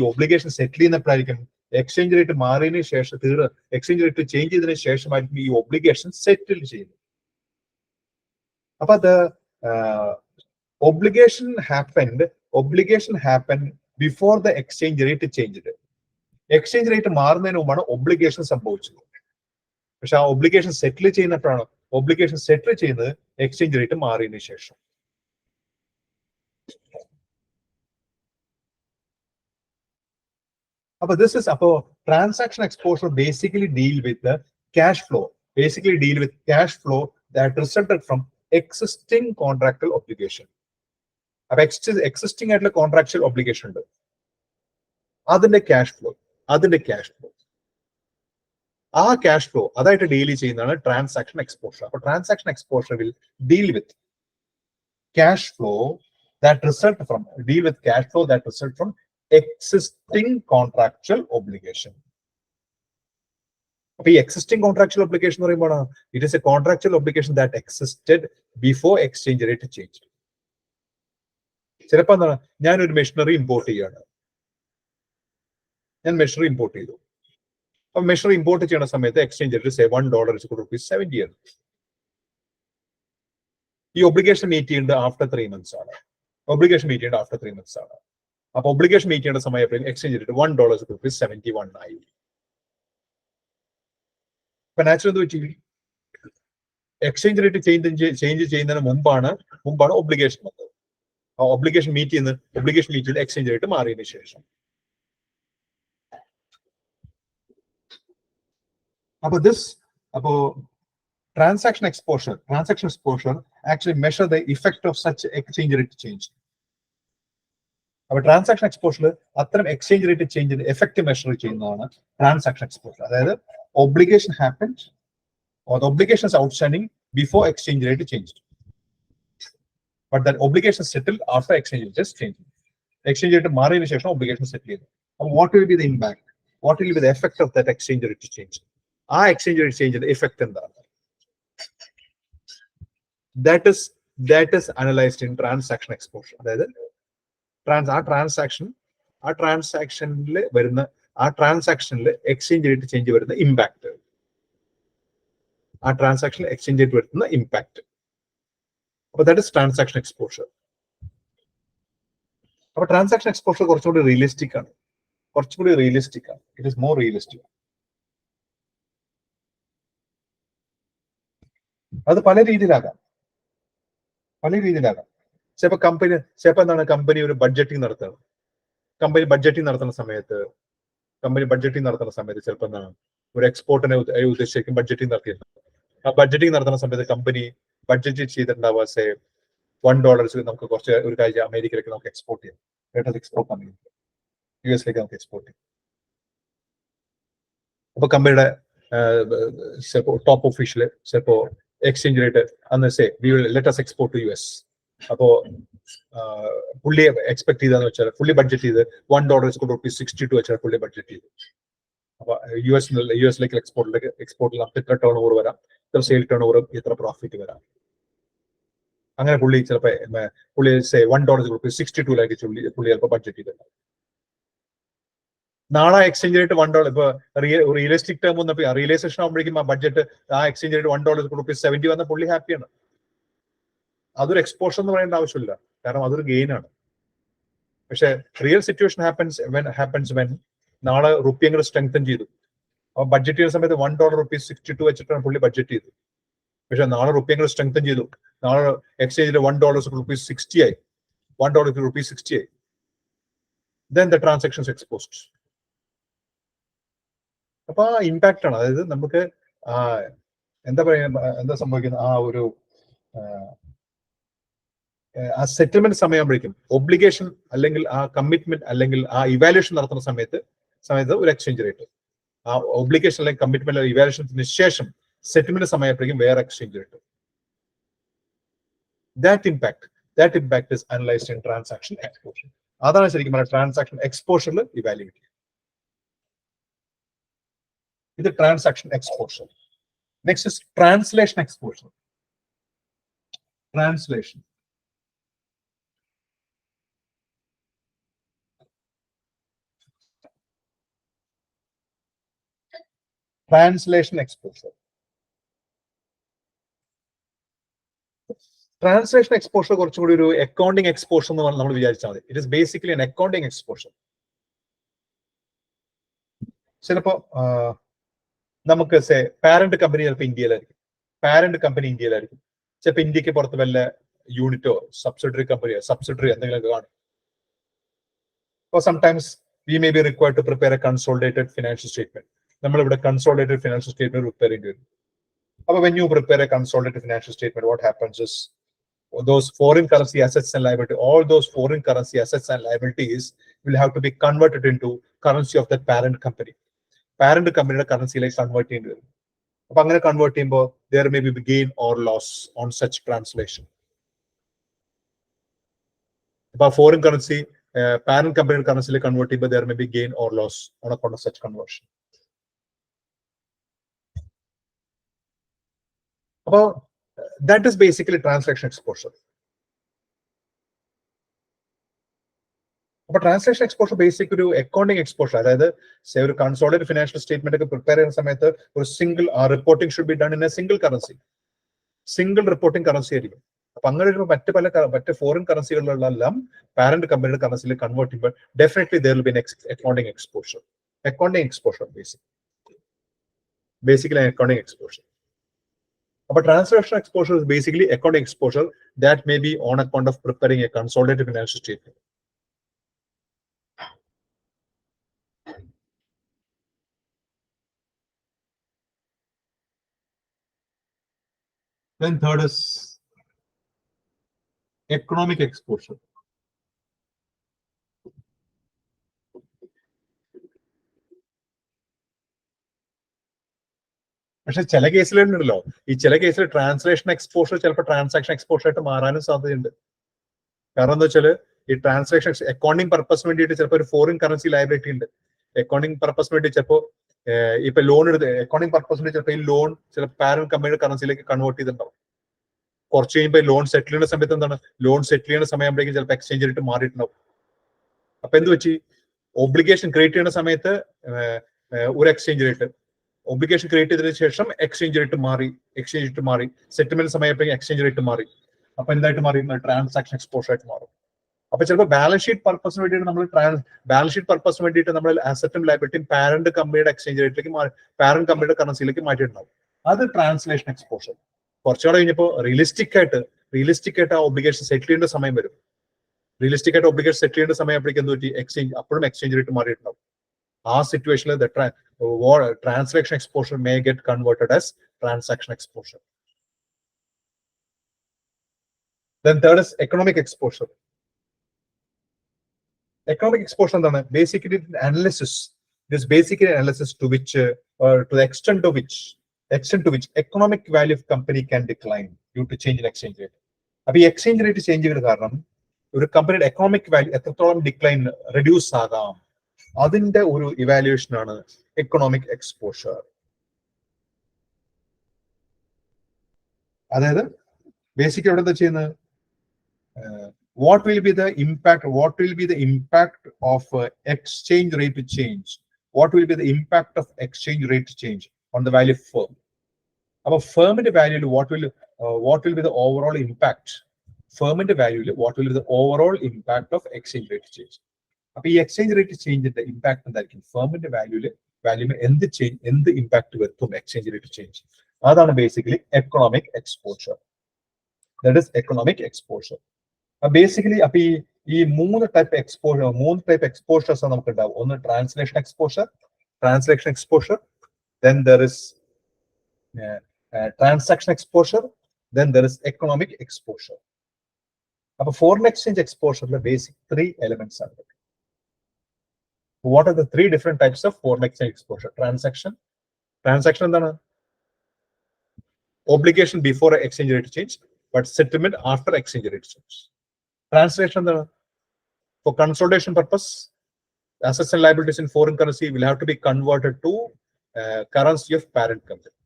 [SPEAKER 1] obligation settle exchange rate exchange rate change obligation settle. The obligation happened before the exchange rate changed. Exchange rate obligation obligation settle obligation settle exchange rate this is transaction exposure basically deal with the cash flow. Basically deal with cash flow that resulted from existing contractual obligation. Existing contractual obligation. That's cash flow. Cash flow. That's daily transaction exposure. Transaction exposure will deal with cash flow that result from existing contractual obligation. Existing contractual obligation, it is a contractual obligation that existed before exchange rate changed. ഞാൻ ഒരു machinery import ചെയ്യാണ്. ഞാൻ machinery import ചെയ്തു. അപ്പൊ machinery import ചെയ്യുന്ന സമയത്ത് exchange rate $1 70 ആണ്. ഈ ഒബ്ലിഗേഷൻ മീറ്റ് ചെയ്യേണ്ടത് ആഫ്റ്റർ 3 months ആണ്. അപ്പൊ ഒബ്ലിഗേഷൻ മീറ്റ് ചെയ്യേണ്ട സമയത്ത് എക്സ്ചേഞ്ച് റേറ്റ് $1 ആയി. ഇപ്പൊ നാച്ചുറൽ എന്ത് പറ്റി? എക്സ്ചേഞ്ച് റേറ്റ് ചേഞ്ച് ചെയ്യുന്നതിന് മുമ്പാണ് ഒബ്ലിഗേഷൻ വന്നത്. ഒബ്ലിഗേഷൻ മീറ്റ് ചെയ്ത് എക്സ്ചേഞ്ച് റേറ്റ് മാറിയതിനു ശേഷം. അപ്പോ transaction exposure actually measure the effect of such exchange rate change. Our transaction exposure അത്തരം exchange rate change effect measure ചെയ്യുന്നതാണ് transaction exposure. അതായത് obligation happened or the obligation is outstanding before exchange rate changed, but that obligation settled after exchange rate just changed. Exchange rate മാറിയതിനു ശേഷം obligation settle ചെയ്തു. What will be the impact? What will be the effect of that exchange rate change? ആ exchange rate change effect എന്താണ്? That is analyzed in transaction exposure. അതായത് ആ ട്രാൻസാക്ഷനിൽ exchange rate change വരുന്ന impact, അപ്പൊ that is transaction exposure. അപ്പൊ transaction exposure കുറച്ചുകൂടി realistic ആണ്. It is more realistic. അത് പല രീതിയിലാകാം. ചിലപ്പോൾ കമ്പനി ഒരു ബഡ്ജറ്റിംഗ് നടത്തുന്നത്. കമ്പനി ബഡ്ജറ്റിംഗ് നടത്തുന്ന സമയത്ത് ചിലപ്പോൾ എന്താണ് ഒരു എക്സ്പോർട്ടിനെ ഉദ്ദേശിക്കും ബഡ്ജറ്റിംഗ് നടത്തിയത്. ആ ബഡ്ജറ്റിംഗ് നടത്തുന്ന സമയത്ത് കമ്പനി ബഡ്ജറ്റ് ചെയ്തിട്ടുണ്ടാവുക $1 നമുക്ക് കുറച്ച് ഒരു കാര്യം അമേരിക്കയിലേക്ക് നമുക്ക് എക്സ്പോർട്ട് ചെയ്യാം. US നമുക്ക് എക്സ്പോർട്ട് ചെയ്യാം. അപ്പൊ കമ്പനിയുടെ ടോപ്പ് ഒഫീഷ്യല് ചിലപ്പോ എക്സ്ചേഞ്ച് റേറ്റ് അന്ന് let us export to US. അപ്പോ പുള്ളി എക്സ്പെക്ട് ചെയ്താന്ന് വെച്ചാൽ പുള്ളി ബഡ്ജറ്റ് ചെയ്ത് $1 വെച്ചാൽ പുള്ളി ബഡ്ജറ്റ് ചെയ്തു. അപ്പൊ യുഎസിലേക്ക് എക്സ്പോർട്ടിൽ നമുക്ക് ഇത്ര ടേൺ ഓവർ വരാം, ഇത്ര സെയിൽ ടേൺ ഓവർ, ഇത്ര പ്രോഫിറ്റ് വരാം. അങ്ങനെ പുള്ളി ചിലപ്പോ $1 പുള്ളി ചിലപ്പോൾ ബഡ്ജറ്റ് ചെയ്തിട്ടുണ്ടാവും. നാളെ എക്സ്ചേഞ്ച് റേറ്റ് $1 ഇപ്പൊ റിയലിസ്റ്റിക് ടേം വന്നപ്പോ റിയലൈസേഷൻ ആകുമ്പോഴേക്കും ആ ബഡ്ജറ്റ് ആ എക്സ്ചേഞ്ച് റേറ്റ് $1 വന്ന പുള്ളി ഹാപ്പിയാണ്. അതൊരു എക്സ്പോഷർ എന്ന് പറയേണ്ട ആവശ്യമില്ല, കാരണം അതൊരു ഗെയിൻ ആണ്. പക്ഷെ റിയൽ സിറ്റുവേഷൻ ഹാപ്പൻസ് വെൻ നാളെ റുപ്പി അങ്ങനെ സ്ട്രെങ്തൻ ചെയ്തു. അപ്പൊ ബഡ്ജറ്റ് ചെയ്യുന്ന സമയത്ത് $1 വെച്ചിട്ടാണ് പുള്ളി ബഡ്ജറ്റ് ചെയ്തു. പക്ഷെ നാളെ റുപ്പി അങ്ങനെ സ്ട്രെങ്തൻ ചെയ്തു. നാളെ എക്സ്ചേഞ്ചിൽ $1 ആയി. Then the transaction is exposed. അപ്പൊ ആ ഇമ്പാക്ട് ആണ്. അതായത് നമുക്ക് എന്താ സംഭവിക്കുന്നത്, ആ സെറ്റിൽമെന്റ് സമയമാകുമ്പോഴേക്കും ഒബ്ലിഗേഷൻ അല്ലെങ്കിൽ ആ കമ്മിറ്റ്മെന്റ് അല്ലെങ്കിൽ ആ ഇവാലുവേഷൻ നടത്തുന്ന സമയത്ത് ഒരു എക്സ്ചേഞ്ച് റേറ്റ്, ആ ഒബ്ലിഗേഷൻ അല്ലെങ്കിൽ കമ്മിറ്റ്മെന്റ് ഇവാലുവേഷന് ശേഷം സെറ്റിൽമെന്റ് സമയമാകുമ്പോഴേക്കും വേറെ exchange rate. That impact is analyzed in transaction exposure. അതാണ് ശരിക്കും പറഞ്ഞാൽ ട്രാൻസാക്ഷൻ എക്സ്പോഷറിൽ ഇവാലുവേറ്റ്. ഇത് transaction exposure. Next is translation exposure. Translation exposure. Translation exposure കുറച്ചുകൂടി ഒരു അക്കൗണ്ടിങ് എക്സ്പോഷർ എന്ന് നമ്മൾ വിചാരിച്ചാൽ മതി. It is basically an accounting exposure. ചിലപ്പോ നമുക്ക് പാരന്റ് കമ്പനി ചിലപ്പോൾ ഇന്ത്യയിലായിരിക്കും. ചിലപ്പോൾ ഇന്ത്യക്ക് പുറത്ത് വല്ല യൂണിറ്റോ സബ്സിഡറി എന്തെങ്കിലുമൊക്കെ കാണും. Or sometimes we may be required to prepare a consolidated financial statement. നമ്മളിവിടെ consolidated financial statement prepare ചെയ്യേണ്ടി വരും. അപ്പോൾ when you prepare a consolidated financial statement, what happens is those foreign currency assets and liabilities will have to be converted into currency of that parent company. Parent company കറൻസിയിലേക്ക് convert ചെയ്യേണ്ടി വരും. അപ്പൊ അങ്ങനെ convert ചെയ്യുമ്പോൾ there may be gain or loss on such translation. അപ്പൊ foreign currency parent company കറൻസിയിലേക്ക് convert ചെയ്യുമ്പോൾ there may be gain or loss on account of such conversion. That is basically transaction exposure. Transaction exposure basically accounting exposure. Rather, say a consolidated financial statement prepare in some or single reporting should be done in a single currency. Single reporting currency. Foreign currency parent company currency converting, but definitely there will be an accounting exposure. Accounting exposure basically accounting exposure. But transaction exposure is basically accounting exposure that may be on account of preparing a consolidated financial statement. Then third is economic exposure. പക്ഷെ ചില കേസിലുണ്ടല്ലോ ഈ ചില കേസിൽ translation exposure ചിലപ്പോൾ transaction exposure ആയിട്ട് മാറാനും സാധ്യതയുണ്ട്. കാരണം എന്താ വെച്ചാൽ ഈ ട്രാൻസാക്ഷൻ അക്കൗണ്ടിങ് പർപ്പസിന് വേണ്ടിയിട്ട് ചിലപ്പോൾ ഒരു ഫോറിൻ കറൻസി ലയബിലിറ്റി ഉണ്ട്. അക്കൗണ്ടിങ് പർപ്പസിന് വേണ്ടി ചിലപ്പോൾ ഇപ്പൊ ലോൺ എടുത്ത് അക്കൗണ്ടിങ് പർപ്പസിന് ചിലപ്പോൾ ഈ ലോൺ ചില പാരന്റ് കമ്പനിയുടെ കറൻസിയിലേക്ക് കൺവേർട്ട് ചെയ്തിട്ടുണ്ടാവും. കുറച്ച് കഴിയുമ്പോൾ ലോൺ സെറ്റിൽ ചെയ്യുന്ന സമയത്ത് എന്താണ് ലോൺ സെറ്റിൽ ചെയ്യുന്ന സമയമാകുമ്പോഴേക്കും ചിലപ്പോൾ എക്സ്ചേഞ്ച് റേറ്റ് മാറിയിട്ടുണ്ടാവും. അപ്പൊ എന്ത് വെച്ച് ഒബ്ലിഗേഷൻ ക്രിയേറ്റ് ചെയ്യുന്ന സമയത്ത് ഒരു എക്സ്ചേഞ്ച് റേറ്റ്, ഒബ്ലിഗേഷൻ ക്രിയേറ്റ് ചെയ്തതിനു ശേഷം എക്സ്ചേഞ്ച് റേറ്റ് മാറി, സെറ്റിൽമെന്റ് സമയത്തേക്ക് എക്സ്ചേഞ്ച് റേറ്റ് മാറി. അപ്പൊ എന്തായിട്ട് മാറി? ട്രാൻസാക്ഷൻ എക്സ്പോഷർ ആയിട്ട് മാറും. അപ്പൊ ചിലപ്പോൾ ബാലൻസ് ഷീറ്റ് പർപ്പസിന് വേണ്ടിയിട്ട് നമ്മൾ അസറ്റും ലയബിലിറ്റിയും പാരന്റ് കമ്പനിയുടെ എക്സ്ചേഞ്ച് റേറ്റിലേക്ക് പാരന്റ് കമ്പനിയുടെ കറൻസിയിലേക്ക് മാറ്റിയിട്ടുണ്ടാവും. അത് ട്രാൻസ്ലേഷൻ എക്സ്പോഷർ. കുറച്ചുകൂടെ കഴിഞ്ഞപ്പോൾ റിയലിസ്റ്റിക് ആയിട്ട് ആ ഒബ്ലിഗേഷൻ സെറ്റിൽ ചെയ്യേണ്ട സമയം വരും. റിയലിസ്റ്റിക് ആയിട്ട് ഒബ്ലിഗേഷൻ സെറ്റിൽ ചെയ്യേണ്ട സമയപ്പോഴേക്കും എന്ത് പറ്റി? അപ്പോഴും എക്സ്ചേഞ്ച് റേറ്റ് മാറിയിട്ടുണ്ടാവും. ആ സിറ്റുവേഷനിൽ transaction exposure may get converted as transaction exposure. Then third is economic exposure. Economic exposure എന്താണ്? Basically analysis. This basically analysis to which or to the extent to which economic value of company can decline due to change in exchange rate. അപ്പൊ ഈ exchange rate change ചെയ്യുന്ന കാരണം ഒരു കമ്പനിയുടെ economic value എത്രത്തോളം decline reduce ആകാം, അതിന്റെ ഒരു ഇവാലുവേഷൻ ആണ് എക്കണോമിക് എക്സ്പോഷർ. അതായത് ബേസിക്കലി അവിടെ എന്താ ചെയ്യുന്നത്? what will be the impact of exchange rate change? What will be the impact of exchange rate change on the value of firm? Our firmന്റെ വാല്യൂയിൽ what will be the overall impact? ഫേമിന്റെ വാല്യൂയിൽ what will be the overall impact of exchange rate change? അപ്പൊ ഈ exchange rate ചേഞ്ചിന്റെ impact എന്തായിരിക്കും? ഫേമിന്റെ വാല്യൂല് എന്ത് impact വരുത്തും exchange rate change? അതാണ് basically economic exposure. That is economic exposure. Basically അപ്പൊ ഈ മൂന്ന് type exposures നമുക്ക് ഉണ്ടാവും. ഒന്ന് translation exposure, then there is transaction exposure, then there is economic exposure. അപ്പൊ ഫോറിൻ എക്സ്ചേഞ്ച് എക്സ്പോഷറിലെ ബേസിക് 3 എലിമെന്റ്സ് ആണ്. What are the 3 different types of foreign exchange exposure? Transaction എന്താണ്? Obligation before exchange rate change, but settlement after exchange rate change. Translation എന്താണ്? For consolidation purpose, assets and liabilities in foreign currency will have to be converted to currency of parent company.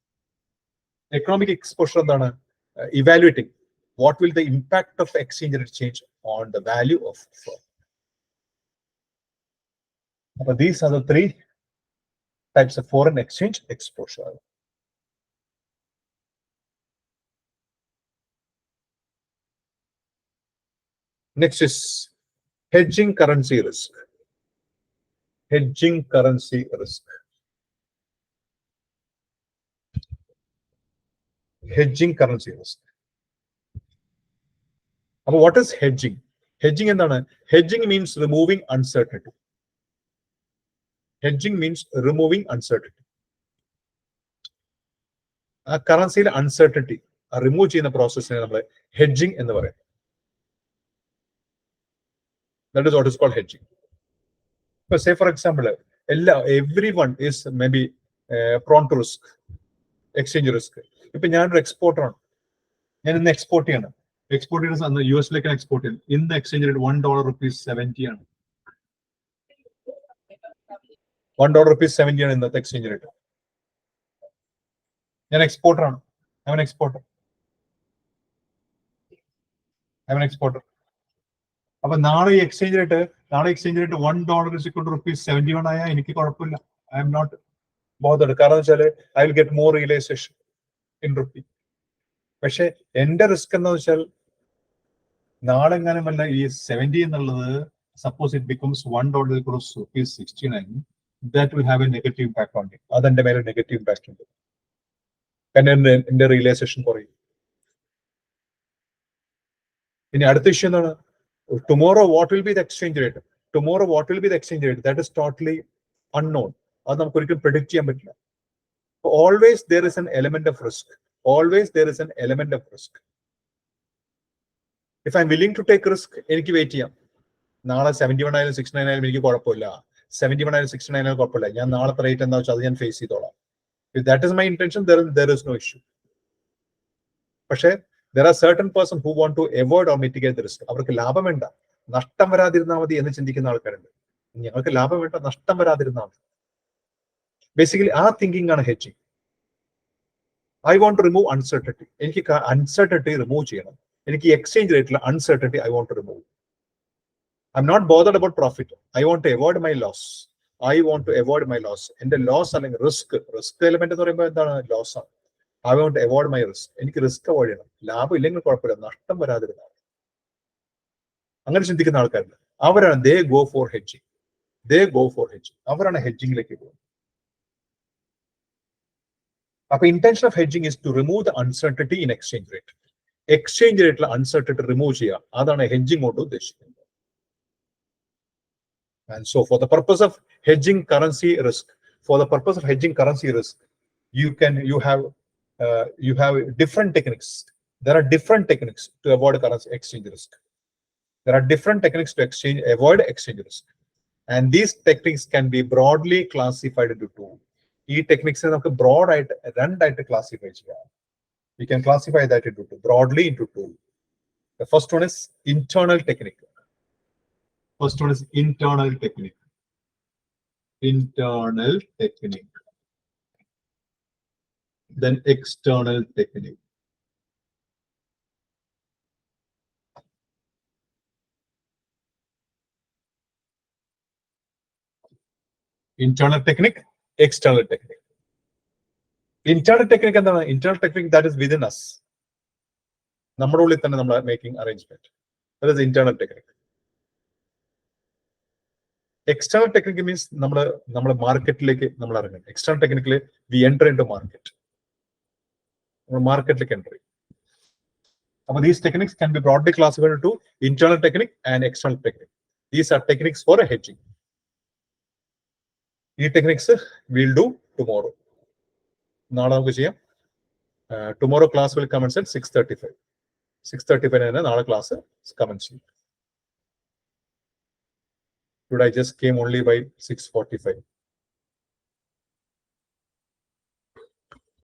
[SPEAKER 1] Economic exposure എന്താണ്? Evaluating what will the impact of exchange rate change on the value of firm. But these are the 3 types of foreign exchange exposure. Next is hedging currency risk. Hedging currency risk. Hedging currency risk. But what is hedging? Hedging എന്താണ്? Hedging means removing uncertainty. Hedging means removing uncertainty. ആ കറൻസിയിലെ uncertainty remove ചെയ്യുന്ന പ്രോസസ്സിനെ നമ്മൾ hedging എന്ന് പറയും. That is what is called hedging. So say for example, everyone is maybe prone to risk, exchange risk. ഇപ്പൊ ഞാനൊരു എക്സ്പോർട്ടറാണ്, ഞാൻ ഇന്ന് എക്സ്പോർട്ട് ചെയ്യണം. എക്സ്പോർട്ട് ചെയ്യുന്ന US-ലേക്ക് എക്സ്പോർട്ട് ചെയ്യുന്നത്. ഇന്ന് എക്സ്ചേഞ്ച് റേറ്റ് $1.70 ആണ്. $1.70 ആണ് ഇന്നത്തെ എക്സ്ചേഞ്ച് റേറ്റ്. ഞാൻ എക്സ്പോർട്ടറാണ്, ഞാൻ എക്സ്പോർട്ടർ. I'm an exporter. അപ്പൊ നാളെ exchange rate $1 is equal to ₹71 ആയാൽ എനിക്ക് കുഴപ്പമില്ല. I M not bothered. കാരണം വെച്ചാല് I will get more realisation in rupee. പക്ഷെ എന്റെ റിസ്ക് എന്താ വെച്ചാൽ നാളെ എങ്ങാനും വല്ല ഈ 70 എന്നുള്ളത് suppose it becomes $1 equals ₹69, that will have a negative impact on me. അതെന്റെ മേലെ നെഗറ്റീവ് ഇമ്പാക്ട് ഉണ്ട്. കാരണം എന്റെ റിയലൈസേഷൻ കുറയും. ഇനി അടുത്ത ഇഷ്യൂ എന്താണ്? Tomorrow what will be the exchange rate? That is totally unknown. അത് നമുക്ക് ഒരിക്കലും predict ചെയ്യാൻ പറ്റില്ല. Always there is an element of risk. If I'm willing to take risk, എനിക്ക് വെയിറ്റ് ചെയ്യാം. നാളെ 71 ആയാലും 69 ആയാലും എനിക്ക് കുഴപ്പമില്ല. 71 ആയാലും 69 ആയാലും കുഴപ്പമില്ല. ഞാൻ നാളത്തെ റേറ്റ് എന്താ വെച്ചാൽ അത് ഞാൻ ഫേസ് ചെയ്തോളാം. If that is my intention, there is no issue. പക്ഷേ there are certain person who want to avoid or mitigate the risk. അവർക്ക് ലാഭം വേണ്ട, നഷ്ടം വരാതിരുന്നാൽ മതി എന്ന് ചിന്തിക്കുന്ന ആൾക്കാരുണ്ട്. ഞങ്ങൾക്ക് ലാഭം വേണ്ട, നഷ്ടം വരാതിരുന്നാൽ മതി. ബേസിക്കലി ആ തിങ്കിങ് ആണ് hedging. I want to remove uncertainty. എനിക്ക് അൺസർട്ടനിറ്റി റിമൂവ് ചെയ്യണം. എനിക്ക് എക്സ്ചേഞ്ച് റേറ്റിൽ uncertainty I want to remove. I M not bothered about profit. I want to avoid my loss. എന്റെ ലോസ് അല്ലെങ്കിൽ റിസ്ക് എലിമെന്റ് എന്ന് പറയുമ്പോൾ എന്താണ്? ലോസ് ആണ്. I want to avoid my risk. എനിക്ക് റിസ്ക് അവോയ്ഡ് ചെയ്യണം. ലാഭം ഇല്ലെങ്കിൽ കുഴപ്പമില്ല, നഷ്ടം വരാതിരുന്നാൽ. അങ്ങനെ ചിന്തിക്കുന്ന ആൾക്കാരുണ്ട്. അവരാണ് ദേ ഗോ ഫോർ ഹെഡ്ജിങ്. അവരാണ് ഹെഡ്ജിങ്ങിലേക്ക് പോകുന്നത്. അപ്പൊ intention of hedging is to remove the uncertainty in exchange rate. Exchange റേറ്റിലെ അൺസർട്ടനിറ്റി റിമൂവ് ചെയ്യുക. അതാണ് ഹെഡ്ജിങ് കൊണ്ട് ഉദ്ദേശിക്കുന്നത്. And so for the purpose of hedging currency risk, you have different techniques. There are different techniques to avoid currency exchange risk. And these techniques can be broadly classified into two. These techniques are broad classified. We can classify that into two, broadly into two. The first one is internal technique. Then external technique. Internal technique, external technique. Internal technique എന്താണ്? Internal technique that is within us. നമ്മുടെ ഉള്ളിൽ തന്നെ നമ്മൾ making arrangement. That is internal technique. External technique means നമ്മൾ മാർക്കറ്റിലേക്ക് നമ്മൾ ഇറങ്ങും. External technique we enter into market. മാർക്കറ്റിലേക്ക് എൻട്രി. അപ്പൊ these techniques can be broadly classified into internal technique and external technique. These are techniques for a hedging. ഈ techniques we'll do tomorrow. നാളെ നമുക്ക് ചെയ്യാം. Tomorrow class will commence at 6:35. 6:35 നാളെ class comments ചെയ്യും. Today I just came only by 6:45.